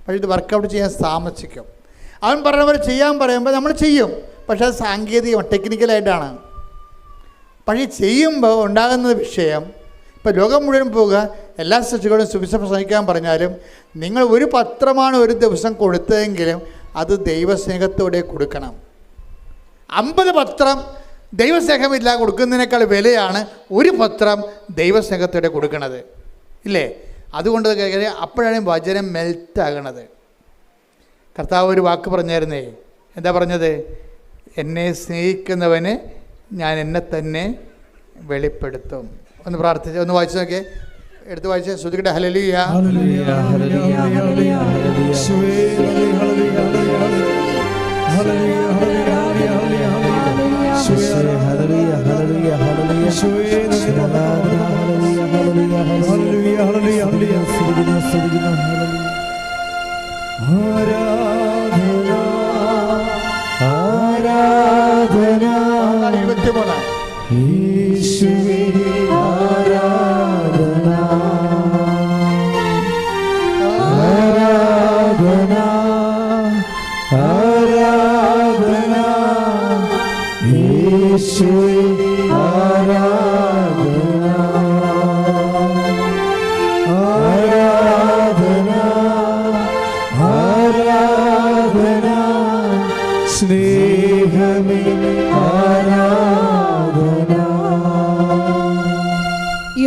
പക്ഷേ ഇത് വർക്കൗട്ട് ചെയ്യാൻ താമസിക്കും. അവൻ പറയുന്ന പോലെ ചെയ്യാൻ പറയുമ്പോൾ നമ്മൾ ചെയ്യും, പക്ഷേ അത് സാങ്കേതികമാണ്, ടെക്നിക്കലായിട്ടാണ്. പക്ഷേ ചെയ്യുമ്പോൾ ഉണ്ടാകുന്ന വിഷയം, ഇപ്പോൾ ലോകം മുഴുവൻ പോവുക, എല്ലാ സൃഷ്ടികളും സുവിശേഷം പ്രസംഗിക്കാൻ പറഞ്ഞാലും നിങ്ങൾ ഒരു പത്രമാണ് ഒരു ദിവസം കൊടുത്തതെങ്കിലും അത് ദൈവസ്നേഹത്തോടെ കൊടുക്കണം. 50 പത്രം ദൈവസ്നേഹമില്ല കൊടുക്കുന്നതിനേക്കാൾ വിലയാണ് ഒരു പത്രം ദൈവസ്നേഹത്തോടെ കൊടുക്കുന്നത്, ഇല്ലേ? അതുകൊണ്ട് അപ്പോഴാണ് വചനം മെൽറ്റാകണത്. കർത്താവ് ഒരു വാക്ക് പറഞ്ഞായിരുന്നേ, എന്താ പറഞ്ഞത്? എന്നെ സ്നേഹിക്കുന്നവന് ഞാൻ എന്നെ തന്നെ വെളിപ്പെടുത്തും. ഒന്ന് പ്രാർത്ഥിച്ച് ഒന്ന് വായിച്ചു നോക്കിയേ, എടുത്ത് വായിച്ചേ. ശ്രുതിക്കട്ടെ ഹല്ലേലൂയ.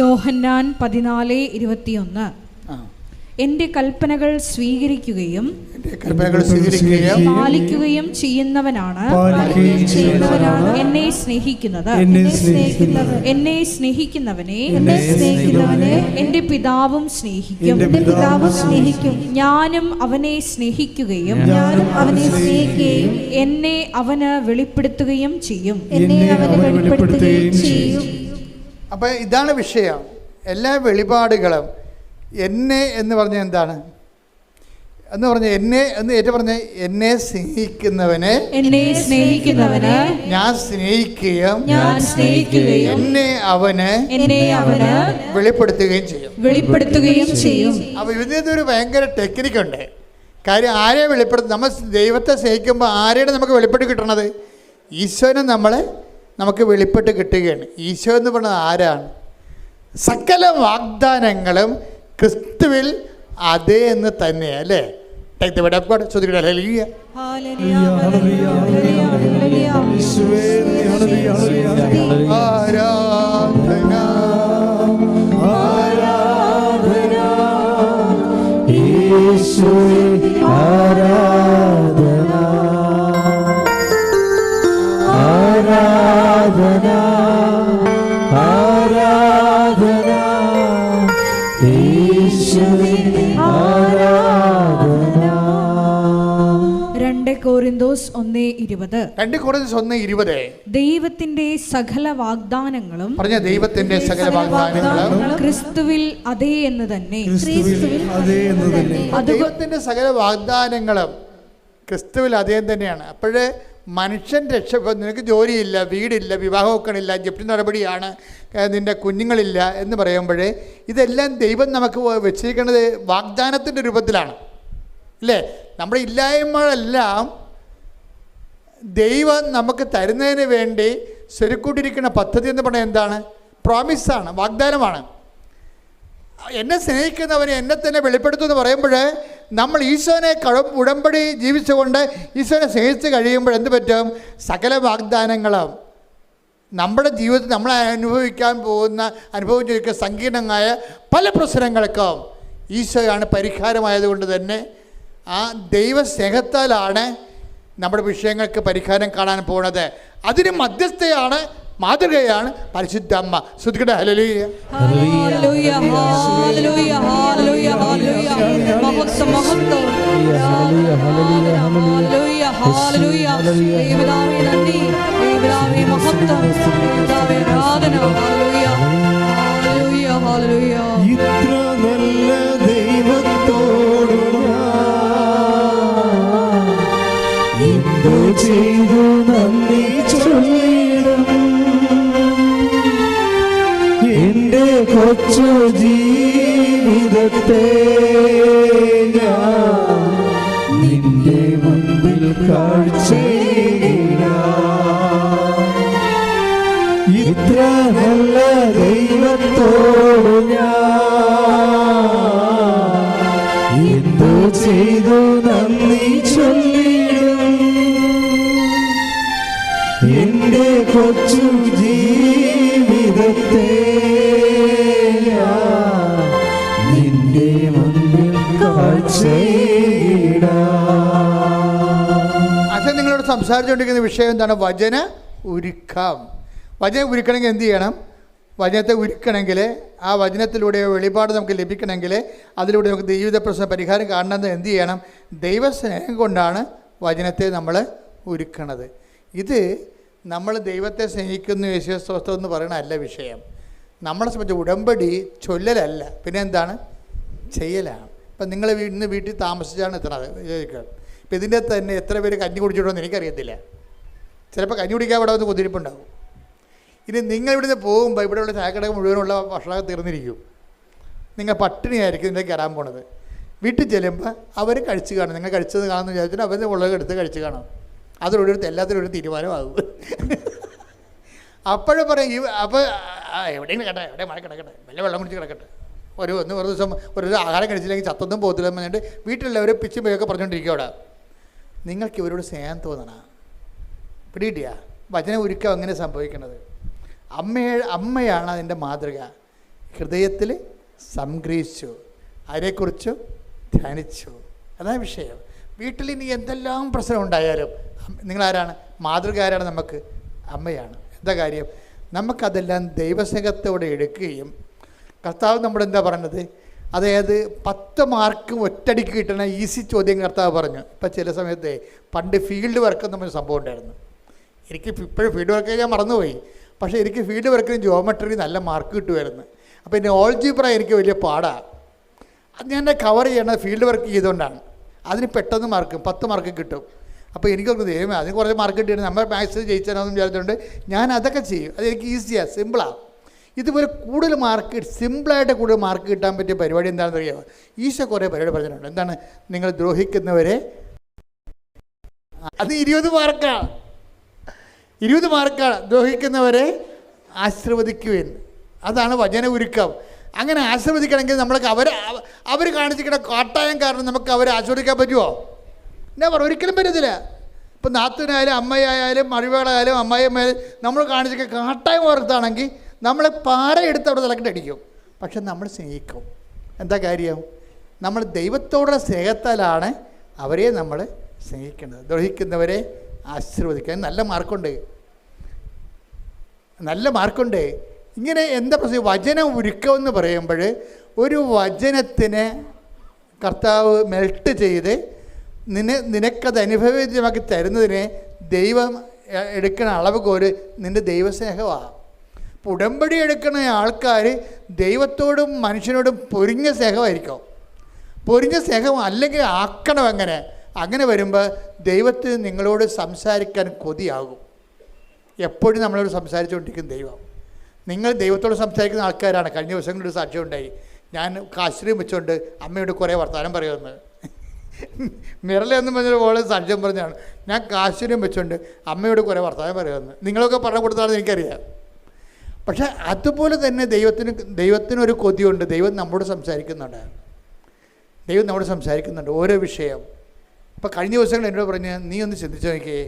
യോഹന്നാൻ 14:21. എൻ്റെ കൽപ്പനകൾ സ്വീകരിക്കുകയും പാലിക്കുകയും ചെയ്യുന്നവനാണ് എന്നെ സ്നേഹിക്കുന്നത്. എന്നെ സ്നേഹിക്കുന്നവനെ എൻ്റെ പിതാവും സ്നേഹിക്കും. ഞാനും അവനെ സ്നേഹിക്കുകയും എന്നെ അവന് വെളിപ്പെടുത്തുകയും ചെയ്യും. അപ്പൊ ഇതാണ് വിഷയം. എല്ലാ വെളിപാടുകളും എന്നെ എന്ന് പറഞ്ഞ എന്താണ് എന്ന് പറഞ്ഞ എന്നെ എന്ന് ഏറ്റു പറഞ്ഞ എന്നെ സ്നേഹിക്കുന്നവനെ ഞാൻ സ്നേഹിക്കുകയും എന്നെ അവന് വെളിപ്പെടുത്തുകയും ചെയ്യും. അപ്പൊ ഇതിനൊരു ഭയങ്കര ടെക്നിക്കുണ്ട്. കാര്യം ആരെ വെളിപ്പെടുത്തും? നമ്മൾ ദൈവത്തെ സ്നേഹിക്കുമ്പോൾ ആരെയാണ് നമുക്ക് വെളിപ്പെട്ട് കിട്ടണത്? ഈശോനെ നമുക്ക് വെളിപ്പെട്ട് കിട്ടുകയാണ്. ഈശോ എന്ന് പറയുന്നത് ആരാണ്? സകല വാഗ്ദാനങ്ങളും ക്രിസ്തുവിൽ അതേ എന്ന് തന്നെയാണ്, അല്ലേ? ആരാധന കൊരിന്തോസ് 1:20 ദൈവത്തിന്റെ സകല വാഗ്ദാനങ്ങളും ക്രിസ്തുവിൽ അതേ എന്ന് തന്നെ. ദൈവത്തിന്റെ സകല വാഗ്ദാനങ്ങളും ക്രിസ്തുവിൽ അതേ തന്നെയാണ്. അപ്പോഴേ മനുഷ്യൻ നിനക്ക് ജോലിയില്ല, വീടില്ല, വിവാഹം വെക്കണില്ല, ജപ്തി നടപടിയാണ്, നിൻ്റെ കുഞ്ഞുങ്ങളില്ല എന്ന് പറയുമ്പോഴേ ഇതെല്ലാം ദൈവം നമുക്ക് വെച്ചിരിക്കുന്നത് വാഗ്ദാനത്തിൻ്റെ രൂപത്തിലാണ്, അല്ലേ? നമ്മുടെ ഇല്ലായ്മകളെല്ലാം ദൈവം നമുക്ക് തരുന്നതിന് വേണ്ടി സ്വരുക്കൂട്ടിരിക്കുന്ന പദ്ധതി എന്ന് പറഞ്ഞാൽ എന്താണ്? പ്രോമിസാണ്, വാഗ്ദാനമാണ്. എന്നെ സ്നേഹിക്കുന്നവനെ എന്നെ തന്നെ വെളിപ്പെടുത്തുമെന്ന് പറയുമ്പോൾ നമ്മൾ ഈശോനെ ഉടമ്പടി ജീവിച്ചുകൊണ്ട് ഈശോനെ സ്നേഹിച്ച് കഴിയുമ്പോൾ എന്ത് പറ്റും? സകല വാഗ്ദാനങ്ങളും നമ്മുടെ ജീവിതത്തിൽ നമ്മൾ അനുഭവിച്ചിരിക്കുന്ന സങ്കീർണമായ പല പ്രശ്നങ്ങൾക്കും ഈശോയാണ് പരിഹാരമായതുകൊണ്ട് തന്നെ ആ ദൈവസ്നേഹത്താലാണ് നമ്മുടെ വിഷയങ്ങൾക്ക് പരിഹാരം കാണാൻ പോകുന്നത്. അതിന് മധ്യസ്ഥയാണ്, മാതൃകയാണ് പരിശുദ്ധ അമ്മ. ശ്രുതിക്കട്ടെ, ഹല്ലേലൂയ. ഹല്ലേലൂയ, ഹല്ലേലൂയ, ഹല്ലേലൂയ, ഹല്ലേലൂയ. മഹത്വം, മഹത്വം. ഹല്ലേലൂയ, ഹല്ലേലൂയ, ഹല്ലേലൂയ. ദൈവനാമേ നന്ദി, ദൈവനാമേ മഹത്വം, ദൈവനാമേ ആരാധന. ഹല്ലേലൂയ, ഹല്ലേലൂയ, ഹല്ലേലൂയ. ഇത്ര നല്ല ദൈവത്തോട് എന്തു ചെയ്തു നന്ദി ചൊല്ലിടും. എന്റെ കൊച്ചു ജീവിതത്തെ ഞാൻ നിന്റെ മുൻപിൽ കാഴ്ചയിടാം. ഇത്ര നല്ല ദൈവത്തോട് ഞാൻ എന്തു ചെയ്തു നന്ദി ചൊല്ലിടും. എന്റെ കൊച്ചു ജീവിതത്തെ നിന്റെ മുൻപിൽ കാഴ്ചയിടാം. അച്ഛൻ നിങ്ങളോട് സംസാരിച്ചുകൊണ്ടിരിക്കുന്ന വിഷയം എന്താണ്? വചന ഉരുക്കം. വചനം ഉരുക്കണമെങ്കിൽ എന്ത് ചെയ്യണം? വചനത്തെ ഉരുക്കണമെങ്കിൽ, ആ വചനത്തിലൂടെ വെളിപാട് നമുക്ക് ലഭിക്കണമെങ്കിൽ, അതിലൂടെ നമുക്ക് ജീവിത പ്രശ്ന പരിഹാരം കാണണമെന്ന് എന്ത് ചെയ്യണം? ദൈവസ്നേഹം കൊണ്ടാണ് വചനത്തെ നമ്മൾ ഉരുക്കണത്. ഇത് നമ്മൾ ദൈവത്തെ സ്നേഹിക്കുന്നു യേശുസ്തോത്രം എന്ന് പറയുന്ന അല്ല വിഷയം. നമ്മളെ സംബന്ധിച്ച് ഉടമ്പടി ചൊല്ലലല്ല, പിന്നെ എന്താണ്? ചെയ്യലാണ്. ഇപ്പം നിങ്ങൾ ഇന്ന് വീട്ടിൽ താമസിച്ചാണ് എത്തണത്. ഇപ്പം ഇതിൻ്റെ തന്നെ എത്ര പേര് കഞ്ഞി കുടിച്ചിട്ടുണ്ടെന്ന് എനിക്കറിയത്തില്ല. ചിലപ്പോൾ കഞ്ഞി കുടിക്കാൻ അവിടെ വന്ന് കുതിരിപ്പുണ്ടാകും. ഇനി നിങ്ങൾ ഇവിടുന്ന് പോകുമ്പോൾ ഇവിടെയുള്ള ചായക്കട മുഴുവനുള്ള ഭക്ഷണമൊക്കെ തീർന്നിരിക്കും. നിങ്ങൾ പട്ടിണിയായിരിക്കും ഇതിൻ്റെ കയറാൻ പോണത്. വീട്ടിൽ ചെല്ലുമ്പോൾ അവർ കഴിച്ച് കാണും. നിങ്ങൾ കഴിച്ചത് കാണുമെന്ന് വിചാരിച്ചിട്ട് അവർ ഉള്ളതെടുത്ത് കഴിച്ച് കാണും. അതിലൊരു എല്ലാത്തിനും ഒരു തീരുമാനമാകും. അപ്പോഴും പറയും അപ്പോൾ എവിടെയെങ്കിലും കേട്ടെ, എവിടെ മഴ കിടക്കട്ടെ, വല്ല വെള്ളം കുടിച്ച് കിടക്കട്ടെ, ഒരു ദിവസം ഒരു ആഹാരം കഴിച്ചില്ലെങ്കിൽ ചത്തൊന്നും പോകത്തില്ല എന്ന് പറഞ്ഞിട്ട് വീട്ടിലുള്ളവർ പിച്ചും പേയൊക്കെ പറഞ്ഞുകൊണ്ടിരിക്കും. അവിടെ നിങ്ങൾക്ക് ഇവരോട് സ്നേഹം തോന്നണം. പിടികിട്ടിയാ? വചന ഉരുക്കം അങ്ങനെ സംഭവിക്കുന്നത്. അമ്മയാണ് അതിൻ്റെ മാതൃക. ഹൃദയത്തിൽ സംഗ്രഹിച്ചു. അതിനെക്കുറിച്ച് ധ്യാനിച്ചു. അതാണ് വിഷയം. വീട്ടിൽ ഇനി എന്തെല്ലാം പ്രശ്നം ഉണ്ടായാലും നിങ്ങളാരാണ്? മാതൃക ആരാണ്? നമുക്ക് അമ്മയാണ്. എന്താ കാര്യം? നമുക്കതെല്ലാം ദൈവസ്നേഹത്തോടെ എടുക്കുകയും കർത്താവ് നമ്മളെന്താ പറഞ്ഞത്? അതായത് 10 മാർക്ക് ഒറ്റടിക്ക് കിട്ടുന്ന ഈസി ചോദ്യം കർത്താവ് പറഞ്ഞു. ഇപ്പം ചില സമയത്ത് പണ്ട് ഫീൽഡ് വർക്ക് എന്നൊരു സംഭവം ഉണ്ടായിരുന്നു. എനിക്ക് ഇപ്പോഴും ഫീൽഡ് വർക്ക് ഞാൻ മറന്നുപോയി. പക്ഷേ എനിക്ക് ഫീൽഡ് വർക്കിന് ജോമെട്രി നല്ല മാർക്ക് കിട്ടുമായിരുന്നു. അപ്പോൾ എൻ്റെ ഓൾജിബ്ര എനിക്ക് വലിയ പാടാണ്. അത് ഞാൻ കവർ ചെയ്യണത് ഫീൽഡ് വർക്ക് ചെയ്തുകൊണ്ടാണ്. അതിന് പെട്ടെന്ന് മാർക്ക് 10 മാർക്ക് കിട്ടും. അപ്പോൾ എനിക്കൊക്കെ ദൈവമേ അതിന് കുറച്ച് മാർക്ക് കിട്ടിയിട്ട് നമ്മൾ മാത്സിൽ ജയിച്ചാലെന്ന് വിചാരിച്ചുകൊണ്ട് ഞാൻ അതൊക്കെ ചെയ്യും. അതെനിക്ക് ഈസിയാണ്, സിമ്പിളാണ്. ഇതുപോലെ കൂടുതൽ മാർക്ക് സിമ്പിളായിട്ട് കൂടുതൽ മാർക്ക് കിട്ടാൻ പറ്റിയ പരിപാടി എന്താണെന്ന് അറിയാമോ? ഈശോ കുറേ പരിപാടി പറഞ്ഞിട്ടുണ്ട്. എന്താണ്? നിങ്ങൾ ദ്രോഹിക്കുന്നവരെ, അത് 20 മാർക്കാണ്. 20 മാർക്കാണ്. ദ്രോഹിക്കുന്നവരെ ആശീർവദിക്കുവിൻ. അതാണ് വചന ഉരുക്കം. അങ്ങനെ ആശീർവദിക്കണമെങ്കിൽ നമ്മൾക്ക് അവർ കാണിച്ചിരിക്കുന്ന കാട്ടായം കാരണം നമുക്ക് അവരെ ആശീർവദിക്കാൻ പറ്റുമോ? എന്നാ പറ, ഒരിക്കലും പറ്റത്തില്ല. ഇപ്പം നാത്തൂനായാലും അമ്മയായാലും മരുമകളായാലും അമ്മായിയമ്മയായാലും നമ്മൾ കാണിച്ചിരിക്കുന്ന കാട്ടായം ഓർത്താണെങ്കിൽ നമ്മളെ പാറയെടുത്ത് അവിടെ തലക്കിട്ടടിക്കും. പക്ഷെ നമ്മൾ സ്നേഹിക്കും. എന്താ കാര്യം? നമ്മൾ ദൈവത്തോടുള്ള സ്നേഹത്താലാണ് അവരെ നമ്മൾ സ്നേഹിക്കേണ്ടത്. ദ്രോഹിക്കുന്നവരെ ആശീർവദിക്കാൻ നല്ല മാർക്കുണ്ട്, നല്ല മാർക്കുണ്ട്. ഇങ്ങനെ എന്താ പ്രശ്നം? വചനം ഉരുക്കമെന്ന് പറയുമ്പോൾ ഒരു വചനത്തിന് കർത്താവ് മെൽട്ട് ചെയ്ത് നിനക്കത് അനുഭവവേദ്യമാക്കി തരുന്നതിന് ദൈവം എടുക്കുന്ന അളവുകോല് നിൻ്റെ ദൈവസ്നേഹമാണ്. ഇപ്പോൾ ഉടമ്പടി എടുക്കുന്ന ആൾക്കാർ ദൈവത്തോടും മനുഷ്യനോടും പൊരിഞ്ഞ സ്നേഹമായിരിക്കും. പൊരിഞ്ഞ സ്നേഹം അല്ലെങ്കിൽ ആക്കണം. അങ്ങനെ വരുമ്പോൾ ദൈവത്തിന് നിങ്ങളോട് സംസാരിക്കാൻ കൊതിയാകും. എപ്പോഴും നമ്മളോട് സംസാരിച്ചുകൊണ്ടിരിക്കും ദൈവം. നിങ്ങൾ ദൈവത്തോട് സംസാരിക്കുന്ന ആൾക്കാരാണ്. കഴിഞ്ഞ ദിവസങ്ങളൊരു സാക്ഷ്യം ഉണ്ടായി. ഞാൻ കാശ്രീം വെച്ചുകൊണ്ട് അമ്മയോട് കുറേ വർത്തമാനം പറയുമെന്ന്. മിറലെന്ന് പറഞ്ഞൊരു പോലെ സാക്ഷ്യം പറഞ്ഞാണ്. ഞാൻ കാശ്രീം വെച്ചുകൊണ്ട് അമ്മയോട് കുറേ വർത്തമാനം പറയുമെന്ന്. നിങ്ങളൊക്കെ പറഞ്ഞു കൊടുത്താണെന്ന് എനിക്കറിയാം. പക്ഷേ അതുപോലെ തന്നെ ദൈവത്തിനൊരു കൊതിയുണ്ട്. ദൈവം നമ്മോട് സംസാരിക്കുന്നുണ്ട് ഓരോ വിഷയം. ഇപ്പോൾ കഴിഞ്ഞ ദിവസങ്ങൾ എന്നോട് പറഞ്ഞ് നീ ഒന്ന് ചിന്തിച്ചു നോക്കിയേ,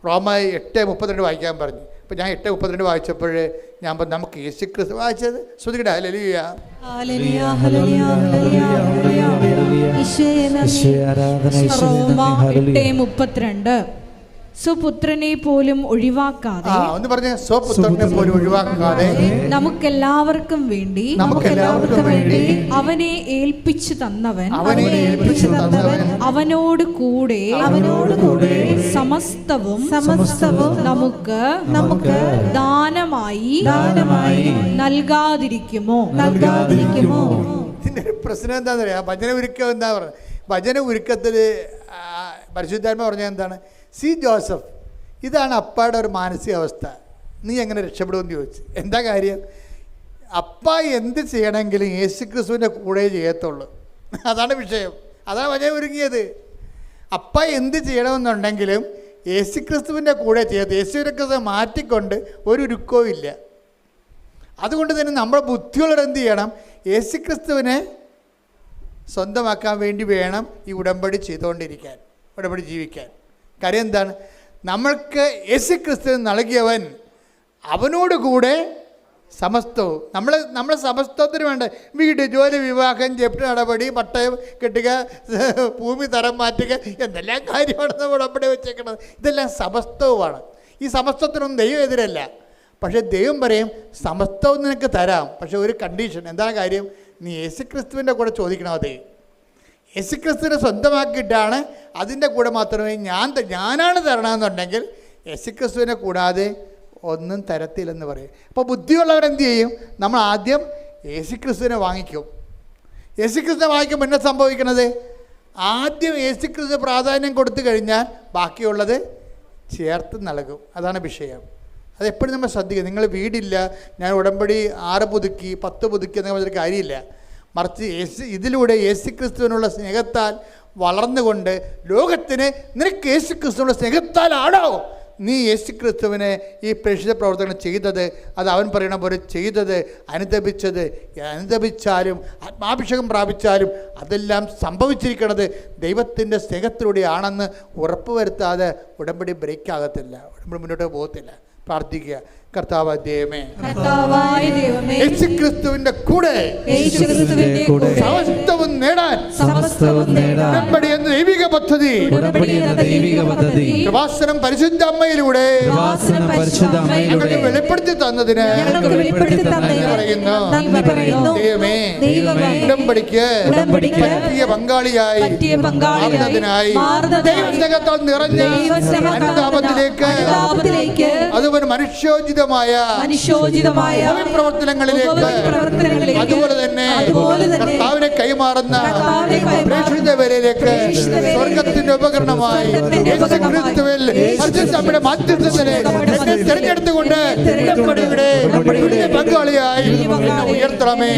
റോമായി 8:32 വായിക്കാൻ പറഞ്ഞു. അപ്പോൾ ഞാൻ 8:32 വായിച്ചപ്പോൾ ഞാൻ പറഞ്ഞു നമുക്ക് യേശു ക്രിസ്തു വായിച്ചത് ശ്രുതികട ഹല്ലേലൂയ റോമ 8:32 സ്വപുത്രനെ പോലും ഒഴിവാക്കാതെ നമുക്കെല്ലാവർക്കും വേണ്ടി അവനെ ഏൽപ്പിച്ചു തന്നവൻ അവനോട് കൂടെ സമസ്തവും നമുക്ക് ദാനമായി നൽകാതിരിക്കുമോ? ഇതിൻ്റെ പ്രശ്നം എന്താണെന്ന് പറയാ? ഭജന ഉരുക്കം എന്താ പറയുക? ഭജന ഉരുക്കത്തിൽ പരിശുദ്ധാത്മ പറഞ്ഞാൽ എന്താണ്? സി ജോസഫ്, ഇതാണ് അപ്പയുടെ ഒരു മാനസികാവസ്ഥ. നീ എങ്ങനെ രക്ഷപ്പെടുമെന്ന് ചോദിച്ചു. എന്താ കാര്യം? അപ്പ എന്ത് ചെയ്യണമെങ്കിലും യേശുക്രിസ്തുവിൻ്റെ കൂടെ ചെയ്യത്തുള്ളൂ. അതാണ് വിഷയം. അതാണ് ഭജന ഒരുങ്ങിയത്. അപ്പ എന്ത് ചെയ്യണമെന്നുണ്ടെങ്കിലും യേശുക്രിസ്തുവിൻ്റെ കൂടെ ചെയ്യത്ത്. യേശുക്രിസ്തു മാറ്റിക്കൊണ്ട് ഒരു ഉരുക്കവും ഇല്ല. അതുകൊണ്ട് തന്നെ നമ്മുടെ ബുദ്ധികളോട് എന്ത് ചെയ്യണം? യേശുക്രിസ്തുവിനെ സ്വന്തമാക്കാൻ വേണ്ടി വേണം ഈ ഉടമ്പടി ചെയ്തുകൊണ്ടിരിക്കാൻ, ഉടമ്പടി ജീവിക്കാൻ. കാര്യം എന്താണ്? നമ്മൾക്ക് യേശുക്രിസ്തു നൽകിയവൻ അവനോട് കൂടെ സമസ്തവും. നമ്മളെ സമസ്തത്തിന് വേണ്ട വീട്, ജോലി, വിവാഹം, ജപ്തി നടപടി, പട്ടയം കെട്ടുക, ഭൂമി തരം മാറ്റുക, എന്തെല്ലാം കാര്യമാണ് നമ്മൾ ഉടമ്പടി വെച്ചേക്കുന്നത്. ഇതെല്ലാം സമസ്തവുമാണ്. ഈ സമസ്തത്തിനൊന്നും ദൈവം എതിരല്ല. പക്ഷേ ദൈവം പറയും സമസ്തവും നിനക്ക് തരാം, പക്ഷെ ഒരു കണ്ടീഷൻ. എന്താണ് കാര്യം? നീ യേശുക്രിസ്തുവിൻ്റെ കൂടെ ചോദിക്കണം. അത് യേശുക്രിസ്തുവിനെ സ്വന്തമാക്കിയിട്ടാണ് അതിൻ്റെ കൂടെ മാത്രമേ ഞാനാണ് തരണമെന്നുണ്ടെങ്കിൽ യേശുക്രിസ്തുവിനെ കൂടാതെ ഒന്നും തരത്തില്ലെന്ന് പറയും. അപ്പോൾ ബുദ്ധിയുള്ളവരെന്ത് ചെയ്യും? നമ്മൾ ആദ്യം യേശുക്രിസ്തുവിനെ വാങ്ങിക്കും. യേശുക്രിസ്തുവിനെ വാങ്ങിക്കുമ്പോൾ എന്നാ സംഭവിക്കുന്നത്? ആദ്യം യേശുക്രിസ്തു പ്രാധാന്യം കൊടുത്തു കഴിഞ്ഞാൽ ബാക്കിയുള്ളത് ചേർത്ത് നൽകും. അതാണ് വിഷയം. അതെപ്പോഴും നമ്മൾ ശ്രദ്ധിക്കുക. നിങ്ങൾ വീടില്ല, ഞാൻ ഉടമ്പടി 6 പുതുക്കി 10 പുതുക്കി എന്നൊക്കെ പറഞ്ഞൊരു കാര്യമില്ല. മറിച്ച് ഇതിലൂടെ യേശുക്രിസ്തുവിനുള്ള സ്നേഹത്താൽ വളർന്നുകൊണ്ട് ലോകത്തിന് നിനക്ക് യേശുക്രിസ്തുവിനുള്ള സ്നേഹത്താലാണോ നീ യേശുക്രിസ്തുവിനെ ഈ പ്രേക്ഷിത പ്രവർത്തനം ചെയ്തത്? അത് അവൻ പറയണ പോലെ ചെയ്തത്, അനുദപിച്ചാലും ആത്മാഭിഷേകം പ്രാപിച്ചാലും അതെല്ലാം സംഭവിച്ചിരിക്കുന്നത് ദൈവത്തിൻ്റെ സ്നേഹത്തിലൂടെയാണെന്ന് ഉറപ്പുവരുത്താതെ ഉടമ്പടി ബ്രേക്ക് ആകത്തില്ല, ഉടമ്പടി മുന്നോട്ട് പോകത്തില്ല. പ്രാർത്ഥിക്കുക, കർത്താവായ ദൈവമേ, കർത്താവായ ദൈവമേ, യേശുക്രിസ്തുവിന്റെ കൂടെ യേശുക്രിസ്തുവിന്റെ കൂടെ സമസ്തവും നേടാൻ ഉടമ്പടി എന്ന ദൈവിക പദ്ധതി കൃപാസനം പരിശുദ്ധ അമ്മയിലൂടെ ഞങ്ങൾക്ക് വെളിപ്പെടുത്തി തന്നതിന് പറയുന്നു. ദൈവമേ, ഉടമ്പടിക്ക് പറ്റിയ പങ്കാളിയായി മാറുന്നതിനായി ദൈവസ്നേഹത്താൽ നിറഞ്ഞ അനുതാപത്തിലേക്ക് അതുപോലെ മനുഷ്യോചിതമായ പ്രവർത്തനങ്ങളിലേക്ക് അതുപോലെ തന്നെ കർത്താവിനെ കൈമാറുന്ന പ്രേക്ഷിതവരിലേക്ക് സ്വർഗത്തിന്റെ ഉപകരണമായി യേശുക്രിസ്തുവിൽ പരിശുദ്ധമ്മയുടെ മാധ്യസ്ഥനെ എന്നെ തിരഞ്ഞെടുത്തുകൊണ്ട് ഉടമ്പടിയുടെ പങ്കാളിയായി ഉയർത്തണമേ.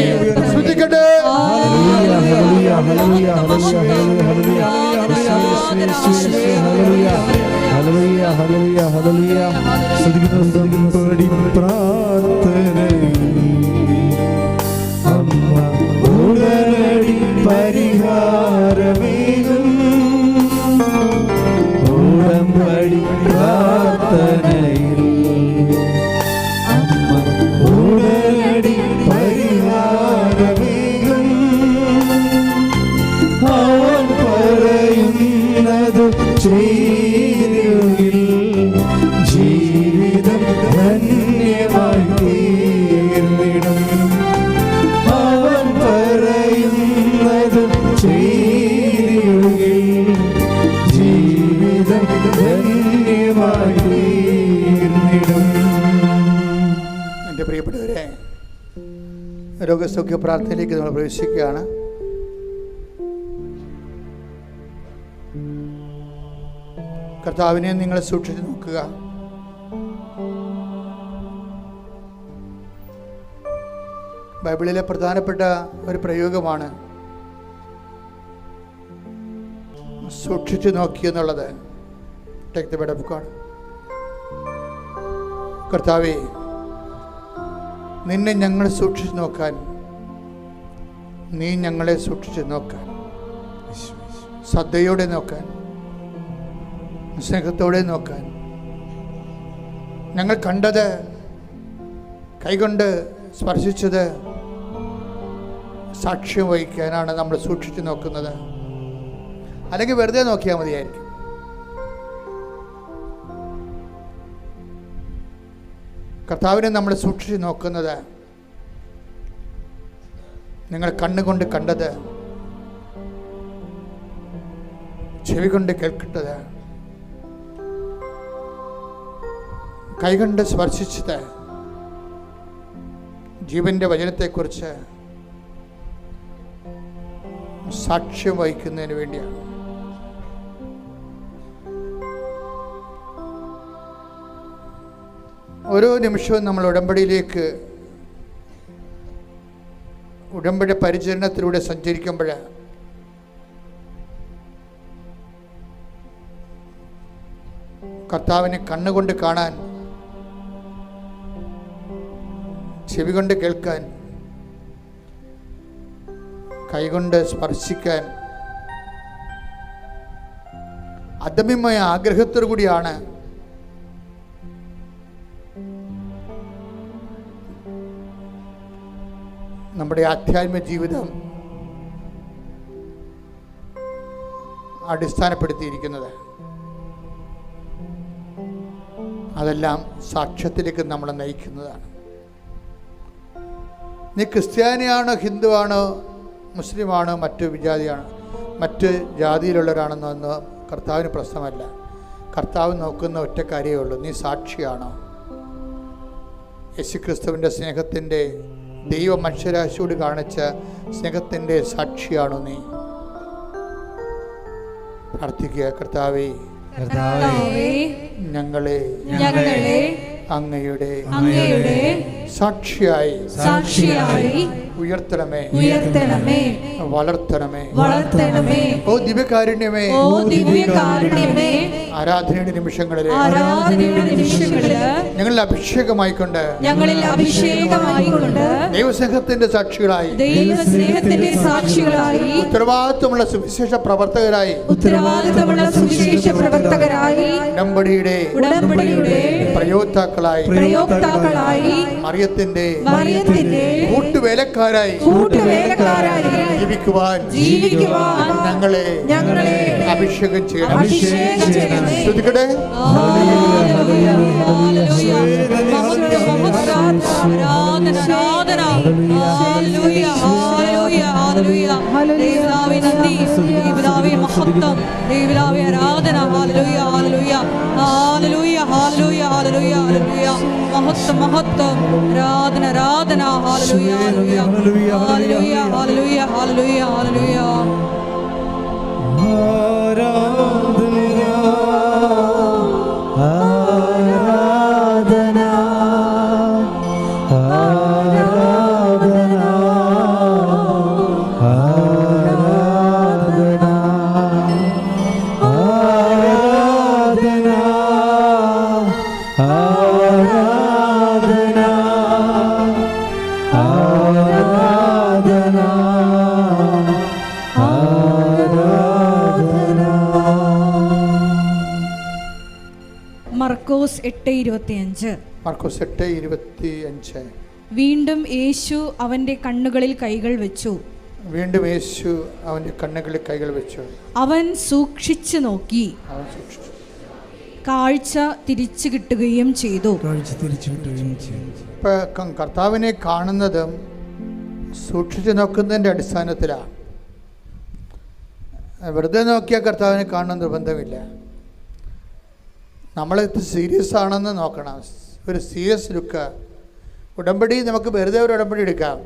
ശ്രദ്ധിക്കട്ടെ. പരിഹാരമേകും ഉടമ്പടി പ്രാർത്ഥനയിൽ അമ്മ ഉടനടി പരിഹാരമേകും. അവൻ പറയുന്നത് ചെയ്തിരുകിൽ ജീവിതം ധന്യമായി തീർന്നിടും. അവൻ പറയുന്നത് ചെയ്തിരുകിൽ ജീവിതം ധന്യമായി തീർന്നിടും. എൻ്റെ പ്രിയപ്പെട്ടവരെ, രോഗസൗഖ്യ പ്രാർത്ഥനയിലേക്ക് നമ്മൾ പ്രവേശിക്കുകയാണ്. കർത്താവിനെ നിങ്ങൾ സൂക്ഷിച്ചു നോക്കുക. ബൈബിളിലെ പ്രധാനപ്പെട്ട ഒരു പ്രയോഗമാണ് സൂക്ഷിച്ചു നോക്കി എന്നുള്ളത്. Take the word of God. കർത്താവേ, നിന്നെ ഞങ്ങൾ സൂക്ഷിച്ചു നോക്കാൻ, നീ ഞങ്ങളെ സൂക്ഷിച്ചു നോക്കാൻ, ശ്രദ്ധയോടെ നോക്കാൻ, സ്നേഹത്തോടെ നോക്കാൻ, ഞങ്ങൾ കണ്ടത്, കൈകൊണ്ട് സ്പർശിച്ചത് സാക്ഷ്യം വഹിക്കാനാണ് നമ്മൾ സൂക്ഷിച്ചു നോക്കുന്നത്. അല്ലെങ്കിൽ വെറുതെ നോക്കിയാൽ മതിയായിരിക്കും. കർത്താവിനെ നമ്മൾ സൂക്ഷിച്ച് നോക്കുന്നത് നിങ്ങൾ കണ്ണുകൊണ്ട് കണ്ടത്, ചെവി കൊണ്ട് കേൾക്കേണ്ടത്, കൈകൊണ്ട് സ്പർശിച്ചത്, ജീവന്റെ വചനത്തെക്കുറിച്ച് സാക്ഷ്യം വഹിക്കുന്നതിന് വേണ്ടിയാണ്. ഓരോ നിമിഷവും നമ്മൾ ഉടമ്പടി പരിചരണത്തിലൂടെ സഞ്ചരിക്കുമ്പോൾ കർത്താവിനെ കണ്ണുകൊണ്ട് കാണാൻ, ചെവി കൊണ്ട് കേൾക്കാൻ, കൈകൊണ്ട് സ്പർശിക്കാൻ അദമ്യമായ ആഗ്രഹത്തോടു കൂടിയാണ് നമ്മുടെ ആധ്യാത്മിക ജീവിതം അടിസ്ഥാനപ്പെടുത്തിയിരിക്കുന്നത്. അതെല്ലാം സാക്ഷ്യത്തിലേക്ക് നമ്മളെ നയിക്കുന്നതാണ്. നീ ക്രിസ്ത്യാനിയാണോ, ഹിന്ദുവാണോ, മുസ്ലിമാണോ, മറ്റ് ജാതിയിലുള്ളവരാണെന്നൊന്നും കർത്താവിന് പ്രശ്നമല്ല. കർത്താവ് നോക്കുന്ന ഒറ്റ കാര്യമേ ഉള്ളൂ, നീ സാക്ഷിയാണോ? യേശുക്രിസ്തുവിൻ്റെ സ്നേഹത്തിൻ്റെ, ദൈവ മനുഷ്യരാശിയോട് കാണിച്ച സ്നേഹത്തിൻ്റെ സാക്ഷിയാണോ നീ? പ്രാർത്ഥിക്കുക. കർത്താവേ, ഞങ്ങളെ അങ്ങയുടെ സാക്ഷിയായി ഉയർത്തണമേ, വളർത്തണമേ. ഓ ദിവ്യകാരുണ്യമേ, ആരാധനയുടെ നിമിഷങ്ങളിലെ ഞങ്ങളിൽ അഭിഷേകമായിക്കൊണ്ട് ദൈവസ്നേഹത്തിന്റെ സാക്ഷികളായി, ഉത്തരവാദിത്വമുള്ള സുവിശേഷ പ്രവർത്തകരായി, ഉടമ്പടിയുടെ പ്രയോക്താക്കളായി പ്രയോക്താക്കളായി മറിയത്തിന്റെ കൂട്ടുവേലക്കാരായി ജീവിക്കുവാൻ ഞങ്ങളെ അഭിഷേകം ചെയ്യണം. ശ്രദ്ധിക്കട്ടെ. മർക്കോസ് 8:25. വീണ്ടും യേശു അവന്റെ കണ്ണുകളിൽ കൈകൾ വെച്ചു. അവൻ സൂക്ഷിച്ചു നോക്കി. കാഴ്ച തിരിച്ചു കിട്ടുകയും ചെയ്തു. കർത്താവിനെ കാണുന്നതും സൂക്ഷിച്ചു നോക്കുന്നതിൻ്റെ അടിസ്ഥാനത്തിലാണ്. വെറുതെ നോക്കിയാൽ കർത്താവിനെ കാണുന്ന നിർബന്ധമില്ല. നമ്മൾ സീരിയസ് ആണെന്ന് നോക്കണം. ഒരു സീരിയസ് ലുക്ക്. ഉടമ്പടി നമുക്ക് വെറുതെ ഒരു ഉടമ്പടി എടുക്കാം,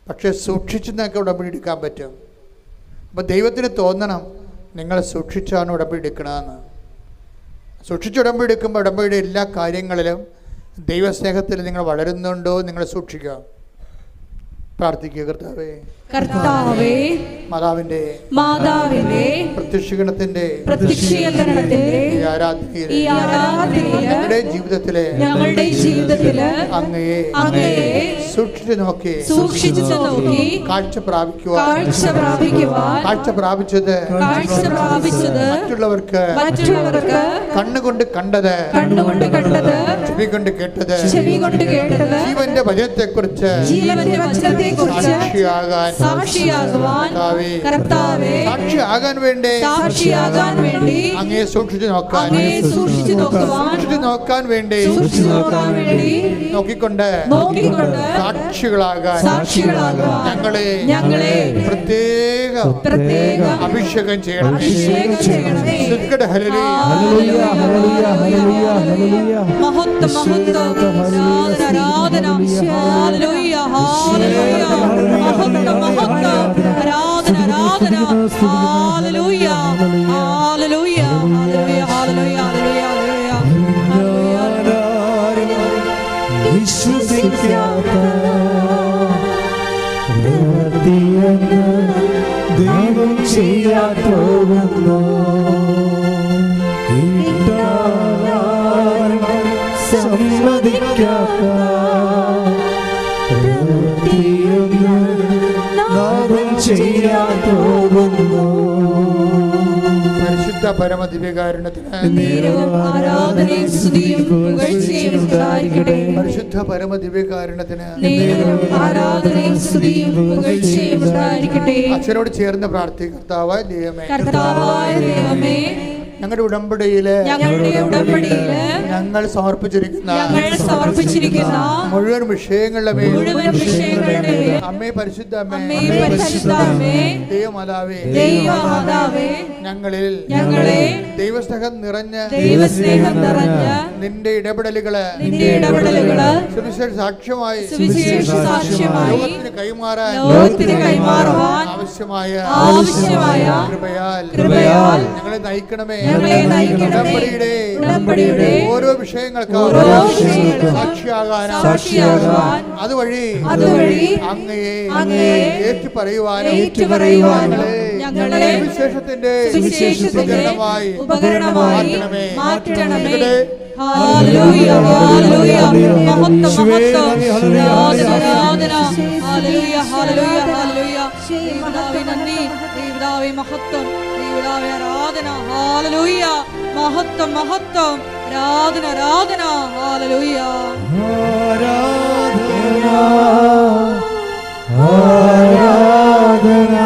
പക്ഷേ സൂക്ഷിച്ച് നമുക്ക് ഉടമ്പടി എടുക്കാൻ പറ്റും. അപ്പോൾ ദൈവത്തിന് തോന്നണം നിങ്ങൾ സൂക്ഷിച്ചാണ് ഉടമ്പടി എടുക്കണമെന്ന്. സൂക്ഷിച്ച് ഉടമ്പടി എടുക്കുമ്പോൾ ഉടമ്പടിയുടെ എല്ലാ കാര്യങ്ങളിലും ദൈവസ്നേഹത്തിൽ നിങ്ങൾ വളരുന്നുണ്ടോ നിങ്ങൾ സൂക്ഷിക്കുക. പ്രാർത്ഥിക്കുക. കർത്താവേ, മാതാവിന്റെ പ്രത്യക്ഷീകരണത്തിന്റെ ഈ ആരാധനയിൽ ഞങ്ങളുടെ ജീവിതത്തിലെ അങ്ങയെ സൂക്ഷിച്ചു നോക്കി കാഴ്ച പ്രാപിച്ചത് മറ്റുള്ളവർക്ക് കണ്ണുകൊണ്ട് കണ്ടത് ചെവി കൊണ്ട് കേട്ടത് ജീവന്റെ വചനത്തെക്കുറിച്ച് സാക്ഷിയാകാൻ വേണ്ടി അങ്ങയെ സൂക്ഷിച്ചു നോക്കാൻ വേണ്ടി നോക്കിക്കൊണ്ട് സാക്ഷികളാകാൻ ഞങ്ങളെ പ്രത്യേക അഭിഷേകം ചെയ്യണം. ദൈവം ചെയ്യാൻ പോകുന്നു. സമ്മതിക്കാത്ത ചെയ്യാൻ പോകുന്നു. പരിശുദ്ധ പരമദിവ്യകാരുണ്യത്തിന് പരിശുദ്ധ പരമദിവ്യകാരുണ്യത്തിന് അച്ഛനോട് ചേർന്ന് പ്രാർത്ഥിക്കും. കർത്താവായ ദൈവമേ, ഞങ്ങളുടെ ഉടമ്പടിയില് ഞങ്ങൾ സമർപ്പിച്ചിരിക്കുന്ന മുഴുവൻ വിഷയങ്ങളുടെ മേൽ അമ്മേ പരിശുദ്ധ ദൈവമാതാവേ, ഞങ്ങളിൽ ദൈവസ്നേഹം നിറഞ്ഞ് നിന്റെ ഇടപെടലുകള് സുവിശേഷ സാക്ഷ്യമായി ലോകത്തിന് കൈമാറാൻ ആവശ്യമായ കൃപയാൽ ഞങ്ങളെ നയിക്കണമേ. ഉടമ്പടിയുടെ ഓരോ വിഷയങ്ങൾക്കും സാക്ഷിയാകാൻ അതുവഴി അങ്ങയെ ഏറ്റുപറയുവാനും വിശേഷത്തിന്റെ ഉപകരണമായി മാറ്റണമേ. ഹല്ലേലൂയ ഹല്ലേലൂയ മഹത്വം മഹത്വം ആരാധന ആരാധന ഹല്ലേലൂയ ഹല്ലേലൂയ ഹല്ലേലൂയ ദൈവമേ നന്ദി ദൈവമേ മഹത്വം ദൈവമേ ആരാധന ഹല്ലേലൂയ മഹത്വം മഹത്വം ആരാധന ആരാധന ഹല്ലേലൂയ ആരാധന ആരാധന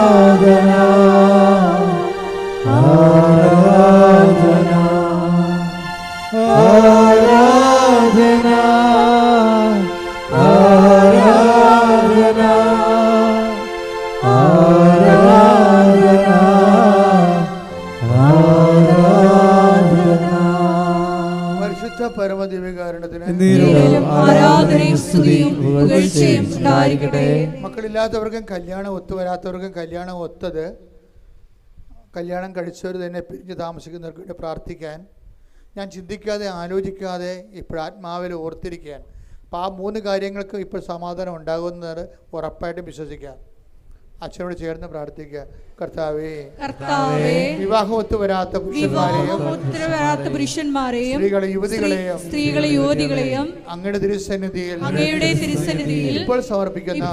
ആരാധന ആരാധന ആരാധന ആരാധന ആരാധന പരിശുദ്ധ പരമദിവ്യകാരുണ്യത്തിന് ആരാധനയും സ്തുതിയും പുകഴ്ചയും ഉണ്ടായിരിക്കട്ടെ. മക്കളില്ലാത്തവർക്കും കല്യാണം ഒത്തുവരാത്തവർക്കും കല്യാണം ഒത്തത് കല്യാണം കഴിച്ചവർ തന്നെ പിരിഞ്ഞ് താമസിക്കുന്നവർക്ക് വേണ്ടി പ്രാർത്ഥിക്കാൻ ഞാൻ ചിന്തിക്കാതെ ആലോചിക്കാതെ ഇപ്പോൾ ആത്മാവിൽ ഓർത്തിരിക്കാൻ. അപ്പോൾ ആ 3 കാര്യങ്ങൾക്ക് ഇപ്പോൾ സമാധാനം ഉണ്ടാകുന്നത് ഉറപ്പായിട്ടും വിശ്വസിക്കാം. അച്ഛനോട് ചേർന്ന് പ്രാർത്ഥിക്കുക. കർത്താവേ, വിവാഹം ഒത്തുവരാത്ത പുരുഷന്മാരെയും സ്ത്രീകളെ യുവതികളെയും അങ്ങയുടെ തിരുസന്നിധിയിൽ ഇപ്പോൾ സമർപ്പിക്കുന്ന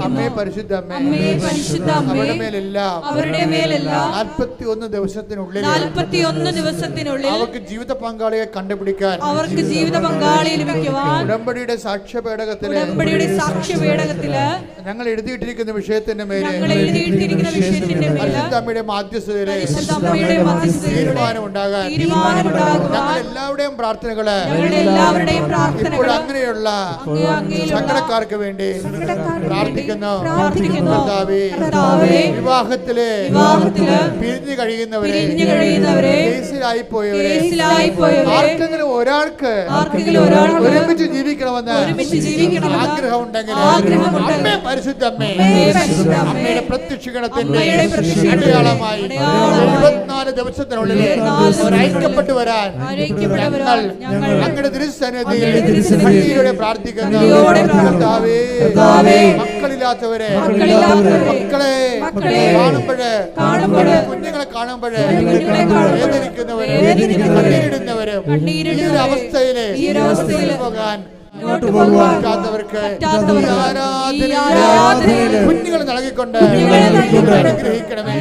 അമ്മേ പരിശുദ്ധ അമ്മേ അവരുടെ മേലെല്ലാം 41 ദിവസത്തിനുള്ളിൽ അവർക്ക് ജീവിത പങ്കാളിയെ കണ്ടുപിടിക്കാൻ ഉടമ്പടിയുടെ സാക്ഷ്യപേടകത്തില് ഞങ്ങൾ എഴുതിയിട്ടിരിക്കുന്ന വിഷയത്തിന്റെ മേലെ പരിശുദ്ധമ്മയുടെ മാധ്യസ്ഥതയിലെ തീരുമാനം ഉണ്ടാകാൻ ഞങ്ങൾ എല്ലാവരുടെയും പ്രാർത്ഥനകള് ഇപ്പോൾ അങ്ങനെയുള്ള സങ്കടക്കാർക്ക് വേണ്ടി പ്രാർത്ഥിക്കുന്നു. വിവാഹത്തില് പിരിഞ്ഞു കഴിയുന്നവരെ കേസിലായി പോയവരെ ആർക്കെങ്കിലും ഒരാൾക്ക് ഒരുമിച്ച് ജീവിക്കണമെന്ന് ആഗ്രഹം ഉണ്ടെങ്കിൽ അമ്മേ പരിശുദ്ധമ്മേ അമ്മയുടെ പ്രത്യക്ഷീകരണത്തിന്റെ അടയാളമായി 74 ദിവസത്തിനുള്ളിൽ ഐക്യപ്പെട്ടു വരാൻ ഞങ്ങൾ അങ്ങയുടെ തിരുസന്നിധിയിൽ പ്രാർത്ഥിക്കുന്നു. മക്കളില്ലാത്തവരെ മക്കളെ കാണുമ്പോഴേ കുഞ്ഞുങ്ങളെ കാണുമ്പോഴേ വേദനിക്കുന്നവരും ഈ ഒരു അവസ്ഥയില് പോകാൻ കുഞ്ഞുങ്ങൾ നൽകിക്കൊണ്ട് അനുഗ്രഹിക്കണമേ.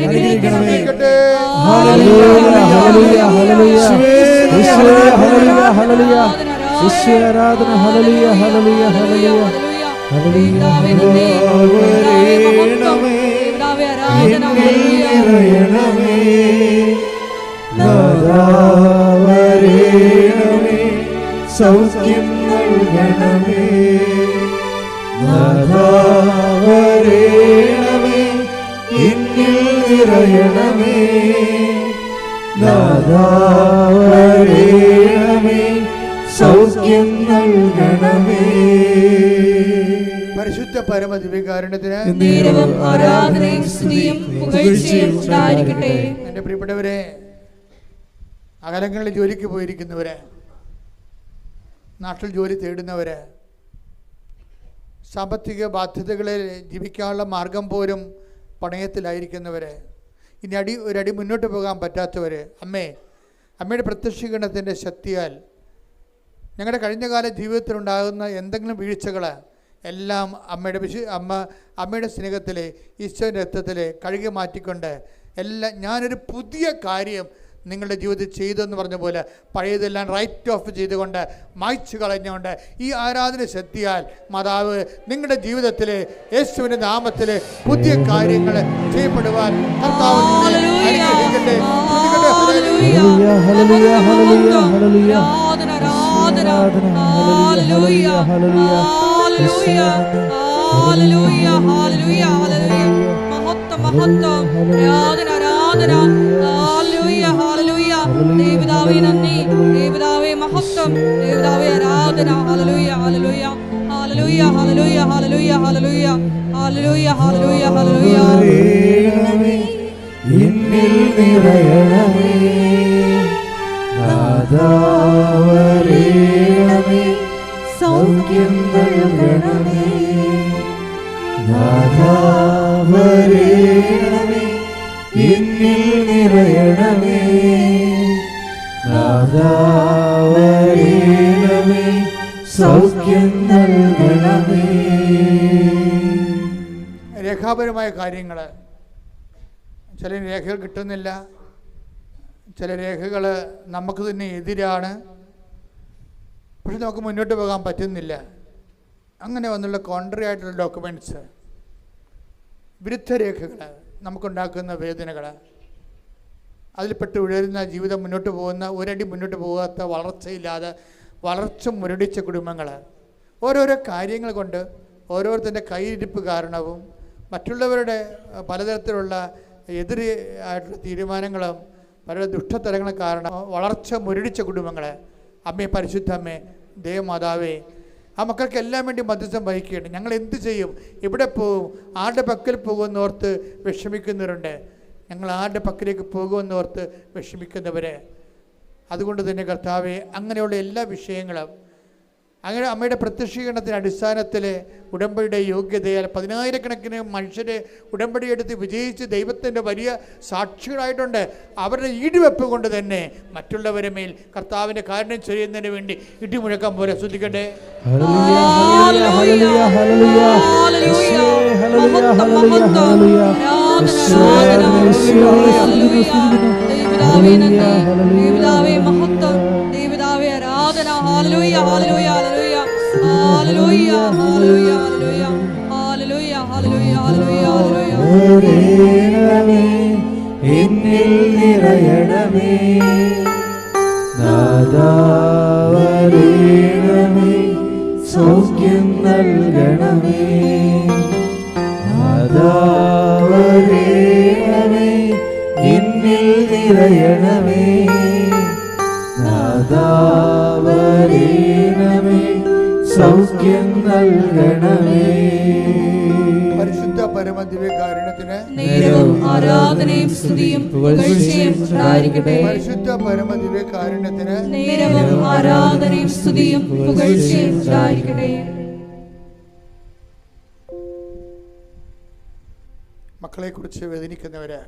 സൗഖ്യം നൽകണമേ നാഥാവരേണമേ എന്നിൽ നിറയണമേ നാഥാവരേണമേ സൗഖ്യം നൽകണമേ. പരിശുദ്ധ പരമദിവ്യകാരുണ്യത്തിന് ആരാധനയും സ്തുതിയും പുകഴ്ചയും ഉണ്ടായിരിക്കട്ടെ. എൻ്റെ പ്രിയപ്പെട്ടവരെ, അകലങ്ങളിൽ ജോലിക്ക് പോയിരിക്കുന്നവരെ, നാട്ടിൽ ജോലി തേടുന്നവര്, സാമ്പത്തിക ബാധ്യതകളിൽ ജീവിക്കാനുള്ള മാർഗം പോലും പണയത്തിലായിരിക്കുന്നവര്, ഇനി ഒരടി മുന്നോട്ട് പോകാൻ പറ്റാത്തവര്, അമ്മയുടെ പ്രത്യക്ഷീകരണത്തിൻ്റെ ശക്തിയാൽ ഞങ്ങളുടെ കഴിഞ്ഞകാല ജീവിതത്തിലുണ്ടാകുന്ന എന്തെങ്കിലും വീഴ്ചകൾ എല്ലാം അമ്മയുടെ സ്നേഹത്തിൽ ഈശോയുടെ രക്തത്തിൽ കഴുകി മാറ്റിക്കൊണ്ട് ഞാനൊരു പുതിയ കാര്യം നിങ്ങളുടെ ജീവിതത്തിൽ ചെയ്തെന്ന് പറഞ്ഞ പോലെ പഴയതെല്ലാം റൈറ്റ് ഓഫ് ചെയ്തുകൊണ്ട് മായ്ച്ചു കളഞ്ഞുകൊണ്ട് ഈ ആരാധന ശക്തിയാൽ മാതാവ് നിങ്ങളുടെ ജീവിതത്തിൽ യേശുവിൻ്റെ നാമത്തിൽ പുതിയ കാര്യങ്ങൾ ചെയ്യപ്പെടുവാൻ കർത്താവ് അനുഗ്രഹിക്കട്ടെ. ദേവതാവേ നന്ദി, ദേവതാവേ മഹത്വം, ദേവതാവേ ആരാധന. ഹല്ലേലൂയ ഹല്ലേലൂയ ഹല്ലേലൂയ ഹല്ലേലൂയ ഹല്ലേലൂയ ഹല്ലേലൂയ ഹല്ലേലൂയ ഹല്ലേലൂയ ഹല്ലേലൂയ. എന്നിൽ നിറയണമേ നാഥാവരേണമേ സൗഖ്യം നൽകണമേ നാഥാവരേണമേ എന്നിൽ നിറയണമേ സൗഖ്യം നൽകണമേ. രേഖാപരമായ കാര്യങ്ങൾ, ചില രേഖകൾ കിട്ടുന്നില്ല, ചില രേഖകൾ നമുക്ക് തന്നെ എതിരാണ്, പക്ഷെ നമുക്ക് മുന്നോട്ട് പോകാൻ പറ്റുന്നില്ല. അങ്ങനെ വന്നുള്ള കോൺട്രറി ആയിട്ടുള്ള ഡോക്യുമെൻറ്റ്സ്, വിരുദ്ധ രേഖകൾ നമുക്കുണ്ടാക്കുന്ന വേദനകൾ, അതിൽപ്പെട്ട് ഉഴരുന്ന ജീവിതം, മുന്നോട്ട് പോകുന്ന ഒരടി മുന്നോട്ട് പോകാത്ത, വളർച്ചയില്ലാതെ വളർച്ച മുരടിച്ച കുടുംബങ്ങൾ, ഓരോരോ കാര്യങ്ങൾ കൊണ്ട് ഓരോരുത്തരുടെ കയ്യിരിപ്പ് കാരണവും മറ്റുള്ളവരുടെ പലതരത്തിലുള്ള എതിര് ആയിട്ടുള്ള തീരുമാനങ്ങളും പല ദുഷ്ടതരങ്ങളും കാരണം വളർച്ച മുരടിച്ച കുടുംബങ്ങൾ, അമ്മേ, പരിശുദ്ധ അമ്മേ, ദേവമാതാവേ, ആ മക്കൾക്ക് എല്ലാം വേണ്ടി മധ്യസ്ഥം വഹിക്കുകയാണ്. ഞങ്ങൾ എന്ത് ചെയ്യും, എവിടെ പോകും, ആരുടെ പക്കൽ പോകുമെന്നോർത്ത് വിഷമിക്കുന്നവരുണ്ട്. ഞങ്ങൾ ആരുടെ പക്കലേക്ക് പോകുമെന്നോർത്ത് വിഷമിക്കുന്നവർ. അതുകൊണ്ട് തന്നെ കർത്താവെ, അങ്ങനെയുള്ള എല്ലാ വിഷയങ്ങളും അങ്ങനെ അമ്മയുടെ പ്രത്യക്ഷീകരണത്തിൻ്റെ അടിസ്ഥാനത്തിൽ ഉടമ്പടിയുടെ യോഗ്യതയാൽ 10,000-കണക്കിന് മനുഷ്യരെ ഉടമ്പടിയെടുത്ത് വിജയിച്ച് ദൈവത്തിൻ്റെ വലിയ സാക്ഷികളായിട്ടുണ്ട്. അവരുടെ ഈടുവെപ്പ് കൊണ്ട് തന്നെ മറ്റുള്ളവരെ മേൽ കർത്താവിൻ്റെ കാരുണ്യം ചെയ്യുന്നതിന് വേണ്ടി ഇടിമുഴക്കാൻ പോലെ ശ്രദ്ധിക്കട്ടെ. എന്നിൽ നിറയണമേ, നാഥാ വരേണമേ, സൗഖ്യം നൽകണമേ. നാഥാ വരേണമേ, എന്നിൽ നിറയണമേ. നാഥാ വരേണമേ, സൗഖ്യം നൽകണമേ. പരിശുദ്ധ പരമദിവ്യകാരുണ്യത്തിന് നേരവും ആരാധനയും സ്തുതിയും പുകഴ്ചയും ഉണ്ടായിരിക്കട്ടെ. പരിശുദ്ധ പരമദിവ്യകാരുണ്യത്തിന് നേരവും ആരാധനയും സ്തുതിയും പുകഴ്ചയും ഉണ്ടായിരിക്കട്ടെ. മക്കളെക്കുറിച്ച് വേദനിക്കുന്നവര്,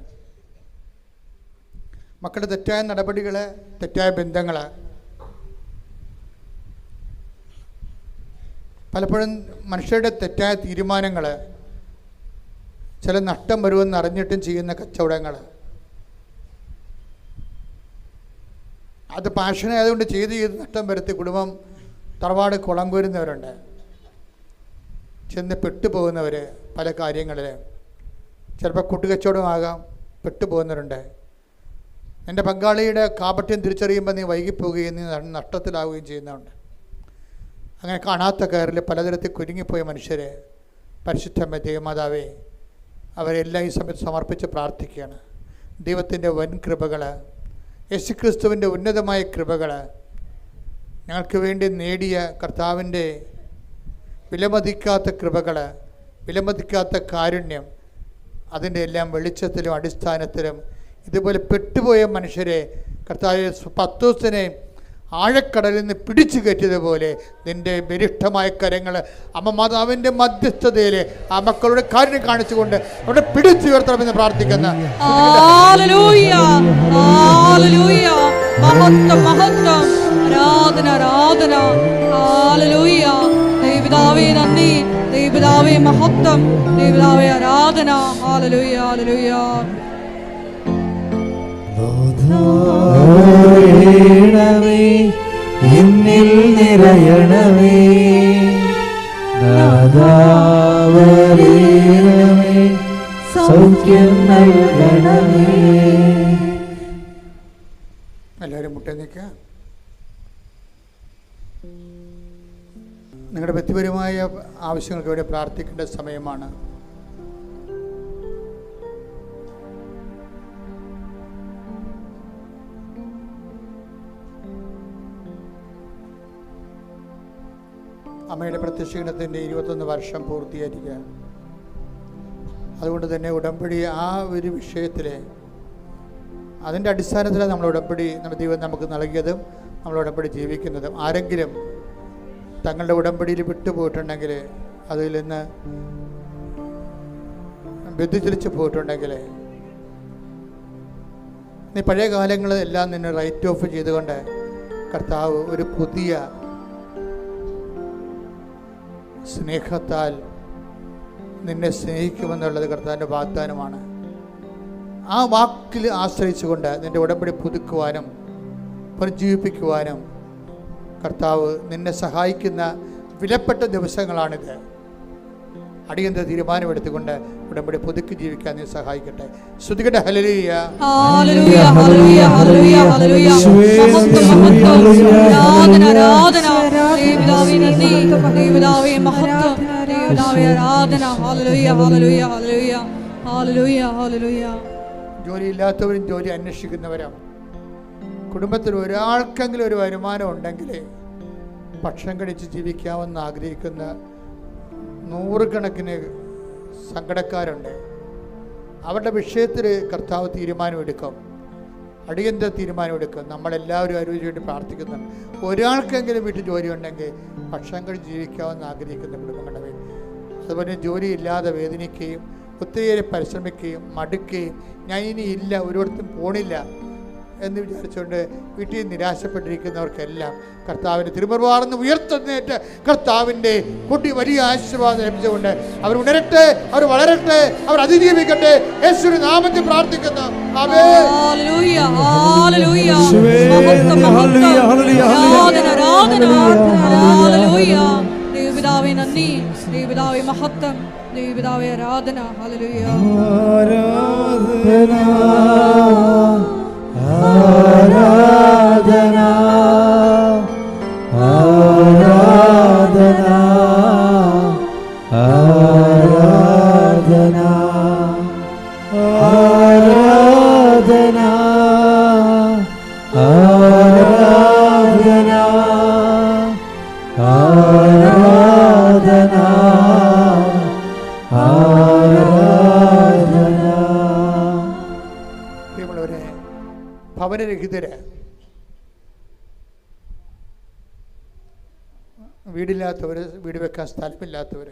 മക്കളുടെ തെറ്റായ നടപടികൾ, തെറ്റായ ബന്ധങ്ങൾ, പലപ്പോഴും മനുഷ്യരുടെ തെറ്റായ തീരുമാനങ്ങൾ, ചില നഷ്ടം വരുമെന്ന് അറിഞ്ഞിട്ടും ചെയ്യുന്ന കച്ചവടങ്ങൾ, അത് പാഷനായതുകൊണ്ട് ചെയ്ത് നഷ്ടം വരുത്തി കുടുംബം തറവാട് കുളം കോരുന്നവരുണ്ട്. ചെന്ന് പെട്ടുപോകുന്നവർ പല കാര്യങ്ങളിൽ, ചിലപ്പോൾ കൂട്ടുകച്ചവടമാകാം, പെട്ടുപോകുന്നവരുണ്ട്. എൻ്റെ പങ്കാളിയുടെ കാപട്യം തിരിച്ചറിയുമ്പോൾ നീ വൈകിപ്പോവുകയും നീ നഷ്ടത്തിലാവുകയും ചെയ്യുന്നതുണ്ട്. അങ്ങനെ കാണാത്ത കയറിൽ പലതരത്തിൽ കുരുങ്ങിപ്പോയ മനുഷ്യരെ പരിശുദ്ധ ദേവമാതാവേ, അവരെല്ലാം ഈ സമയത്ത് സമർപ്പിച്ച് പ്രാർത്ഥിക്കുകയാണ്. ദൈവത്തിൻ്റെ വൻ കൃപകൾ, യേശുക്രിസ്തുവിൻ്റെ ഉന്നതമായ കൃപകൾ, ഞങ്ങൾക്ക് വേണ്ടി നേടിയ കർത്താവിൻ്റെ വിലമതിക്കാത്ത കൃപകൾ, വിലമതിക്കാത്ത കാരുണ്യം, അതിൻ്റെ എല്ലാം വെളിച്ചത്തിലും അടിസ്ഥാനത്തിലും ഇതുപോലെ പെട്ടുപോയ മനുഷ്യരെ കർത്താവ് പത്തോസിനെ ആഴക്കടലിൽ നിന്ന് പിടിച്ചു കയറ്റിയതുപോലെ നിൻ്റെ ബലിഷ്ഠമായ കരങ്ങൾ അമ്മ മാതാവിൻ്റെ മധ്യസ്ഥതയിൽ ആ മക്കളുടെ കാര്യം കാണിച്ചുകൊണ്ട് അവിടെ പിടിച്ചുയർത്തണമെന്ന് പ്രാർത്ഥിക്കുന്ന ദൈവപിതാവേ നന്ദി, ദൈവപിതാവേ മഹത്വം, ദൈവപിതാവേ ആരാധന. ഹല്ലേലൂയ, ഹല്ലേലൂയ. എന്നിൽ നിറയണമേ, നാഥാ വരേണമേ, സൗഖ്യം നൽകണമേ. എല്ലാവരും മുട്ട നിൽക്കുക. നിങ്ങളുടെ വ്യക്തിപരമായ ആവശ്യങ്ങൾക്ക് വേണ്ടി പ്രാർത്ഥിക്കേണ്ട സമയമാണ്. അമ്മയുടെ പ്രത്യക്ഷീകരണത്തിൻ്റെ 21 വർഷം പൂർത്തീകരിക്കുക. അതുകൊണ്ട് തന്നെ ഉടമ്പടി ആ ഒരു വിഷയത്തിൽ അതിൻ്റെ അടിസ്ഥാനത്തിലാണ് നമ്മൾ ഉടമ്പടി നമ്മുടെ ദൈവം നമുക്ക് നൽകിയതും നമ്മൾ ഉടമ്പടി ജീവിക്കുന്നതും. ആരെങ്കിലും തങ്ങളുടെ ഉടമ്പടിയിൽ വിട്ടുപോയിട്ടുണ്ടെങ്കിൽ, അതിൽ നിന്ന് വ്യതിചലിച്ച് പോയിട്ടുണ്ടെങ്കിൽ, നീ പഴയ കാലങ്ങളെല്ലാം നിന്നെ റൈറ്റ് ഓഫ് ചെയ്തുകൊണ്ട് കർത്താവ് ഒരു പുതിയ സ്നേഹത്താൽ നിന്നെ സ്നേഹിക്കുമെന്നുള്ളത് കർത്താവിൻ്റെ വാഗ്ദാനമാണ്. ആ വാക്കിൽ ആശ്രയിച്ചുകൊണ്ട് നിൻ്റെ ഉടമ്പടി പുതുക്കുവാനും പുനർജീവിപ്പിക്കുവാനും കർത്താവ് നിന്നെ സഹായിക്കുന്ന വിലപ്പെട്ട ദിവസങ്ങളാണിത്. അടിയന്തര തീരുമാനമെടുത്തുകൊണ്ട് ഉടമ്പടി പുതുക്കി ജീവിക്കാൻ നീ സഹായിക്കട്ടെ. ശ്രുതികട്ടെ ഹല്ലേലൂയ, ഹല്ലേലൂയ, ഹല്ലേലൂയ, ഹല്ലേലൂയ, ഹല്ലേലൂയ. ആരാധന ദൈവപിതാവേ, നന്ദി ദൈവപിതാവേ, മഹത്വം ദൈവപിതാവേ, ആരാധന. ഹല്ലേലൂയ, ഹല്ലേലൂയ, ഹല്ലേലൂയ, ഹല്ലേലൂയ, ഹല്ലേലൂയ. ജോലിയില്ലാത്തവരും ജോലി അന്വേഷിക്കുന്നവരും, കുടുംബത്തിൽ ഒരാൾക്കെങ്കിലും ഒരു വരുമാനം ഉണ്ടെങ്കിൽ ഭക്ഷണം കഴിച്ച് ജീവിക്കാമെന്ന് ആഗ്രഹിക്കുന്ന നൂറുകണക്കിന് സങ്കടക്കാരുണ്ട്. അവരുടെ വിഷയത്തിൽ കർത്താവ് തീരുമാനമെടുക്കും, അടിയന്തര തീരുമാനമെടുക്കും. നമ്മളെല്ലാവരും അതിനു വേണ്ടി പ്രാർത്ഥിക്കുന്നുണ്ട്. ഒരാൾക്കെങ്കിലും വീട്ടിൽ ജോലി ഉണ്ടെങ്കിൽ ഭക്ഷണം കഴിച്ച് ജീവിക്കാമെന്ന് ആഗ്രഹിക്കുന്ന കുടുംബങ്ങളുടെ വേണ്ടി. അതുപോലെ ജോലിയില്ലാതെ വേദനിക്കുകയും ഒത്തിരിയേറെ പരിശ്രമിക്കുകയും മടുക്കുകയും ഞാൻ ഇനി ഇല്ല, ഒരിടത്തും പോണില്ല എന്ന് വിചാരിച്ചുകൊണ്ട് വീട്ടിൽ നിരാശപ്പെട്ടിരിക്കുന്നവർക്കെല്ലാം കർത്താവിൻ്റെ തിരുമുറിവാർന്ന് ഉയർത്തുന്നേറ്റ് കർത്താവിൻ്റെ കൂട്ടി വലിയ ആശീർവാദം ലഭിച്ചുകൊണ്ട് അവർ ഉണരട്ടെ, അവർ വളരട്ടെ, അവർ അതിജീവിക്കട്ടെ. യേശുവിന്റെ നാമത്തിൽ പ്രാർത്ഥിക്കുന്നു. ആമേൻ. ഹല്ലേലൂയ, ഹല്ലേലൂയ, മഹത്വം, മഹത്വം, ആരാധന, ആരാധന, ഹല്ലേലൂയ. ദൈവപിതാവേ നന്ദി, ദൈവപിതാവേ മഹത്വം, ദൈവപിതാവേ ആരാധന. ഹല്ലേലൂയ, ആരാധന, ആരാധന, ആരാധന, ആരാധന, ആരാധന, ആരാധന, ആരാധന, ആരാധന. പ്രിയമുള്ളവരെ, ഭവനരഹിതര്, വീടില്ലാത്തവർ, വീട് വെക്കാൻ സ്ഥലമില്ലാത്തവർ,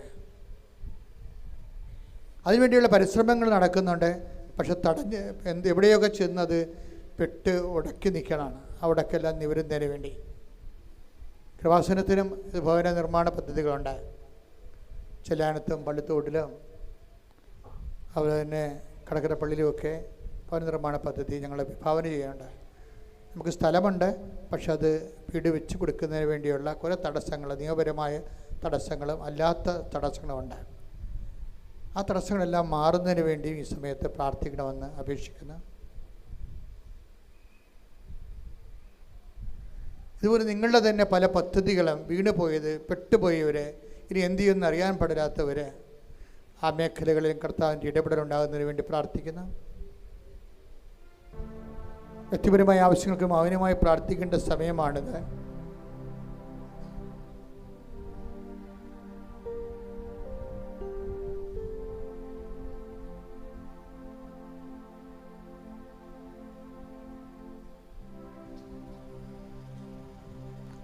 അതിനുവേണ്ടിയുള്ള പരിശ്രമങ്ങൾ നടക്കുന്നുണ്ട്. പക്ഷെ തടഞ്ഞ് എവിടെയൊക്കെ ചെന്നത് പെട്ട് ഉടക്കി നിൽക്കണമാണ്. അവിടേക്കെല്ലാം നിവരുന്നതിന് വേണ്ടി കൃപാസനത്തിനും ഭവന നിർമ്മാണ പദ്ധതികളുണ്ട്. ചെല്ലാനത്തും പള്ളിത്തോട്ടിലും അതുപോലെ തന്നെ കടക്കരപ്പള്ളിയിലുമൊക്കെ ഭവന നിർമ്മാണ പദ്ധതി ഞങ്ങൾ വിഭാവന ചെയ്യാറുണ്ട്. നമുക്ക് സ്ഥലമുണ്ട്, പക്ഷെ അത് വീട് വെച്ച് കൊടുക്കുന്നതിന് വേണ്ടിയുള്ള കുറേ തടസ്സങ്ങൾ, നിയമപരമായ തടസ്സങ്ങളും അല്ലാത്ത തടസ്സങ്ങളുമുണ്ട്. ആ തടസ്സങ്ങളെല്ലാം മാറുന്നതിന് വേണ്ടി ഈ സമയത്ത് പ്രാർത്ഥിക്കണമെന്ന് അപേക്ഷിക്കുന്നു. ഇതുപോലെ നിങ്ങളുടെ തന്നെ പല പദ്ധതികളും വീണ് പോയത്, പെട്ടുപോയവർ, ഇനി എന്ത് ചെയ്യുമെന്ന് അറിയാൻ പാടില്ലാത്തവർ, ആ മേഖലകളിലും കർത്താവിൻ്റെ ഇടപെടലുണ്ടാകുന്നതിന് വേണ്ടി പ്രാർത്ഥിക്കുന്നു. വ്യക്തിപരമായ ആവശ്യങ്ങൾക്ക് മൗനമായി പ്രാർത്ഥിക്കേണ്ട സമയമാണിത്.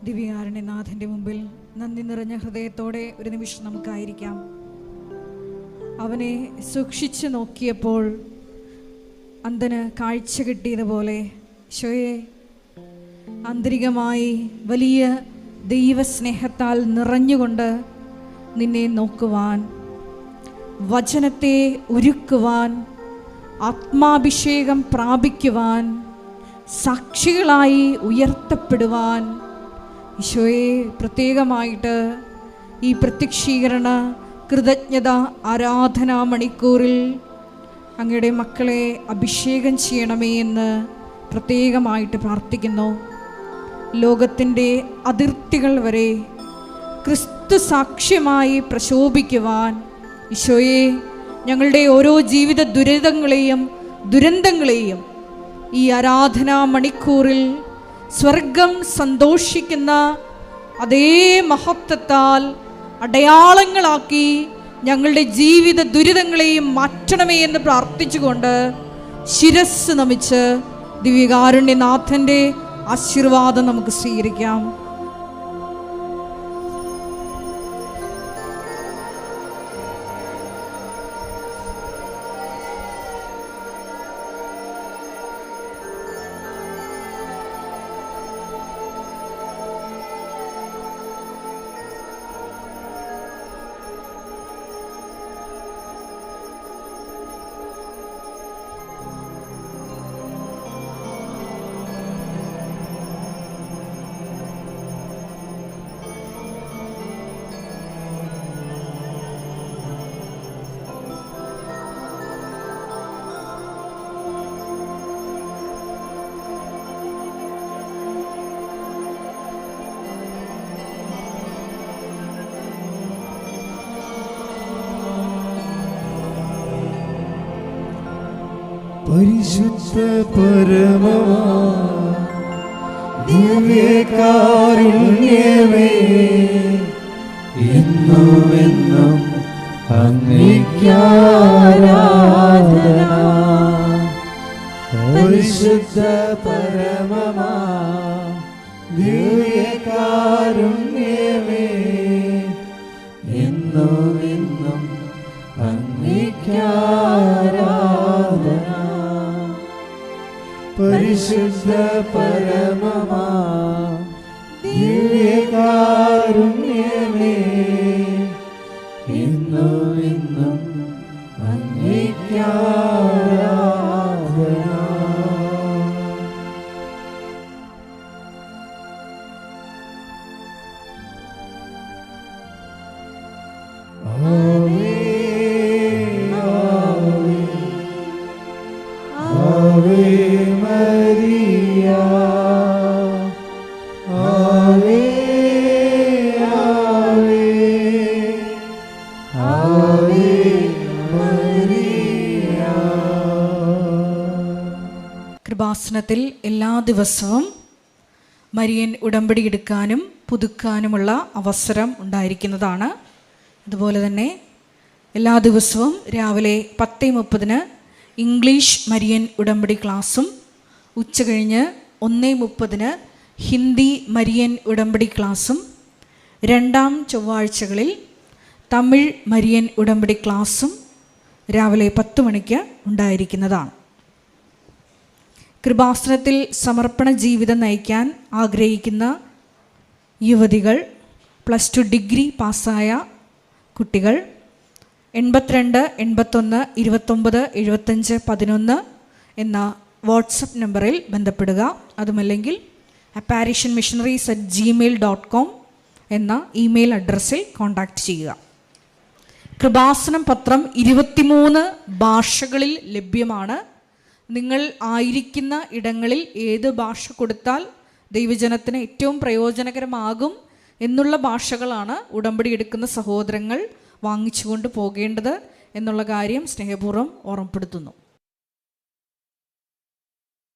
ദിവ്യകാരുണ്യനാഥൻ്റെ മുമ്പിൽ നന്ദി നിറഞ്ഞ ഹൃദയത്തോടെ ഒരു നിമിഷം നമുക്കായിരിക്കാം. അവനെ സൂക്ഷിച്ചു നോക്കിയപ്പോൾ അന്ധന് കാഴ്ച കിട്ടിയതുപോലെ ഈശോയെ, ആന്തരികമായി വലിയ ദൈവസ്നേഹത്താൽ നിറഞ്ഞുകൊണ്ട് നിന്നെ നോക്കുവാൻ, വചനത്തെ ഒരുക്കുവാൻ, ആത്മാഭിഷേകം പ്രാപിക്കുവാൻ, സാക്ഷികളായി ഉയർത്തപ്പെടുവാൻ ഈശോയെ പ്രത്യേകമായിട്ട് ഈ പ്രത്യക്ഷീകരണ കൃതജ്ഞത ആരാധനാ മണിക്കൂറിൽ അങ്ങയുടെ മക്കളെ അഭിഷേകം ചെയ്യണമേ എന്ന് പ്രത്യേകമായിട്ട് പ്രാർത്ഥിക്കുന്നു. ലോകത്തിൻ്റെ അതിർത്തികൾ വരെ ക്രിസ്തു സാക്ഷ്യമായി പ്രശോഭിക്കുവാൻ ഈശോയെ, ഞങ്ങളുടെ ഓരോ ജീവിത ദുരന്തങ്ങളെയും ഈ ആരാധനാ മണിക്കൂറിൽ സ്വർഗം സന്തോഷിക്കുന്ന അതേ മഹത്വത്താൽ അടയാളങ്ങളാക്കി ഞങ്ങളുടെ ജീവിത ദുരിതങ്ങളെയും മാറ്റണമേ എന്ന് പ്രാർത്ഥിച്ചുകൊണ്ട് ശിരസ് നമിച്ച് ദിവ്യകാരുണ്യനാഥൻ്റെ ആശീർവാദം നമുക്ക് സ്വീകരിക്കാം. പരിശുദ്ധ പരമമാ ദിവ്യകാരുണ്യമേ, എന്നുമെന്നും അങ്ങേയ്ക്കാരാധന. പരിശുദ്ധ പരമമാ ദിവ്യകാരുണ്യമേ, എന്നുമെന്നും അങ്ങേയ്ക്കാരാധന. പരിശുദ്ധ പരമമാ ദിവ്യകാരുണ്യമേ, എന്നുമെന്നും അങ്ങേയ്ക്കാരാധന. ആവേ ആവേ മരിയ, ആവേ ആവേ ആവേ മരിയ. കൃപാസനത്തിൽ എല്ലാ ദിവസവും മരിയൻ ഉടമ്പടി എടുക്കാനും പുതുക്കാനുമുള്ള അവസരം ഉണ്ടായിരിക്കുന്നതാണ്. അതുപോലെ തന്നെ എല്ലാ ദിവസവും രാവിലെ 10:30 ഇംഗ്ലീഷ് മരിയൻ ഉടമ്പടി ക്ലാസ്സും ഉച്ചകഴിഞ്ഞ് 1:30 ഹിന്ദി മരിയൻ ഉടമ്പടി ക്ലാസ്സും രണ്ടാം ചൊവ്വാഴ്ചകളിൽ തമിഴ് മരിയൻ ഉടമ്പടി ക്ലാസ്സും രാവിലെ 10 മണിക്ക് ഉണ്ടായിരിക്കുന്നതാണ്. കൃപാസനത്തിൽ സമർപ്പണ ജീവിതം നയിക്കാൻ ആഗ്രഹിക്കുന്ന യുവതികൾ, +2 ഡിഗ്രി പാസ്സായ കുട്ടികൾ 82 81 29 75 11 എന്ന വാട്സപ്പ് നമ്പറിൽ ബന്ധപ്പെടുക. അതുമല്ലെങ്കിൽ apparitionmissionaries@gmail.com എന്ന ഇമെയിൽ അഡ്രസ്സിൽ കോൺടാക്റ്റ് ചെയ്യുക. കൃപാസനം പത്രം 23 ഭാഷകളിൽ ലഭ്യമാണ്. നിങ്ങൾ ആയിരിക്കുന്ന ഇടങ്ങളിൽ ഏത് ഭാഷ കൊടുത്താൽ ദൈവജനത്തിന് ഏറ്റവും പ്രയോജനകരമാകും എന്നുള്ള ഭാഷകളാണ് ഉടമ്പടി എടുക്കുന്ന സഹോദരങ്ങൾ വാങ്ങിച്ചുകൊണ്ട് പോകേണ്ടത് എന്നുള്ള കാര്യം സ്നേഹപൂർവ്വം ഓർമ്മപ്പെടുത്തുന്നു.